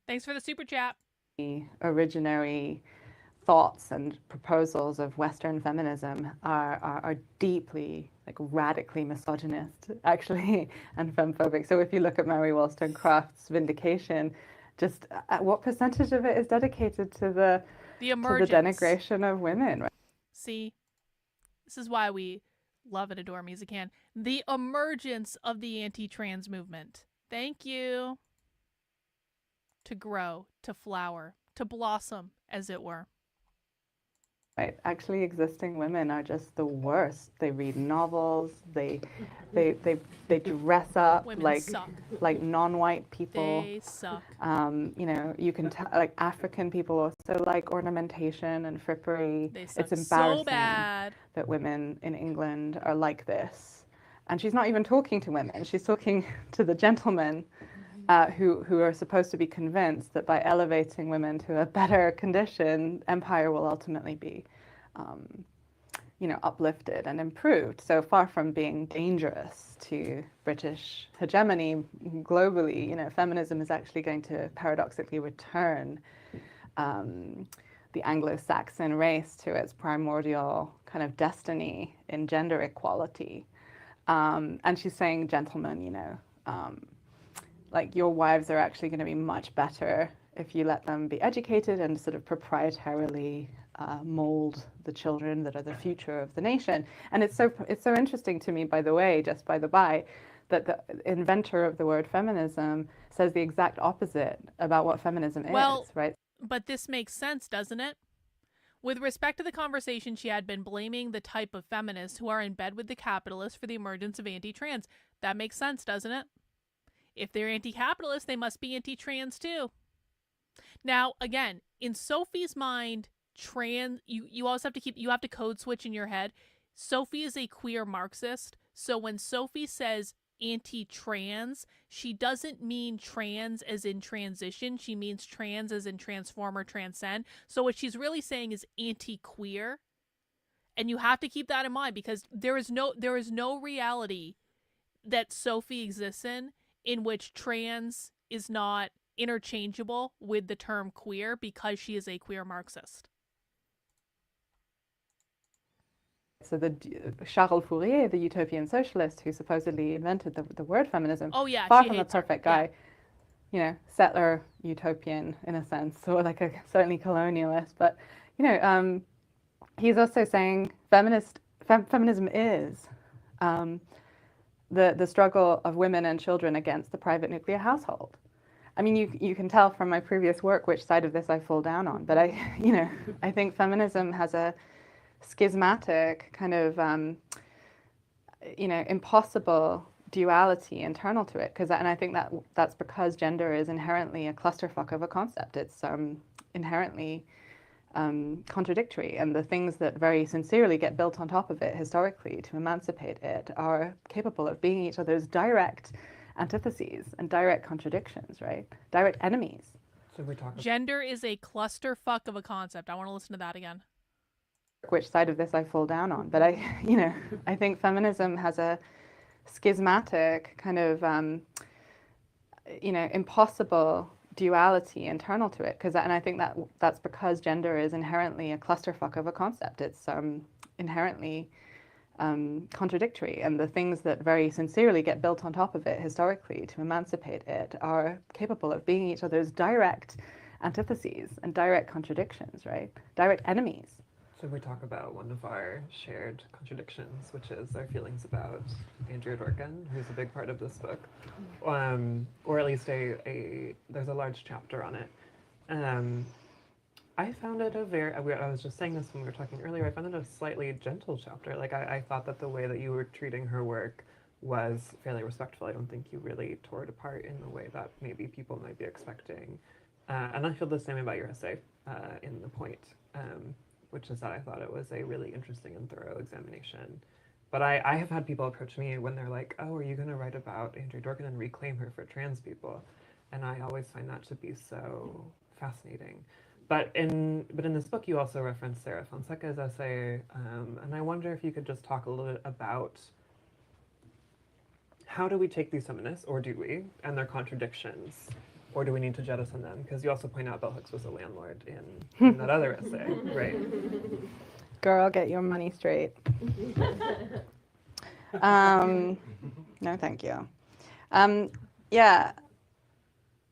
S6: Thanks for the super chat.
S8: The originary thoughts and proposals of Western feminism are deeply, like radically misogynist, actually, and femphobic. So if you look at Mary Wollstonecraft's Vindication, just what percentage of it is dedicated to the denigration of women? Right?
S6: See, this is why we love and adore Musican. The emergence of the anti-trans movement. Thank you. To grow, to flower, to blossom, as it were.
S8: Right. Actually, existing women are just the worst. They read novels. They dress up
S6: Women suck.
S8: like non-white people.
S6: They suck.
S8: You know, you can tell, like African people also like ornamentation and frippery.
S6: They suck
S8: it's embarrassing
S6: so bad
S8: that women in England are like this. And she's not even talking to women. She's talking to the gentlemen who are supposed to be convinced that by elevating women to a better condition, empire will ultimately be, you know, uplifted and improved. So far from being dangerous to British hegemony globally, you know, feminism is actually going to paradoxically return the Anglo-Saxon race to its primordial kind of destiny in gender equality. And she's saying, gentlemen, you know, like your wives are actually going to be much better if you let them be educated and sort of proprietarily mold the children that are the future of the nation. And it's so interesting to me, by the way, just by the by, that the inventor of the word feminism says the exact opposite about what feminism is, right?
S6: But this makes sense, doesn't it? With respect to the conversation, she had been blaming the type of feminists who are in bed with the capitalists for the emergence of anti-trans. That makes sense, doesn't it? If they're anti-capitalist, they must be anti-trans too. Now, again, in Sophie's mind, trans, you also have to code switch in your head. Sophie is a queer Marxist. So when Sophie says anti-trans, she doesn't mean trans as in transition. She means trans as in transform or transcend. So what she's really saying is anti-queer. And you have to keep that in mind, because there is no reality that Sophie exists in which trans is not interchangeable with the term queer, because she is a queer Marxist.
S8: So Charles Fourier, the utopian socialist who supposedly invented the word feminism, far from a perfect guy, you know, settler utopian in a sense, or like a certainly colonialist, but you know, he's also saying feminism is the struggle of women and children against the private nuclear household. I mean, you can tell from my previous work which side of this I fall down on, but I think feminism has a schismatic kind of, impossible duality internal to it, and I think that's because gender is inherently a clusterfuck of a concept. It's inherently contradictory, and the things that very sincerely get built on top of it historically to emancipate it are capable of being each other's direct antitheses and direct contradictions, right? Direct enemies.
S9: So we talk.
S6: Gender is a clusterfuck of a concept. I want to listen to that again.
S8: Which side of this I fall down on, but I think feminism has a schismatic kind of, impossible duality internal to it, and I think that's because gender is inherently a clusterfuck of a concept. It's inherently contradictory, and the things that very sincerely get built on top of it historically to emancipate it are capable of being each other's direct antitheses and direct contradictions, right? Direct enemies.
S9: So we talk about one of our shared contradictions, which is our feelings about Andrea Dworkin, who's a big part of this book, or at least there's a large chapter on it. I found it I was just saying this when we were talking earlier, I found it a slightly gentle chapter. Like I thought that the way that you were treating her work was fairly respectful. I don't think you really tore it apart in the way that maybe people might be expecting. And I feel the same about your essay in The Point. Which is that I thought it was a really interesting and thorough examination. But I have had people approach me when they're like, oh, are you going to write about Andrea Dworkin and reclaim her for trans people? And I always find that to be so fascinating. But in this book, you also reference Sarah Fonseca's essay, and I wonder if you could just talk a little bit about how do we take these feminists, or do we, and their contradictions, or do we need to jettison them? Because you also point out bell hooks was a landlord in that other essay, right?
S8: Girl, get your money straight. No, thank you. Yeah,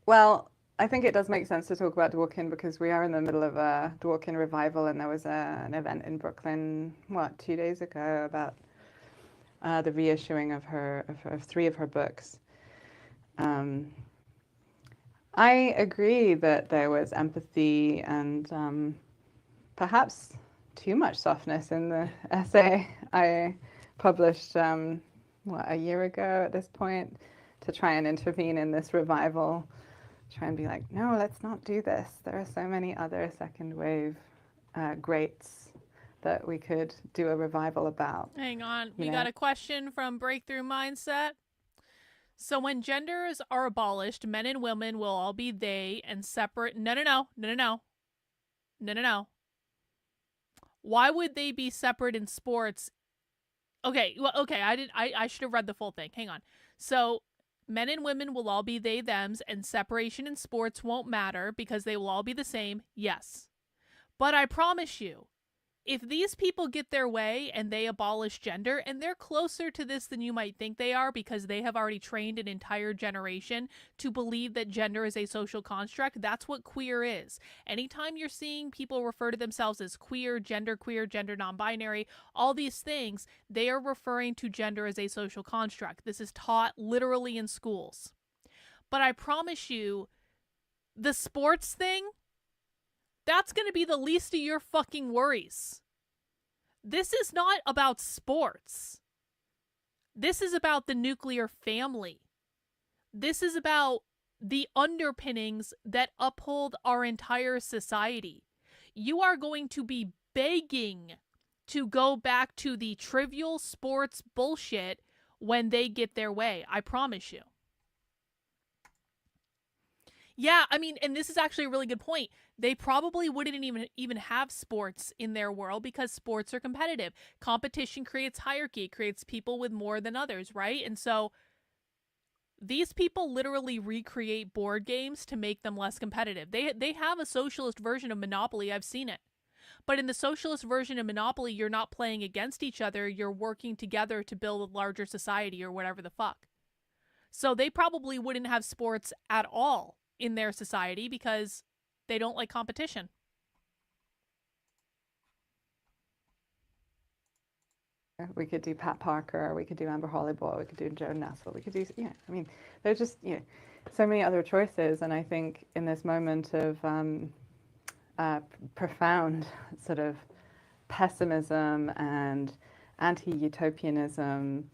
S8: well, I think it does make sense to talk about Dworkin because we are in the middle of a Dworkin revival, and there was an event in Brooklyn, 2 days ago, about the reissuing of 3 of her books. I agree that there was empathy and perhaps too much softness in the essay I published, a year ago at this point, to try and intervene in this revival, try and be like, no, let's not do this. There are so many other second wave greats that we could do a revival about.
S6: Hang on. We got a question from Breakthrough Mindset. So when genders are abolished, men and women will all be they and separate. No. Why would they be separate in sports? Okay, well, okay, I should have read the full thing. Hang on. So men and women will all be they, thems, and separation in sports won't matter because they will all be the same. Yes. But I promise you, if these people get their way and they abolish gender, and they're closer to this than you might think they are because they have already trained an entire generation to believe that gender is a social construct, that's what queer is. Anytime you're seeing people refer to themselves as queer, gender non-binary, all these things, they are referring to gender as a social construct. This is taught literally in schools. But I promise you, the sports thing, that's going to be the least of your fucking worries. This is not about sports. This is about the nuclear family. This is about the underpinnings that uphold our entire society. You are going to be begging to go back to the trivial sports bullshit when they get their way. I promise you. Yeah, I mean, and this is actually a really good point. They probably wouldn't even have sports in their world because sports are competitive. Competition creates hierarchy, creates people with more than others, right? And so these people literally recreate board games to make them less competitive. They have a socialist version of Monopoly. I've seen it. But in the socialist version of Monopoly, you're not playing against each other. You're working together to build a larger society or whatever the fuck. So they probably wouldn't have sports at all in their society because they don't like competition.
S8: We could do Pat Parker, we could do Amber Hollyboy, we could do Joan Nassau, we could do, I mean, there's just, so many other choices. And I think in this moment of profound sort of pessimism and anti-utopianism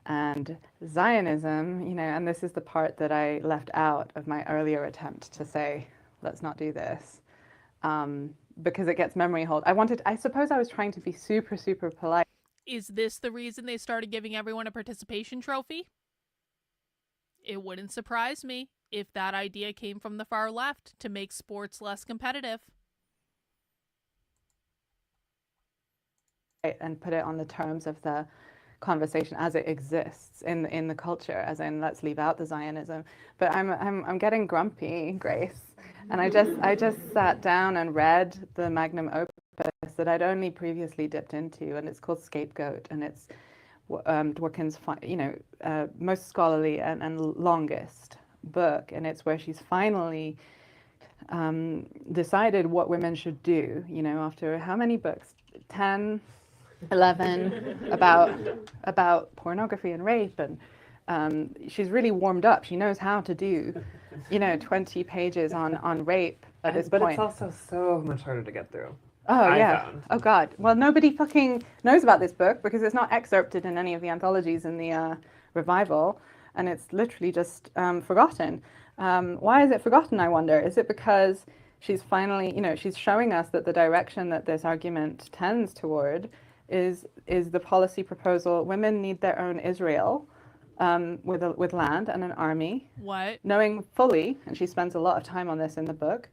S8: and Zionism, and this is the part that I left out of my earlier attempt to say, let's not do this, because it gets memory hold. I suppose I was trying to be super, super polite.
S6: Is this the reason they started giving everyone a participation trophy? It wouldn't surprise me if that idea came from the far left to make sports less competitive.
S8: And put it on the terms of the conversation as it exists in the culture, as in let's leave out the Zionism. But I'm getting grumpy, Grace, and I just sat down and read the magnum opus that I'd only previously dipped into, and it's called Scapegoat, and it's Dworkin's most scholarly and longest book, and it's where she's finally decided what women should do, after how many books? 10, 11 about pornography and rape, and she's really warmed up. She knows how to do 20 pages on rape at this point.
S9: But it's also so much harder to get through.
S8: Oh yeah. Oh god. Well, nobody fucking knows about this book because it's not excerpted in any of the anthologies in the revival, and it's literally just forgotten. Why is it forgotten, I wonder? Is it because she's finally, she's showing us that the direction that this argument tends toward is the policy proposal. Women need their own Israel, with land and an army.
S6: What?
S8: Knowing fully, and she spends a lot of time on this in the book,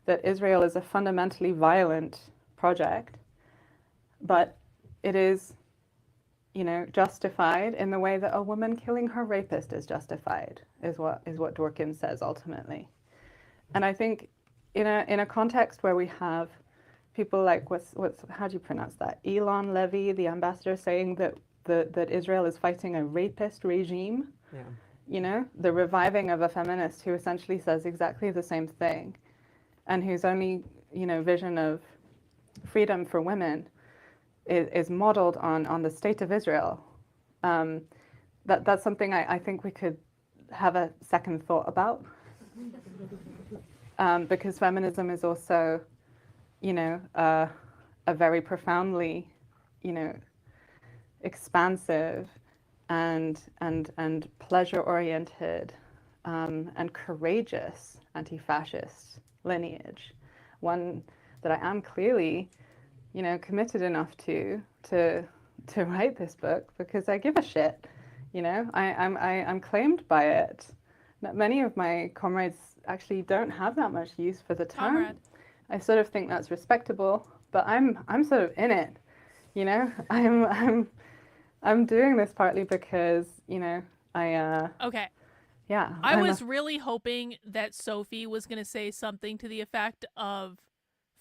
S8: that Israel is a fundamentally violent project, but it is you know, justified in the way that a woman killing her rapist is justified, is what Dworkin says ultimately. And I think in a context where we have people like how do you pronounce that? Elon Levy, the ambassador, saying that Israel is fighting a rapist regime.
S9: Yeah.
S8: You know, the reviving of a feminist who essentially says exactly the same thing, and whose only, you know, vision of freedom for women is modeled on the state of Israel. That's something I think we could have a second thought about, because feminism is also, you know, a very profoundly, you know, expansive and pleasure-oriented and courageous anti-fascist lineage, one that I am clearly, you know, committed enough to write this book because I give a shit. You know, I'm claimed by it. Many of my comrades actually don't have that much use for the term.
S6: Comrade.
S8: I sort of think that's respectable, but I'm sort of in it. You know, I'm doing this partly because, you know,
S6: Okay.
S8: Yeah.
S6: I was really hoping that Sophie was going to say something to the effect of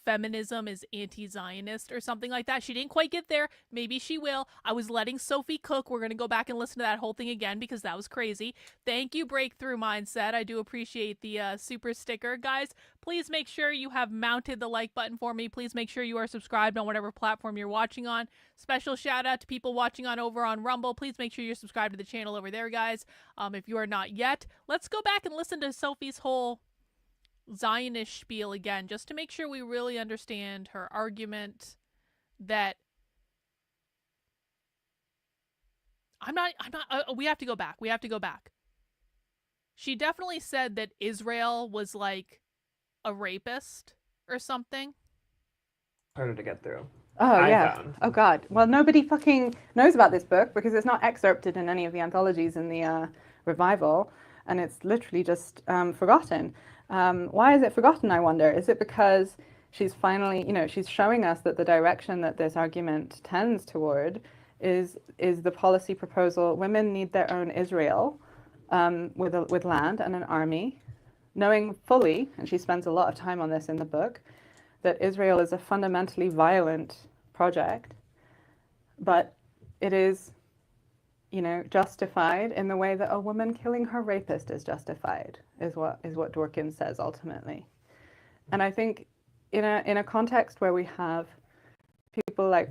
S6: feminism is anti-Zionist or something like that. She didn't quite get there. Maybe she will. I was letting Sophie cook. We're going to go back and listen to that whole thing again because that was crazy. Thank you, Breakthrough Mindset. I do appreciate the super sticker. Guys, please make sure you have mounted the like button for me. Please make sure you are subscribed on whatever platform you're watching on. Special shout out to people watching over on Rumble. Please make sure you're subscribed to the channel over there, guys. If you are not yet, let's go back and listen to Sophie's whole Zionist spiel again, just to make sure we really understand her argument that we have to go back. She definitely said that Israel was like a rapist or something.
S9: Harder to get through.
S8: Oh, yeah. Oh, God. Well, nobody fucking knows about this book because it's not excerpted in any of the anthologies in the revival, and it's literally just forgotten. Why is it forgotten, I wonder? Is it because she's finally, you know, she's showing us that the direction that this argument tends toward is the policy proposal, women need their own Israel with land and an army, knowing fully, and she spends a lot of time on this in the book, that Israel is a fundamentally violent project, but it is, you know, justified in the way that a woman killing her rapist is justified, is what Dworkin says ultimately. And I think in a context where we have people like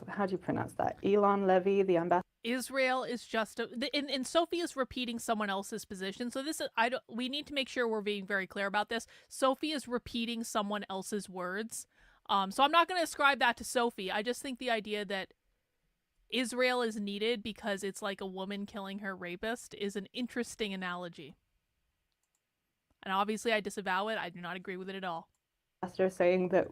S8: how do you pronounce that? Elon Levy, the ambassador.
S6: Israel is just and Sophie is repeating someone else's position. So this is we need to make sure we're being very clear about this. Sophie is repeating someone else's words. So I'm not going to ascribe that to Sophie. I just think the idea that Israel is needed because it's like a woman killing her rapist is an interesting analogy. And obviously I disavow it. I do not agree with it at all.
S8: Saying that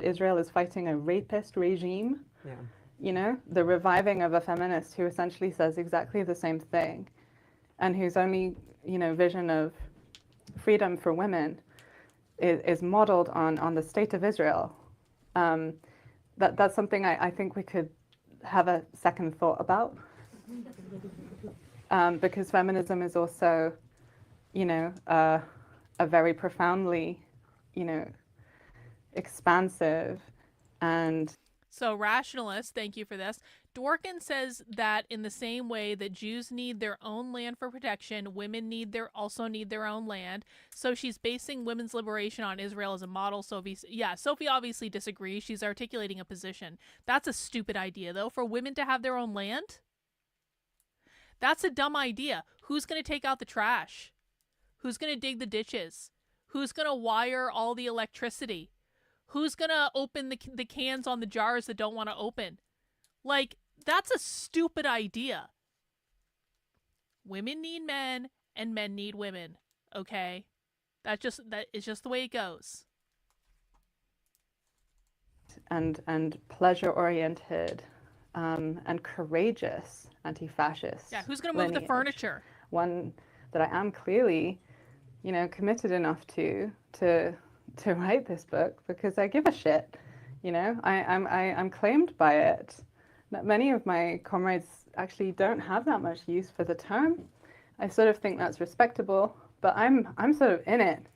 S8: Israel is fighting a rapist regime.
S9: Yeah.
S8: You know, the reviving of a feminist who essentially says exactly the same thing, and whose only, you know, vision of freedom for women is modeled on the state of Israel. That's something I think we could have a second thought about, because feminism is also, you know, a very profoundly, you know, expansive and...
S6: So rationalist, thank you for this. Dworkin says that in the same way that Jews need their own land for protection, women also need their own land. So she's basing women's liberation on Israel as a model. Sophie obviously disagrees. She's articulating a position. That's a stupid idea, though, for women to have their own land. That's a dumb idea. Who's going to take out the trash? Who's going to dig the ditches? Who's going to wire all the electricity? Who's going to open the cans on the jars that don't want to open? Like, that's a stupid idea. Women need men and men need women, okay? That is just the way it goes.
S8: And pleasure-oriented and courageous anti-fascist.
S6: Yeah, who's going to move the furniture?
S8: One that I am clearly, you know, committed enough to write this book because I give a shit. You know, I'm claimed by it. many of my comrades actually don't have that much use for the term. I sort of think that's respectable, but I'm sort of in it,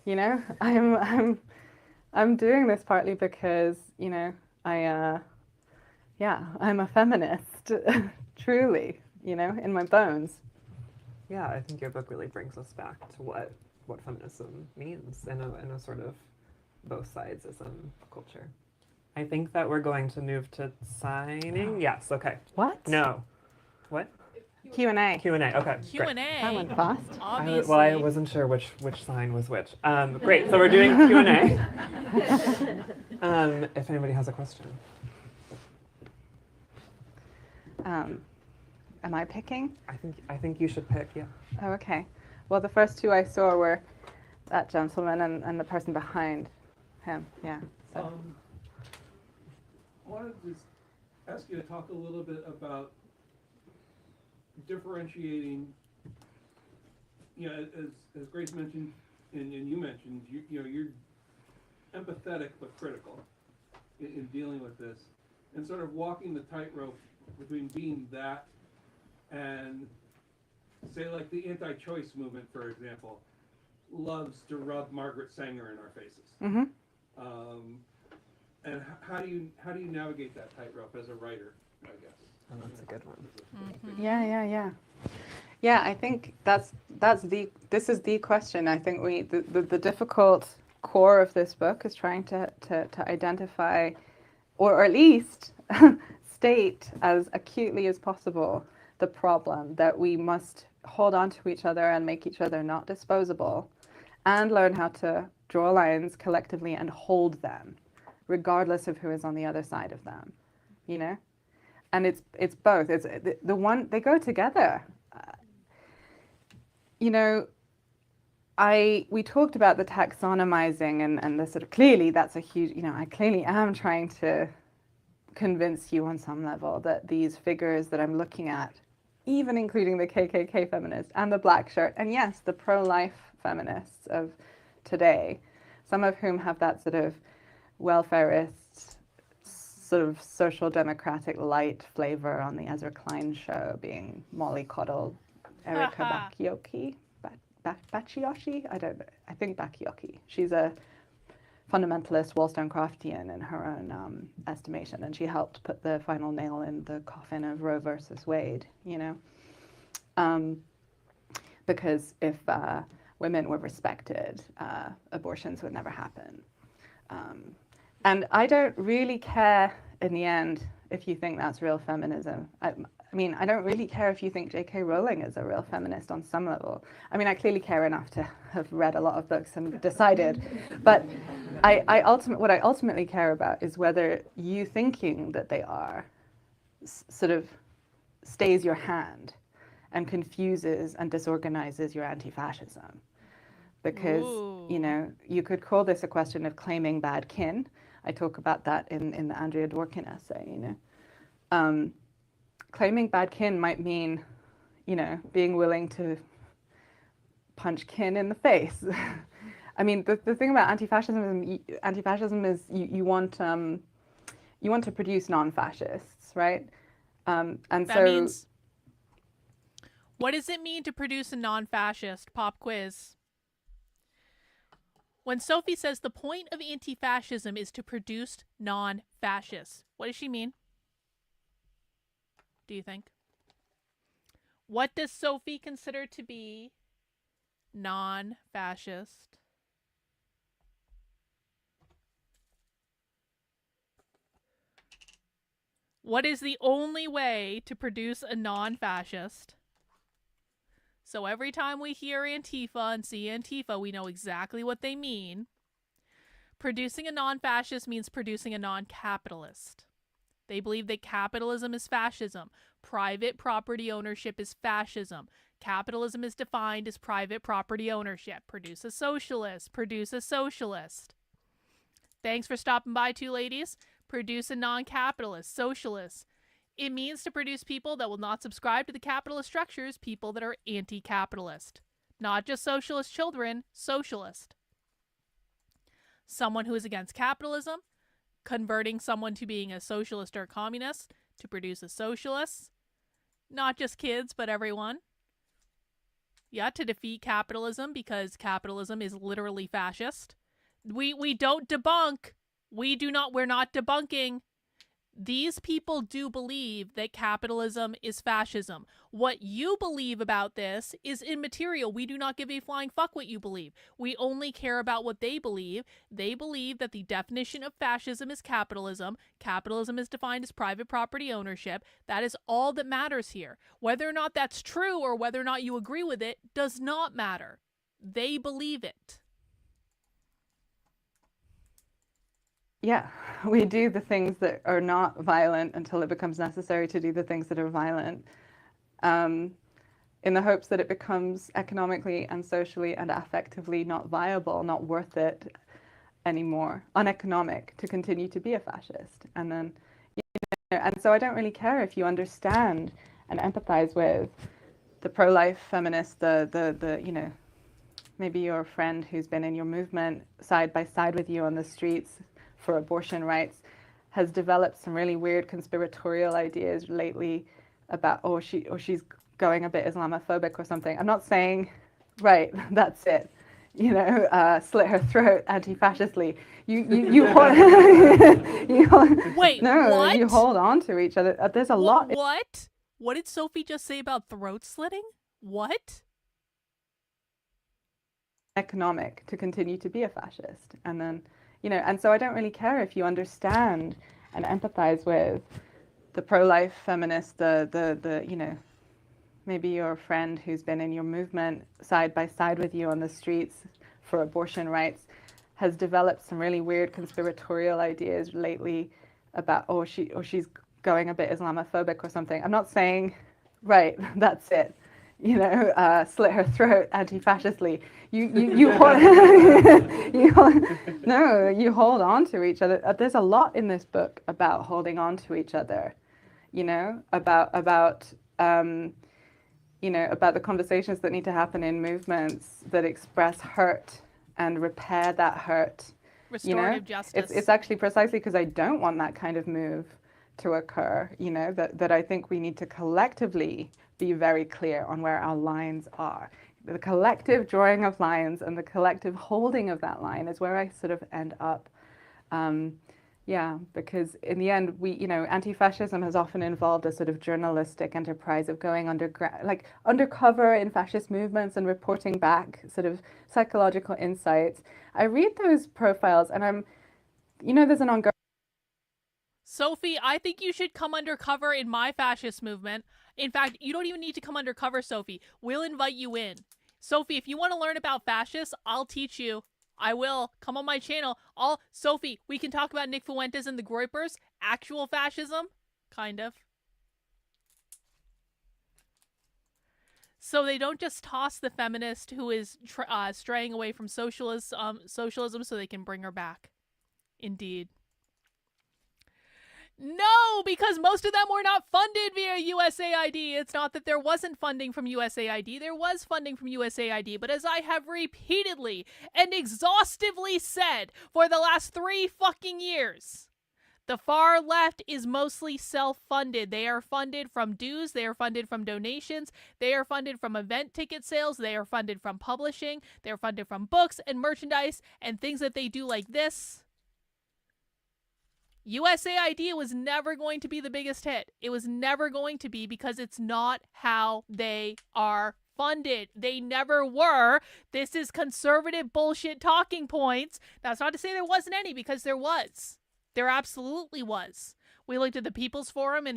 S8: you know. I'm doing this partly because, you know, I'm a feminist, truly, you know, in my bones.
S9: Yeah, I think your book really brings us back to what feminism means in a sort of both sidesism culture. I think that we're going to move to signing. Yes, okay.
S8: What?
S9: No. What?
S8: Q&A.
S9: Q&A, okay.
S6: Q&A.
S8: That went fast.
S6: Obviously.
S9: Well, I wasn't sure which sign was which. Great, so we're doing Q&A. If anybody has a question.
S8: Am I picking?
S9: I think you should pick, yeah.
S8: Oh, okay. Well, the first two I saw were that gentleman and the person behind him. Yeah. So.
S10: I wanted to ask you to talk a little bit about differentiating, you know, as Grace mentioned and you mentioned, you know, you're empathetic but critical in dealing with this, and sort of walking the tightrope between being that and, say, like the anti-choice movement, for example, loves to rub Margaret Sanger in our faces.
S8: Mm-hmm.
S10: And how do you navigate that tightrope as a writer, I guess?
S9: Oh, that's a good one.
S6: Mm-hmm.
S8: Yeah, I think this is the question. I think the difficult core of this book is trying to identify, or at least state as acutely as possible, the problem that we must hold on to each other and make each other not disposable, and learn how to draw lines collectively and hold them, regardless of who is on the other side of them, you know? And it's both. It's the one, they go together. You know, we talked about the taxonomizing and the sort of, clearly that's a huge, you know, I clearly am trying to convince you on some level that these figures that I'm looking at, even including the KKK feminists and the black shirt, and yes, the pro-life feminists of today, some of whom have that sort of welfarist, sort of social democratic light flavor on the Ezra Klein show, being mollycoddled Erika Bachiochi? I think Bachiochi. She's a fundamentalist Wollstonecraftian in her own estimation, and she helped put the final nail in the coffin of Roe versus Wade, you know? Because if women were respected, abortions would never happen. And I don't really care in the end if you think that's real feminism. I mean, I don't really care if you think J.K. Rowling is a real feminist on some level. I mean, I clearly care enough to have read a lot of books and decided. But what I ultimately care about is whether you thinking that they are sort of stays your hand and confuses and disorganizes your anti-fascism. Because, you know, you could call this a question of claiming bad kin. I talk about that in the Andrea Dworkin essay, you know. Claiming bad kin might mean, you know, being willing to punch kin in the face. I mean, the thing about anti-fascism is you want to produce non-fascists, right? And
S6: that
S8: so
S6: means, what does it mean to produce a non-fascist? Pop quiz. When Sophie says the point of anti-fascism is to produce non-fascists, what does she mean? Do you think? What does Sophie consider to be non-fascist? What is the only way to produce a non-fascist? So every time we hear Antifa and see Antifa, we know exactly what they mean. Producing a non-fascist means producing a non-capitalist. They believe that capitalism is fascism. Private property ownership is fascism. Capitalism is defined as private property ownership. Produce a socialist. Produce a socialist. Thanks for stopping by, two ladies. Produce a non-capitalist, socialist. It means to produce people that will not subscribe to the capitalist structures, people that are anti-capitalist. Not just socialist children, socialist. Someone who is against capitalism, converting someone to being a socialist or a communist, to produce a socialist. Not just kids, but everyone. Yeah, to defeat capitalism, because capitalism is literally fascist. We don't debunk. We're not debunking. These people do believe that capitalism is fascism. What you believe about this is immaterial. We do not give a flying fuck what you believe. We only care about what they believe. They believe that the definition of fascism is capitalism. Capitalism is defined as private property ownership. That is all that matters here. Whether or not that's true or whether or not you agree with it does not matter. They believe it.
S8: Yeah, we do the things that are not violent until it becomes necessary to do the things that are violent, in the hopes that it becomes economically and socially and affectively not viable, not worth it anymore, uneconomic to continue to be a fascist. And then, and so I don't really care if you understand and empathize with the pro-life feminist, the maybe your friend who's been in your movement side by side with you on the streets for abortion rights, has developed some really weird conspiratorial ideas lately about, she's going a bit Islamophobic or something. I'm not saying, right, that's it, slit her throat anti-fascistly. You
S6: Wait,
S8: no,
S6: what?
S8: you hold on to each other. There's a lot.
S6: What? What did Sophie just say about throat slitting? What?
S8: Economic to continue to be a fascist. And then, and so I don't really care if you understand and empathize with the pro-life feminist, maybe your friend who's been in your movement side by side with you on the streets for abortion rights, has developed some really weird conspiratorial ideas lately about, she's going a bit Islamophobic or something. I'm not saying, right, that's it, slit her throat anti-fascistly. You hold on to each other. There's a lot in this book about holding on to each other, about the conversations that need to happen in movements that express hurt and repair that hurt.
S6: Restorative justice.
S8: It's actually precisely because I don't want that kind of move to occur, that I think we need to collectively be very clear on where our lines are. The collective drawing of lines and the collective holding of that line is where I sort of end up. Because in the end, anti-fascism has often involved a sort of journalistic enterprise of going undercover in fascist movements and reporting back sort of psychological insights. I read those profiles and there's an ongoing.
S6: Sophie, I think you should come undercover in my fascist movement. In fact, you don't even need to come undercover, Sophie. We'll invite you in. Sophie, if you want to learn about fascists, I'll teach you. I will. Come on my channel. Sophie, we can talk about Nick Fuentes and the Groypers. Actual fascism? Kind of. So they don't just toss the feminist who is straying away from socialism so they can bring her back. Indeed. No, because most of them were not funded via USAID. It's not that there wasn't funding from USAID. There was funding from USAID. But as I have repeatedly and exhaustively said for the last 3 fucking years, the far left is mostly self-funded. They are funded from dues. They are funded from donations. They are funded from event ticket sales. They are funded from publishing. They are funded from books and merchandise and things that they do like this. USAID was never going to be the biggest hit. It was never going to be because it's not how they are funded. They never were. This is conservative bullshit talking points. That's not to say there wasn't any, because there was. There absolutely was. We looked at the People's Forum in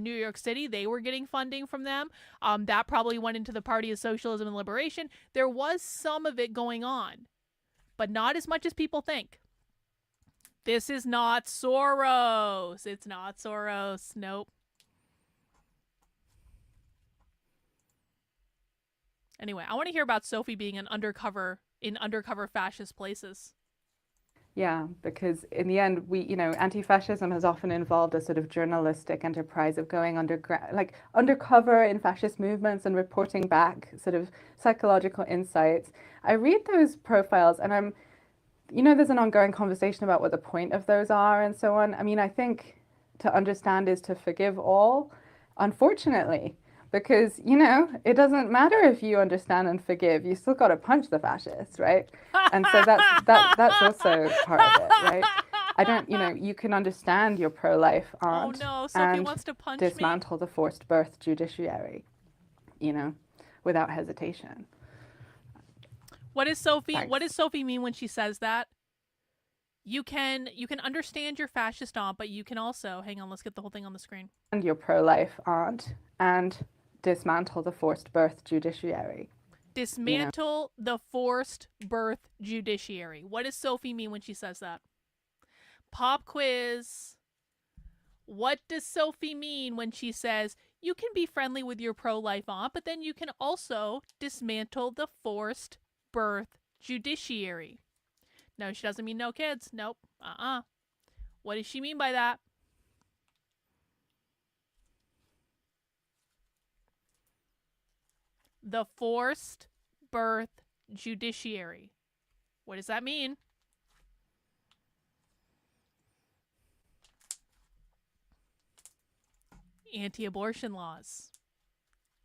S6: New York City. They were getting funding from them. That probably went into the Party of Socialism and Liberation. There was some of it going on, but not as much as people think. This is not Soros. It's not Soros. Nope. Anyway, I want to hear about Sophie being in undercover fascist places.
S8: Yeah, because in the end, anti-fascism has often involved a sort of journalistic enterprise of going undercover in fascist movements and reporting back sort of psychological insights. I read those profiles and there's an ongoing conversation about what the point of those are and so on. I mean, I think to understand is to forgive all, unfortunately, because, you know, it doesn't matter if you understand and forgive, you still got to punch the fascists, right? And so that's also part of it, right? I don't, you know, you can understand your pro-life aunt
S6: Sophie wants to punch
S8: dismantle
S6: me.
S8: the forced birth judiciary, you know, without hesitation.
S6: What does Sophie
S8: Thanks.
S6: What does Sophie mean when she says that? You can understand your fascist aunt, but you can also, hang on, let's get the whole thing on the screen.
S8: And your pro-life aunt and dismantle the forced birth judiciary.
S6: Dismantle the forced birth judiciary. What does Sophie mean when she says that? Pop quiz. What does Sophie mean when she says you can be friendly with your pro-life aunt, but then you can also dismantle the forced birth judiciary? No, she doesn't mean no kids. Nope. What does she mean by that? The forced birth judiciary. What does that mean? Anti-abortion laws.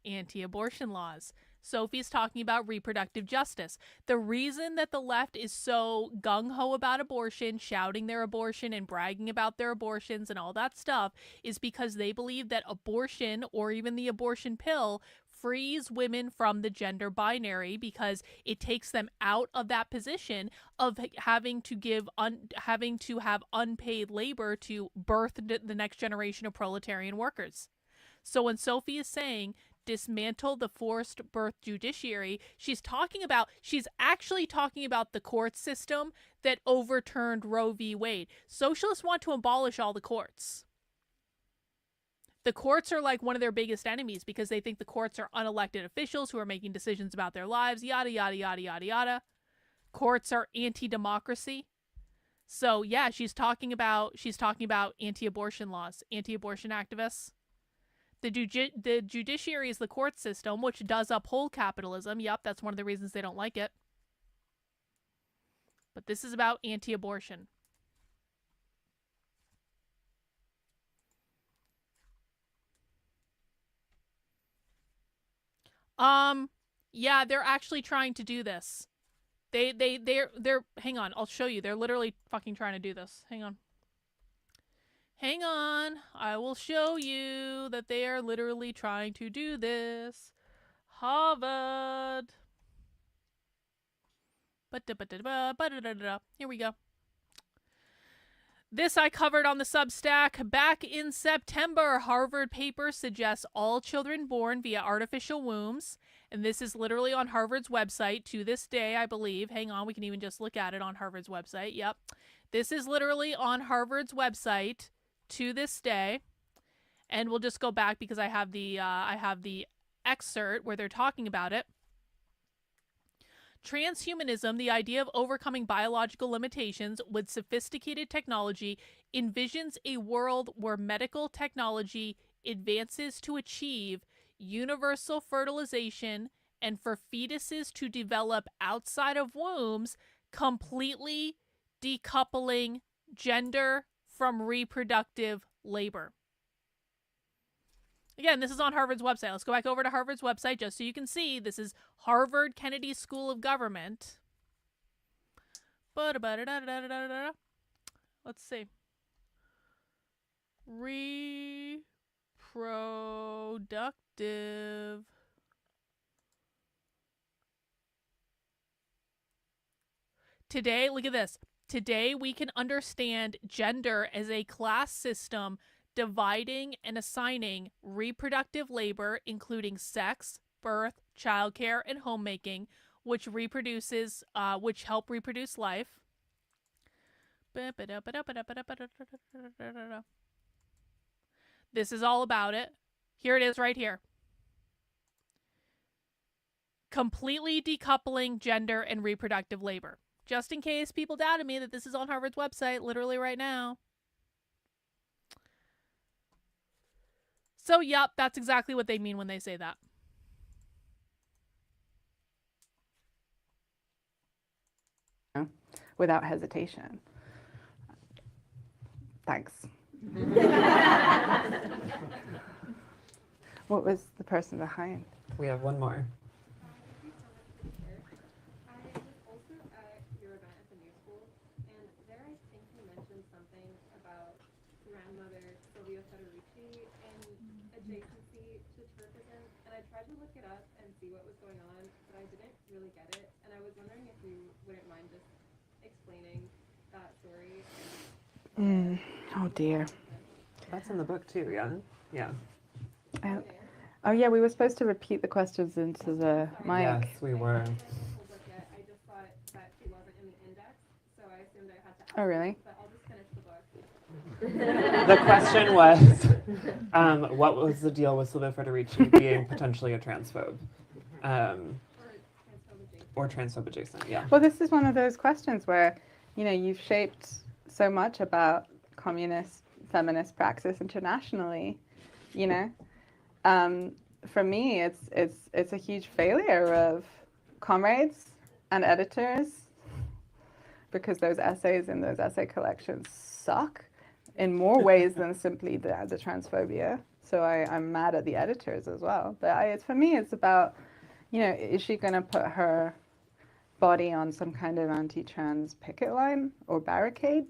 S6: Anti-abortion laws. Sophie's talking about reproductive justice. The reason that the left is so gung-ho about abortion, shouting their abortion and bragging about their abortions and all that stuff, is because they believe that abortion, or even the abortion pill, frees women from the gender binary, because it takes them out of that position of having to have unpaid labor to birth the next generation of proletarian workers. So when Sophie is saying dismantle the forced birth judiciary, she's actually talking about the court system that overturned Roe v. Wade. Socialists want to abolish all the courts. The courts are like one of their biggest enemies because they think the courts are unelected officials who are making decisions about their lives, yada, yada, yada, yada, yada. Courts are anti-democracy. So yeah, she's talking about anti-abortion laws, anti-abortion activists. The judiciary is the court system, which does uphold capitalism. Yep, that's one of the reasons they don't like it. But this is about anti-abortion. Yeah, they're actually trying to do this. They're hang on, I'll show you. They're literally fucking trying to do this. Hang on. Hang on, I will show you that they are literally trying to do this. Harvard. Here we go. This I covered on the Substack back in September. Harvard paper suggests all children born via artificial wombs. And this is literally on Harvard's website to this day, I believe. Hang on, we can even just look at it on Harvard's website. Yep. This is literally on Harvard's website to this day. And we'll just go back because I have the excerpt where they're talking about it. Transhumanism, the idea of overcoming biological limitations with sophisticated technology, envisions a world where medical technology advances to achieve universal fertilization and for fetuses to develop outside of wombs, completely decoupling gender from reproductive labor. Again, this is on Harvard's website. Let's go back over to Harvard's website just so you can see. This is Harvard Kennedy School of Government. Let's see. Reproductive. Today, look at this. Today, we can understand gender as a class system dividing and assigning reproductive labor, including sex, birth, childcare, and homemaking, which help reproduce life. This is all about it. Here it is right here. Completely decoupling gender and reproductive labor. Just in case people doubted me that this is on Harvard's website literally right now. So, yep, that's exactly what they mean when they say that.
S8: Without hesitation. Thanks. What was the person behind?
S9: We have one more.
S11: I was also at your event at the New School, and there I think you mentioned something about grandmother Silvia Federici and adjacency to Turkism, and I tried to look it up and see what was going on, but I didn't really get it, and I was wondering if you wouldn't mind just explaining that story.
S8: Oh dear.
S9: That's in the book too, yeah? Yeah.
S8: Oh yeah, we were supposed to repeat the questions into the mic.
S9: Yes, we were.
S11: I just thought that she wasn't in the index, so I assumed I had to ask.
S8: Oh really?
S11: But I'll just finish the book.
S9: The question was, what was the deal with Silvia Federici being potentially a transphobe? Or transphobe adjacent, yeah.
S8: Well, this is one of those questions where, you know, you've shaped so much about communist feminist praxis internationally, you know. For me, it's a huge failure of comrades and editors, because those essays in those essay collections suck in more ways than simply the transphobia. So I'm mad at the editors as well. But for me, it's about, you know, is she going to put her body on some kind of anti-trans picket line or barricade?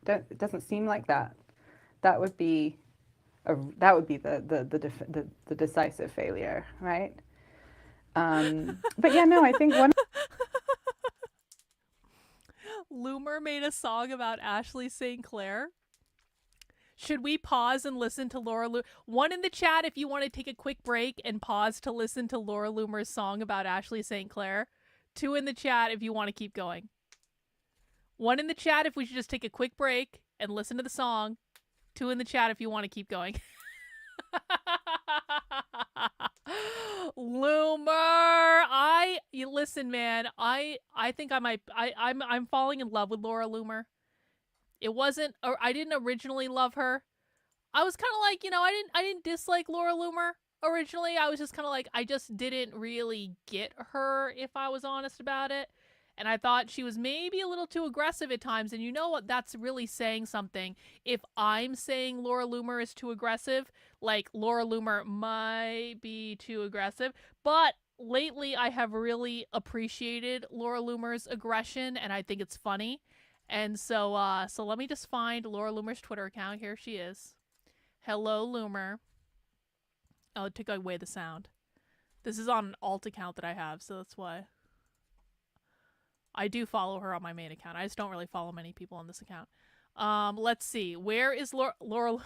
S8: It doesn't seem like that. That would be the decisive failure, right? But yeah, no, I think one.
S6: Loomer made a song about Ashley St. Clair. Should we pause and listen to Laura Loomer? One in the chat if you want to take a quick break and pause to listen to Laura Loomer's song about Ashley St. Clair. 2 in the chat if you want to keep going. 1 in the chat if we should just take a quick break and listen to the song. 2 in the chat if you want to keep going. Loomer, you listen, man. I think I'm falling in love with Laura Loomer. It wasn't, or I didn't originally love her. I was kind of like, you know, I didn't dislike Laura Loomer originally. I was just kind of like, I just didn't really get her, if I was honest about it. And I thought she was maybe a little too aggressive at times. And you know what? That's really saying something. If I'm saying Laura Loomer is too aggressive, like Laura Loomer might be too aggressive. But lately I have really appreciated Laura Loomer's aggression, and I think it's funny. And so let me just find Laura Loomer's Twitter account. Here she is. Hello, Loomer. Oh, it took away the sound. This is on an alt account that I have, so that's why. I do follow her on my main account. I just don't really follow many people on this account. Let's see. Where is Laura?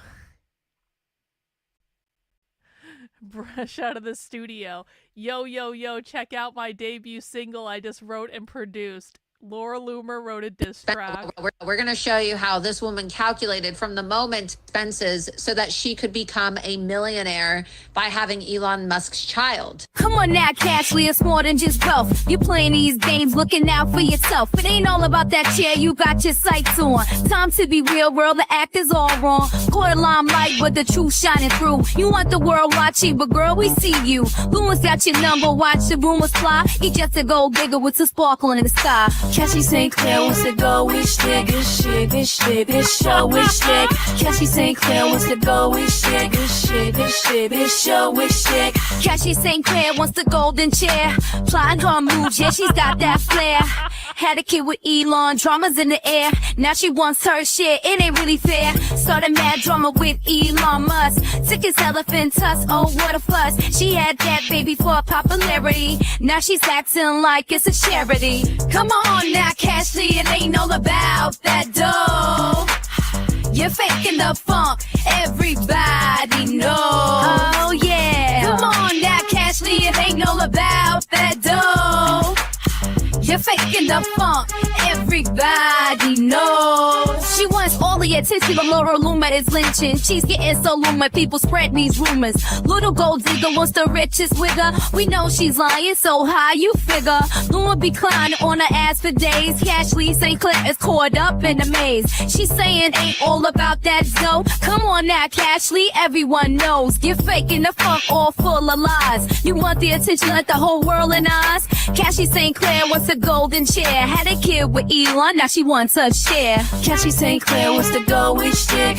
S6: Brush out of the studio. Yo, yo, yo, check out my debut single I just wrote and produced. Laura Loomer wrote a diss track.
S12: We're going to show you how this woman calculated from the moment expenses so that she could become a millionaire by having Elon Musk's child.
S13: Come on now, Cashley, it's more than just wealth. You're playing these games, looking out for yourself. It ain't all about that chair you got your sights on. Time to be real, world, the act is all wrong. Caught a limelight, but the truth shining through. You want the world watching, but girl, we see you. Lewis got your number, watch the rumors fly. He just a gold digger with some sparkle in the sky. Cashy St. Clair wants to go with shit, show with shit. Cashy St. Clair wants to go with shit, show with shit. Cashy St. Clair wants the golden chair, plotting her moves, yeah, she's got that flair. Had a kid with Elon, drama's in the air. Now she wants her share, it ain't really fair. Started mad drama with Elon Musk, took his elephant tusk, oh what a fuss. She had that baby for popularity, now she's acting like it's a charity. Come on now, Cashley, it ain't all about that dough. You're faking the funk, everybody knows. Oh yeah. Come on now, Cashley, it ain't all about that dough. You're faking the funk, everybody knows. She wants all the attention, but Laura Loomer is lynching. She's getting so Loomer, people spread these rumors. Little gold digger wants the richest wigger. We know she's lying, so high you figure. Loomer be climbing on her ass for days. Cashley St. Clair is caught up in the maze. She's saying ain't all about that dough. Come on now, Cashley, everyone knows. You're faking the funk, all full of lies. You want the attention like the whole world in eyes. Cashley St. Clair wants a golden chair. Had a kid with Elon, now she wants her share. Cashy St. Clair Claire, what's the go with shtick?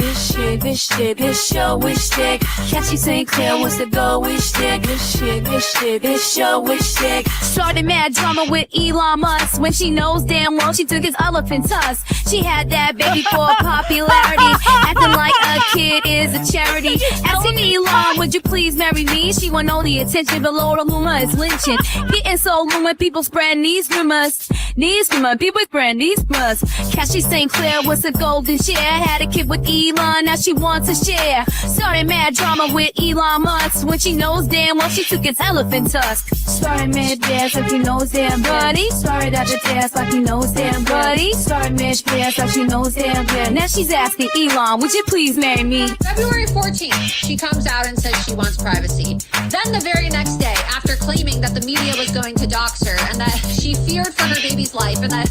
S13: This show with shtick. Catchy St. Clair, what's the go with shtick? This show with shtick. Started mad drama with Elon Musk when she knows damn well she took his elephant tusk. She had that baby for popularity, acting like a kid is a charity. Asking Elon, would you please marry me? She want all the attention, but Laura Luma is lynching. Getting so Luma, people spreading these rumors. People spreading these rumors. Catchy St. Clair was a golden share. Had a kid with Elon, now she wants to share. Started mad drama with Elon Musk when she knows damn well she took his elephant tusk. Started mad dance like he knows damn buddy. Started at the dance like he knows damn buddy. Started mad dance like she knows damn buddy. Now she's asking Elon, would you please marry me?
S12: February 14th, she comes out and says she wants privacy. Then the very next day, after claiming that the media was going to dox her and that she feared for her baby's life and that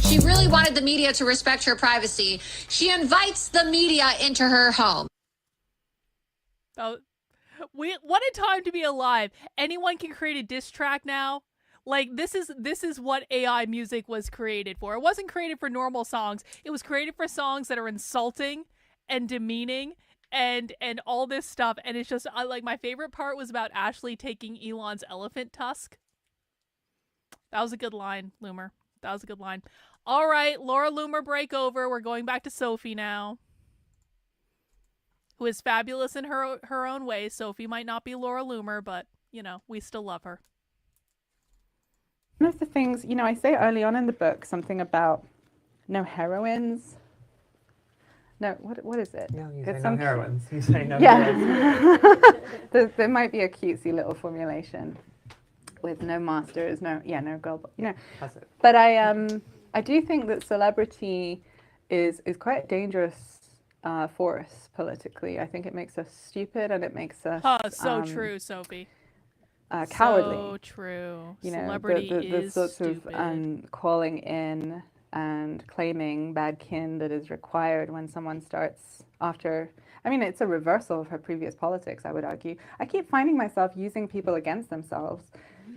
S12: she really wanted the media to respect her privacy, she invites the media into her home.
S6: Oh, what a time to be alive. Anyone can create a diss track now. Like, this is what AI music was created for. It wasn't created for normal songs. It was created for songs that are insulting and demeaning and all this stuff. And it's just, like, my favorite part was about Ashley taking Elon's elephant tusk. That was a good line, Loomer. That was a good line. All right, Laura Loomer break over. We're going back to Sophie now, who is fabulous in her own way. Sophie might not be Laura Loomer, but, you know, we still love her.
S8: One of the things, you know, I say early on in the book something about no heroines. No, what is it?
S9: No, you say no heroines. You say no
S8: heroines. there might be a cutesy little formulation with no masters, no girl, you know.
S9: That's it.
S8: But I do think that celebrity is quite a dangerous force politically. I think it makes us stupid and it makes us
S6: so true, Sophie.
S8: Cowardly.
S6: So true.
S8: You know,
S6: Celebrity
S8: the
S6: is
S8: sorts
S6: stupid.
S8: of calling in and claiming bad kin that is required when someone starts after. I mean, it's a reversal of her previous politics, I would argue. I keep finding myself using people against themselves,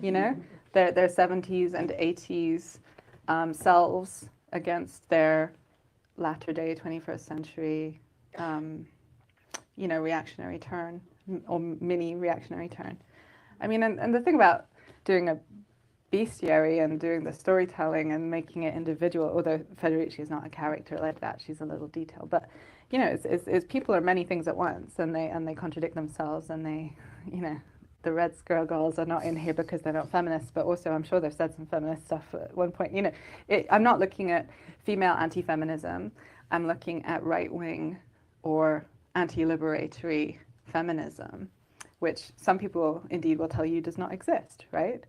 S8: you know, their 70s and 80s selves against their latter-day 21st century, you know, reactionary turn or mini reactionary turn. I mean, and the thing about doing a bestiary and doing the storytelling and making it individual, although Federici is not a character like that, she's a little detail, but you know, it's people are many things at once, and they contradict themselves, and they, you know, the Red Scare Girls are not in here because they're not feminists, but also I'm sure they've said some feminist stuff at one point. You know, I'm not looking at female anti-feminism. I'm looking at right-wing or anti-liberatory feminism, which some people indeed will tell you does not exist, right?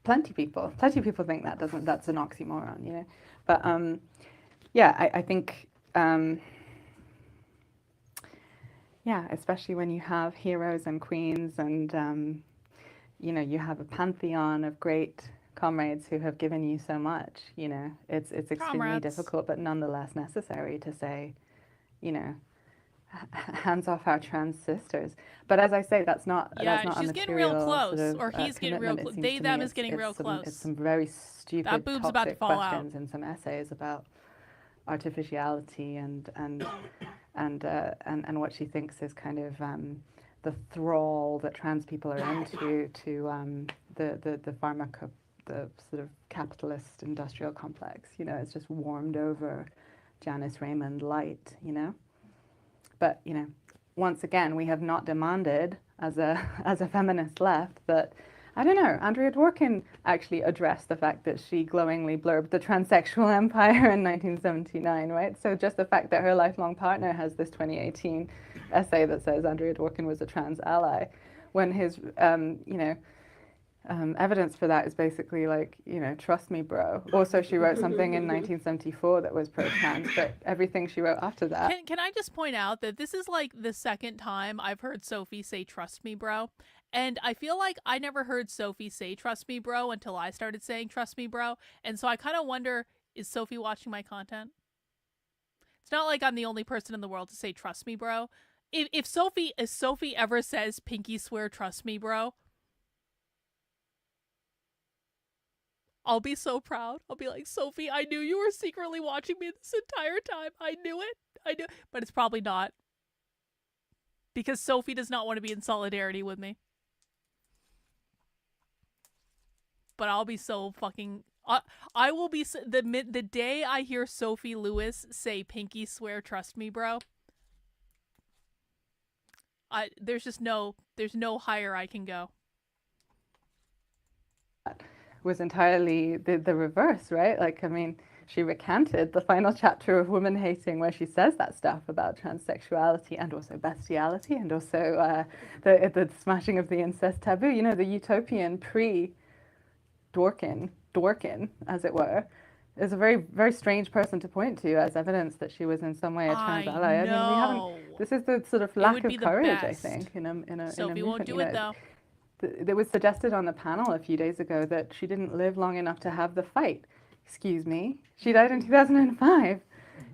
S8: Plenty of people think that's an oxymoron, you know. But yeah, I think yeah, especially when you have heroes and queens and you know, you have a pantheon of great comrades who have given you so much, you know, it's extremely difficult, but nonetheless necessary to say, you know, hands off our trans sisters. But as I say, that's not
S6: she's getting real close, sort of, or he's getting real close. They them is getting real close.
S8: It's some very stupid,
S6: that boob's about to fall
S8: questions
S6: out.
S8: in some essays about artificiality and what she thinks is kind of the thrall that trans people are into to the sort of capitalist industrial complex. You know, it's just warmed over Janice Raymond light, you know. But, you know, once again, we have not demanded as a feminist left that, I don't know, Andrea Dworkin actually addressed the fact that she glowingly blurbed the transsexual empire in 1979, right? So just the fact that her lifelong partner has this 2018 essay that says Andrea Dworkin was a trans ally, when his, you know, evidence for that is basically like, you know, trust me, bro. Also, she wrote something in 1974 that was pro-trans, but everything she wrote after that.
S6: Can I just point out that this is like the second time I've heard Sophie say trust me, bro. And I feel like I never heard Sophie say trust me, bro, until I started saying trust me, bro. And so I kind of wonder, is Sophie watching my content? It's not like I'm the only person in the world to say trust me, bro. If Sophie ever says pinky swear trust me, bro, I'll be so proud. I'll be like, Sophie, I knew you were secretly watching me this entire time. I knew it. I knew, but it's probably not. Because Sophie does not want to be in solidarity with me. But I'll be so fucking... I will be... The day I hear Sophie Lewis say pinky swear, trust me, bro. There's just no... There's no higher I can go.
S8: Was entirely the reverse, right? Like, I mean, she recanted the final chapter of Woman Hating where she says that stuff about transsexuality and also bestiality and also the smashing of the incest taboo. You know, the utopian pre-Dworkin, as it were, is a very, very strange person to point to as evidence that she was in some way a trans ally. I mean, we haven't. This is the sort of lack of courage, I think, in a
S6: Sophie won't do it, though.
S8: It was suggested on the panel a few days ago that she didn't live long enough to have the fight. Excuse me. She died in 2005.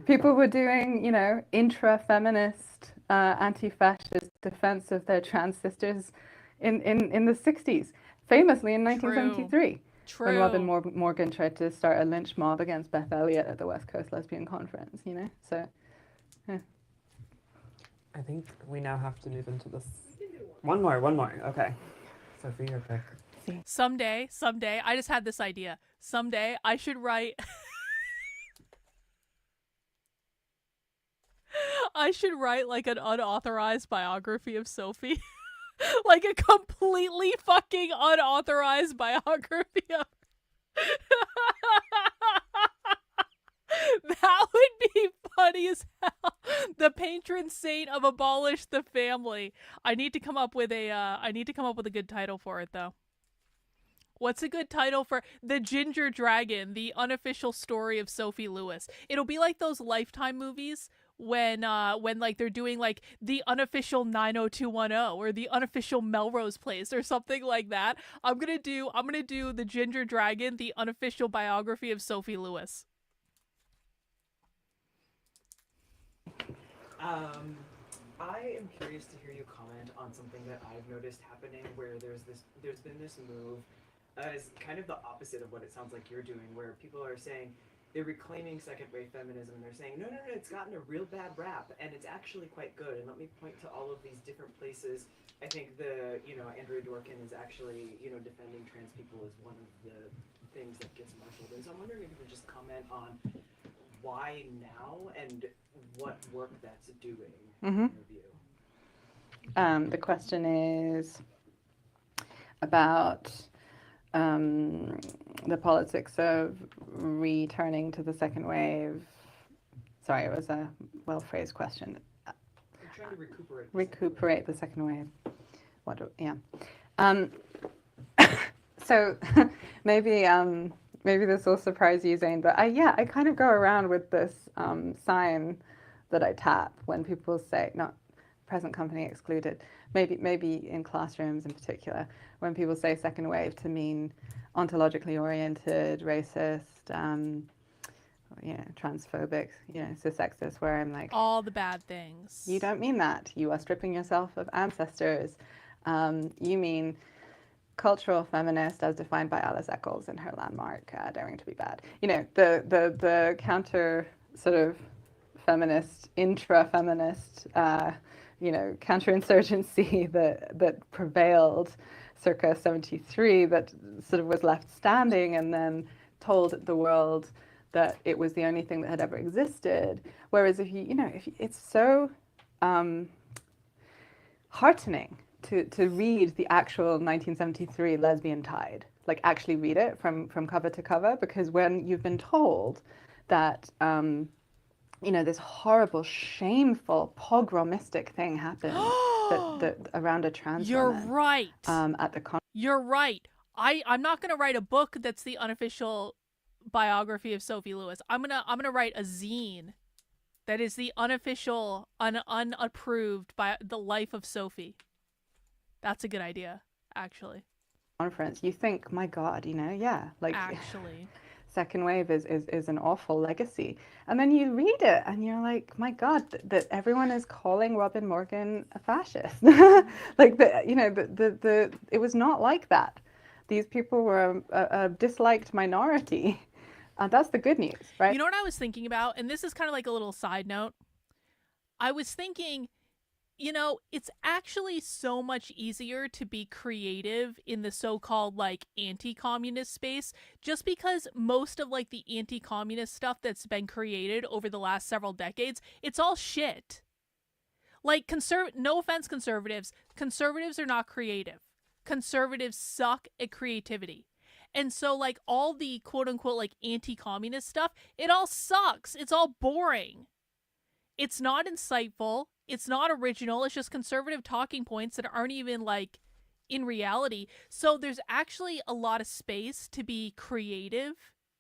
S8: People were doing, you know, intra-feminist, anti-fascist defense of their trans sisters in the 60s, famously in 1973.
S6: True.
S8: When Robin Morgan tried to start a lynch mob against Beth Elliott at the West Coast Lesbian Conference, you know? So, yeah.
S9: I think we now have to move into this. One more. Okay. Sophie, your pick.
S6: Someday, I just had this idea. Someday, I should write... I should write, like, an unauthorized biography of Sophie. Like, a completely fucking unauthorized biography of... That would be funny as hell. The patron saint of abolish the family. I need to come up with a good title for it, though. What's a good title for The Ginger Dragon, the unofficial story of Sophie Lewis? It'll be like those Lifetime movies when like they're doing like the unofficial 90210 or the unofficial Melrose Place or something like that. I'm gonna do The Ginger Dragon, the unofficial biography of Sophie Lewis.
S14: I am curious to hear you comment on something that I've noticed happening where there's been this move as kind of the opposite of what it sounds like you're doing, where people are saying they're reclaiming second wave feminism and they're saying no, it's gotten a real bad rap and it's actually quite good. And let me point to all of these different places. I think Andrea Dworkin is actually, defending trans people is one of the things that gets marshaled. And so I'm wondering if you could just comment on why now and what work that's doing in your view.
S8: The question is about the politics of returning to the second wave. Sorry, it was a well-phrased question.
S14: I'm trying to
S8: recuperate the second wave. So maybe this will surprise you, Zane, but I kind of go around with this sign that I tap when people say, not present company excluded, maybe in classrooms in particular, when people say second wave to mean ontologically oriented, racist, transphobic, cis-sexist, where I'm like,
S6: all the bad things.
S8: You don't mean that. You are stripping yourself of ancestors. You mean cultural feminist as defined by Alice Eccles in her landmark, Daring to be Bad. The counter sort of feminist, intra-feminist, counterinsurgency that prevailed circa 73, that sort of was left standing and then told the world that it was the only thing that had ever existed. Whereas if it's so heartening to read the actual 1973 Lesbian Tide, like actually read it from cover to cover, because when you've been told that this horrible, shameful, pogromistic thing happened that around a trans
S6: You're
S8: woman,
S6: right.
S8: At the
S6: You're right. I'm not gonna write a book that's the unofficial biography of Sophie Lewis. I'm gonna write a zine that is the unofficial, unapproved by the life of Sophie. That's a good idea, actually.
S8: Conference, you think, my God, like
S6: actually.
S8: Second wave is an awful legacy. And then you read it and you're like, my God, that everyone is calling Robin Morgan a fascist. Like it was not like that. These people were a disliked minority. That's the good news, right?
S6: You know what I was thinking about? And this is kind of like a little side note. I was thinking, you know, it's actually so much easier to be creative in the so-called like anti-communist space, just because most of like the anti-communist stuff that's been created over the last several decades, it's all shit. Like no offense, conservatives are not creative. Conservatives suck at creativity. And so like all the quote unquote like anti-communist stuff, it all sucks. It's all boring. It's not insightful. It's not original. It's just conservative talking points that aren't even like in reality. So there's actually a lot of space to be creative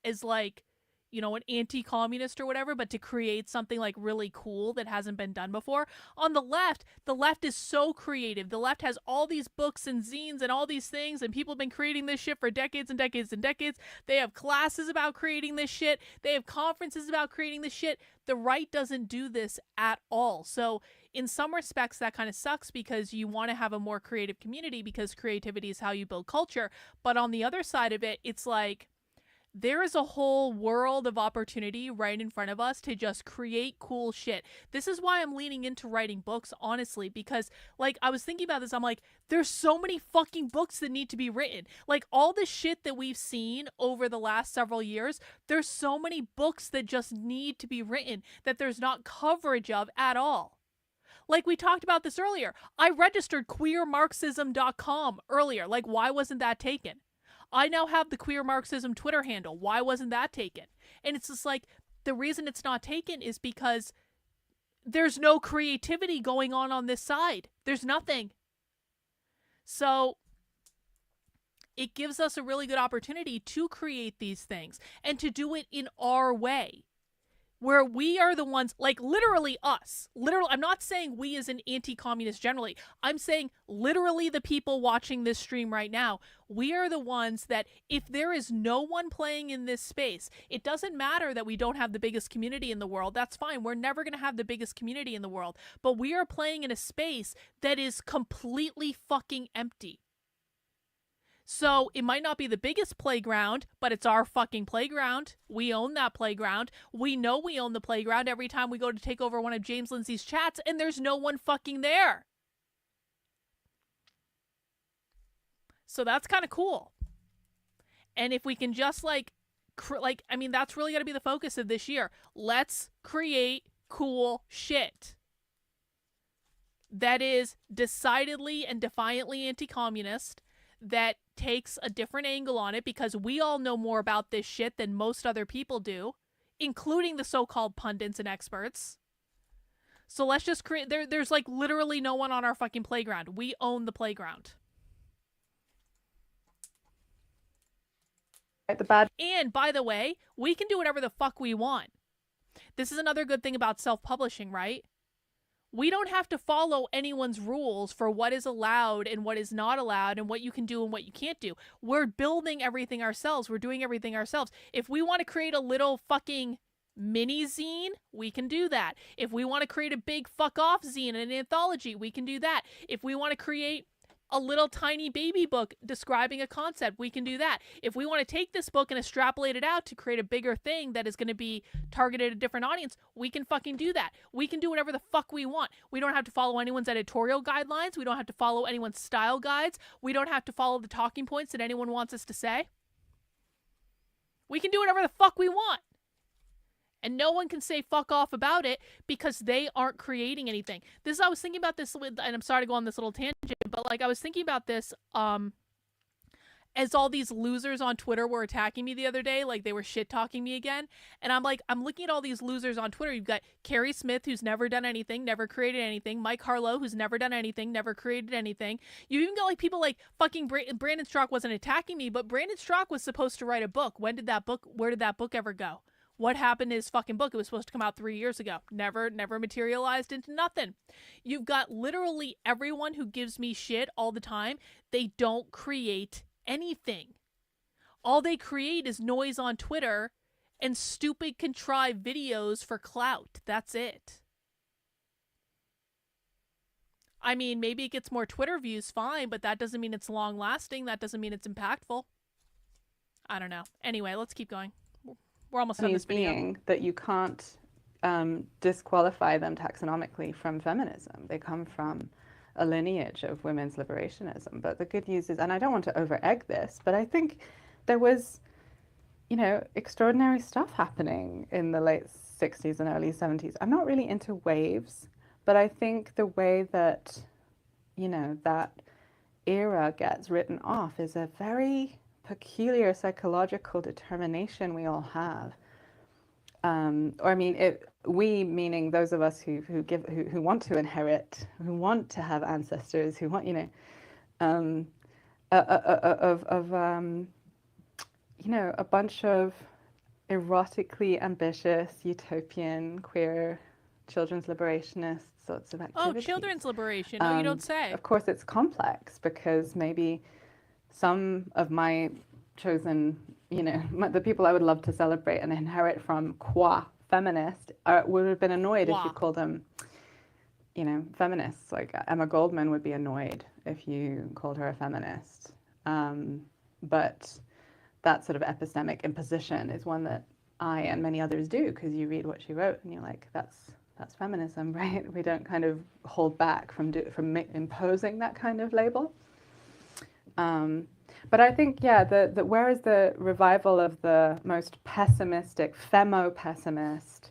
S6: as like, you know, an anti-communist or whatever, but to create something like really cool that hasn't been done before. On the left is so creative. The left has all these books and zines and all these things, and people have been creating this shit for decades and decades and decades. They have classes about creating this shit. They have conferences about creating this shit. The right doesn't do this at all. So in some respects, that kind of sucks because you want to have a more creative community because creativity is how you build culture. But on the other side of it, it's like, there is a whole world of opportunity right in front of us to just create cool shit. This is why I'm leaning into writing books, honestly, because like I was thinking about this, I'm like, there's so many fucking books that need to be written. Like all the shit that we've seen over the last several years, there's so many books that just need to be written that there's not coverage of at all. Like we talked about this earlier. I registered queermarxism.com earlier. Like why wasn't that taken? I now have the Queer Marxism Twitter handle. Why wasn't that taken? And it's just like, the reason it's not taken is because there's no creativity going on this side. There's nothing. So it gives us a really good opportunity to create these things and to do it in our way. Where we are the ones, like literally us. Literally, I'm not saying we as an anti-communist generally. I'm saying literally the people watching this stream right now. We are the ones that if there is no one playing in this space, it doesn't matter that we don't have the biggest community in the world. That's fine. We're never going to have the biggest community in the world. But we are playing in a space that is completely fucking empty. So it might not be the biggest playground, but it's our fucking playground. We own that playground. We know we own the playground every time we go to take over one of James Lindsay's chats and there's no one fucking there. So that's kind of cool. And if we can just I mean, that's really got to be the focus of this year. Let's create cool shit that is decidedly and defiantly anti-communist, that takes a different angle on it, because we all know more about this shit than most other people do, including the so-called pundits and experts. So let's just create, there's like literally no one on our fucking playground. We own the playground. And by the way, we can do whatever the fuck we want. This is another good thing about self-publishing, right? We don't have to follow anyone's rules for what is allowed and what is not allowed and what you can do and what you can't do. We're building everything ourselves. We're doing everything ourselves. If we want to create a little fucking mini zine, we can do that. If we want to create a big fuck off zine, an anthology, we can do that. If we want to create a little tiny baby book describing a concept, we can do that. If we want to take this book and extrapolate it out to create a bigger thing that is going to be targeted at a different audience, we can fucking do that. We can do whatever the fuck we want. We don't have to follow anyone's editorial guidelines. We don't have to follow anyone's style guides. We don't have to follow the talking points that anyone wants us to say. We can do whatever the fuck we want. And no one can say fuck off about it because they aren't creating anything. I was thinking about this with, and I'm sorry to go on this little tangent, but like I was thinking about this as all these losers on Twitter were attacking me the other day, like they were shit talking me again. And I'm like, I'm looking at all these losers on Twitter. You've got Carrie Smith, who's never done anything, never created anything. Mike Harlow, who's never done anything, never created anything. You even got like people like fucking Brandon Strauch wasn't attacking me, but Brandon Strauch was supposed to write a book. Where did that book ever go? What happened to his fucking book? It was supposed to come out 3 years ago. Never materialized into nothing. You've got literally everyone who gives me shit all the time. They don't create anything. All they create is noise on Twitter and stupid contrived videos for clout. That's it. I mean, maybe it gets more Twitter views, fine, but that doesn't mean it's long lasting. That doesn't mean it's impactful. I don't know. Anyway, let's keep going. We're almost done this video.
S8: Being that you can't disqualify them taxonomically from feminism. They come from a lineage of women's liberationism. But the good news is, and I don't want to over-egg this, but I think there was, you know, extraordinary stuff happening in the late 60s and early 70s. I'm not really into waves, but I think the way that, you know, that era gets written off is a very peculiar psychological determination we all have. Or I mean, we meaning those of us who want to inherit, who want to have ancestors, who want, you know, you know, a bunch of erotically ambitious, utopian, queer, children's liberationist sorts of activities.
S6: Oh, children's liberation. No, you don't say.
S8: Of course, it's complex because maybe some of my chosen, you know, the people I would love to celebrate and inherit from qua feminist would have been annoyed if you called them, you know, feminists. Like Emma Goldman would be annoyed if you called her a feminist. But that sort of epistemic imposition is one that I and many others do, because you read what she wrote and you're like, that's feminism, right? We don't kind of hold back from imposing that kind of label. But I think, yeah, whereas the revival of the most pessimistic, femo-pessimist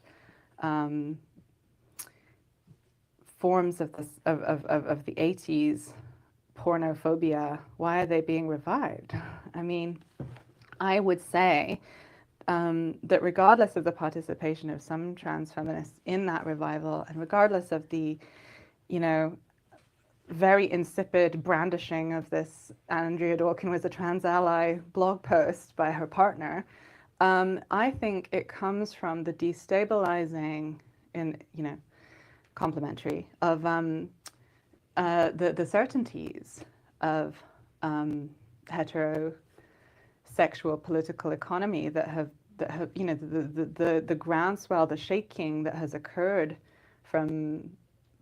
S8: forms of the 80s, pornophobia, why are they being revived? I mean, I would say that regardless of the participation of some trans feminists in that revival, and regardless of the, you know, very insipid brandishing of this Andrea Dworkin was a trans ally blog post by her partner, I think it comes from the destabilizing, complementary of the certainties of heterosexual political economy that have you know, the groundswell, the shaking that has occurred from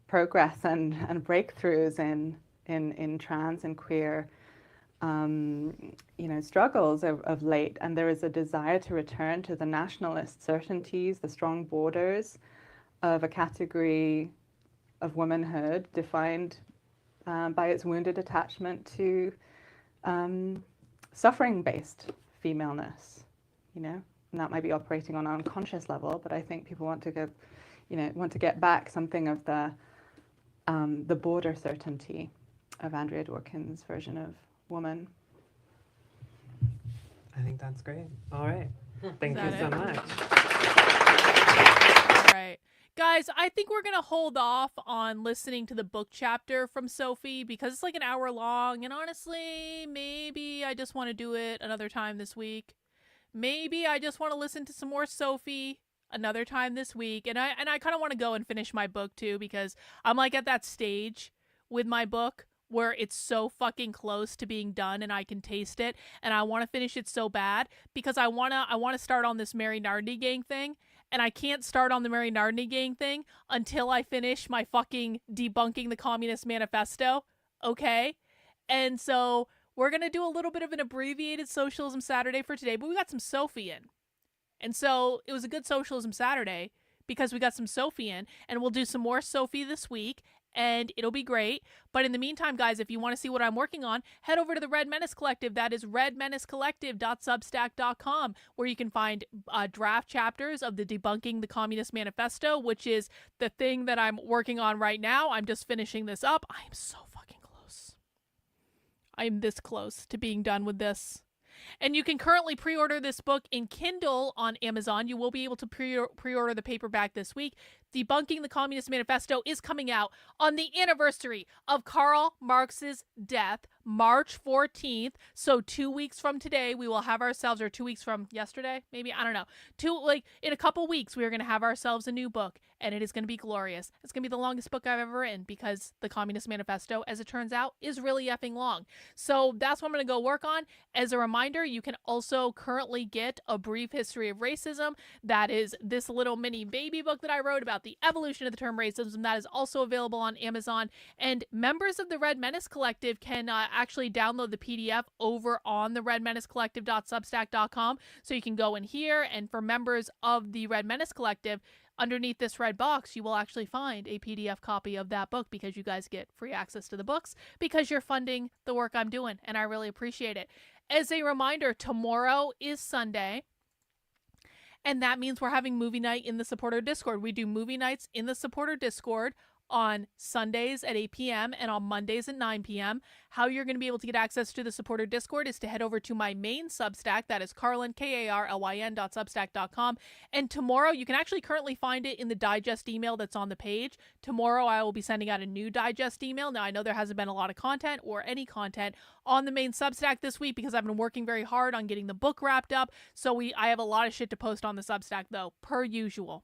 S8: progress and breakthroughs in trans and queer you know, struggles of late, and there is a desire to return to the nationalist certainties, the strong borders of a category of womanhood defined by its wounded attachment to suffering-based femaleness, you know, and that might be operating on an unconscious level, but I think people want to go, you know, want to get back something of the border certainty of Andrea Dworkin's version of woman.
S9: I think that's great. All right. Thank you so much.
S6: All right. Guys, I think we're going to hold off on listening to the book chapter from Sophie because it's like an hour long, and honestly, maybe I just want to do it another time this week. Maybe I just want to listen to some more Sophie another time this week, and I kind of want to go and finish my book too, because I'm like at that stage with my book where it's so fucking close to being done and I can taste it, and I want to finish it so bad because I want to start on this Mary Nardini gang thing, and I can't start on the Mary Nardini gang thing until I finish my fucking debunking the Communist Manifesto, okay? And so we're going to do a little bit of an abbreviated Socialism Saturday for today, but we got some Sophie in. And so it was a good Socialism Saturday because we got some Sophie in, and we'll do some more Sophie this week, and it'll be great. But in the meantime, guys, if you want to see what I'm working on, head over to the Red Menace Collective. That is redmenacecollective.substack.com, where you can find draft chapters of the Debunking the Communist Manifesto, which is the thing that I'm working on right now. I'm just finishing this up. I am so fucking close. I am this close to being done with this. And you can currently pre-order this book in Kindle on Amazon. You will be able to pre-order the paperback this week. Debunking the Communist Manifesto is coming out on the anniversary of Karl Marx's death, March 14th. So 2 weeks from today, we will have ourselves, or 2 weeks from yesterday, maybe, I don't know. In a couple weeks, we are going to have ourselves a new book, and it is going to be glorious. It's going to be the longest book I've ever written because the Communist Manifesto, as it turns out, is really effing long. So that's what I'm going to go work on. As a reminder, you can also currently get A Brief History of Racism. That is this little mini baby book that I wrote about about the evolution of the term racism. That is also available on Amazon. And members of the Red Menace Collective can actually download the PDF over on the redmenacecollective.substack.com. So you can go in here, and for members of the Red Menace Collective, underneath this red box, you will actually find a PDF copy of that book, because you guys get free access to the books because you're funding the work I'm doing, and I really appreciate it. As a reminder, tomorrow is Sunday, and that means we're having movie night in the supporter Discord. We do movie nights in the supporter Discord on Sundays at 8 p.m. and on Mondays at 9 p.m. How you're going to be able to get access to the supporter Discord is to head over to my main Substack. That is Carlyn, KARLYN.substack.com. And tomorrow, you can actually currently find it in the digest email that's on the page. Tomorrow, I will be sending out a new digest email. Now, I know there hasn't been a lot of content or any content on the main Substack this week because I've been working very hard on getting the book wrapped up. So I have a lot of shit to post on the Substack, though, per usual.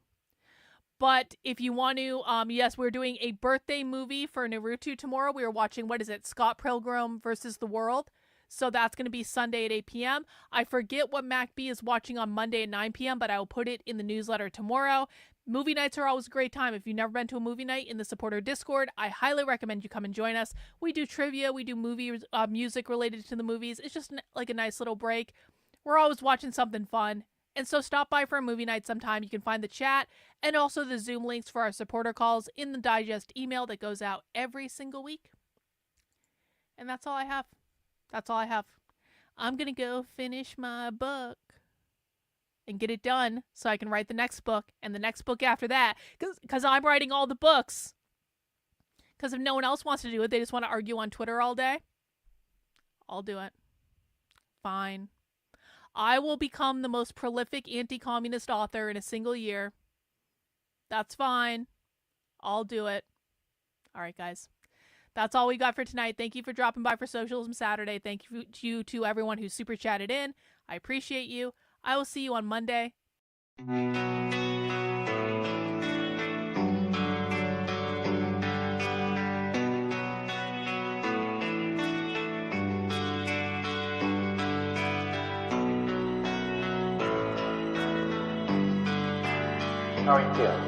S6: But if you want to, yes, we're doing a birthday movie for Naruto tomorrow. We are watching, Scott Pilgrim versus the World. So that's going to be Sunday at 8 p.m. I forget what MacB is watching on Monday at 9 p.m., but I will put it in the newsletter tomorrow. Movie nights are always a great time. If you've never been to a movie night in the supporter Discord, I highly recommend you come and join us. We do trivia. We do movie music related to the movies. It's just like a nice little break. We're always watching something fun. And so stop by for a movie night sometime. You can find the chat and also the Zoom links for our supporter calls in the digest email that goes out every single week. And that's all I have. That's all I have. I'm going to go finish my book and get it done so I can write the next book and the next book after that. Because I'm writing all the books. Because if no one else wants to do it, they just want to argue on Twitter all day. I'll do it. Fine. I will become the most prolific anti-communist author in a single year. That's fine. I'll do it. All right, guys. That's all we got for tonight. Thank you for dropping by for Socialism Saturday. Thank you to everyone who super chatted in. I appreciate you. I will see you on Monday.
S1: How are you feeling?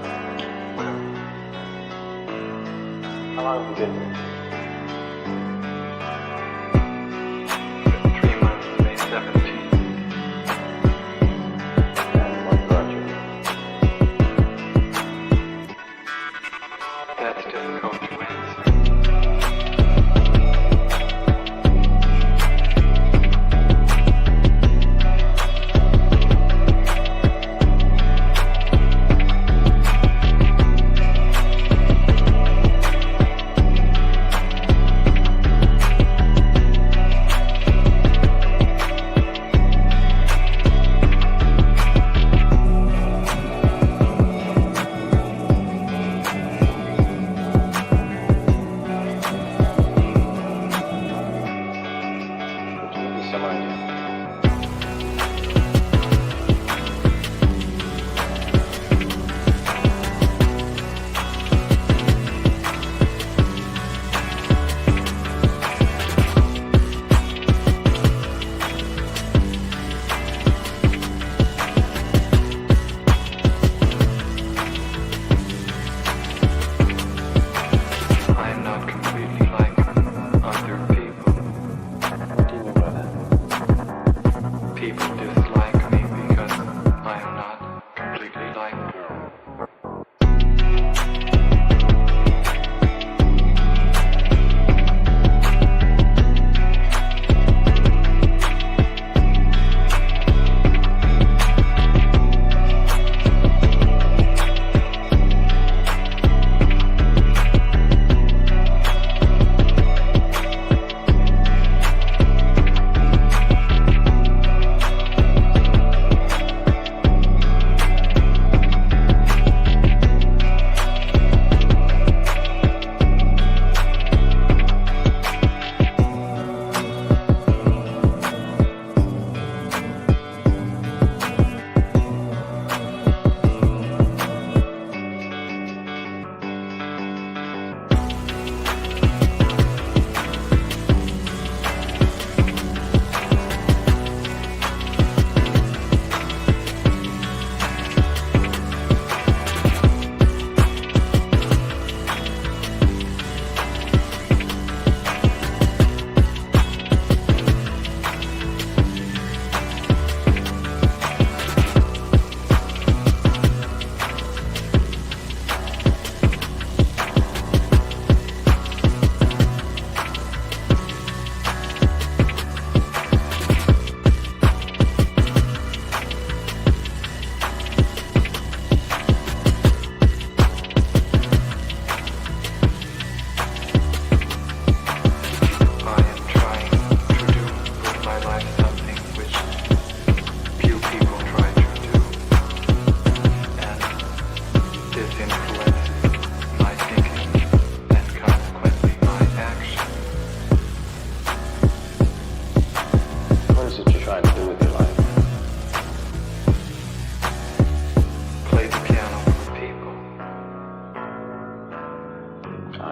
S1: How long have you been here?
S2: 3 months, May 17th.
S1: And what brought you here?
S2: That's difficult to answer.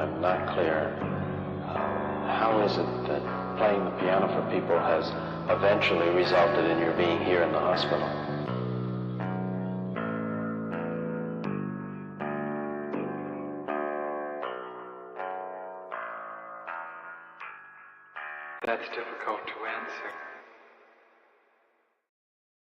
S1: I'm not clear. How is it that playing the piano for people has eventually resulted in your being here in the hospital?
S2: That's difficult to answer.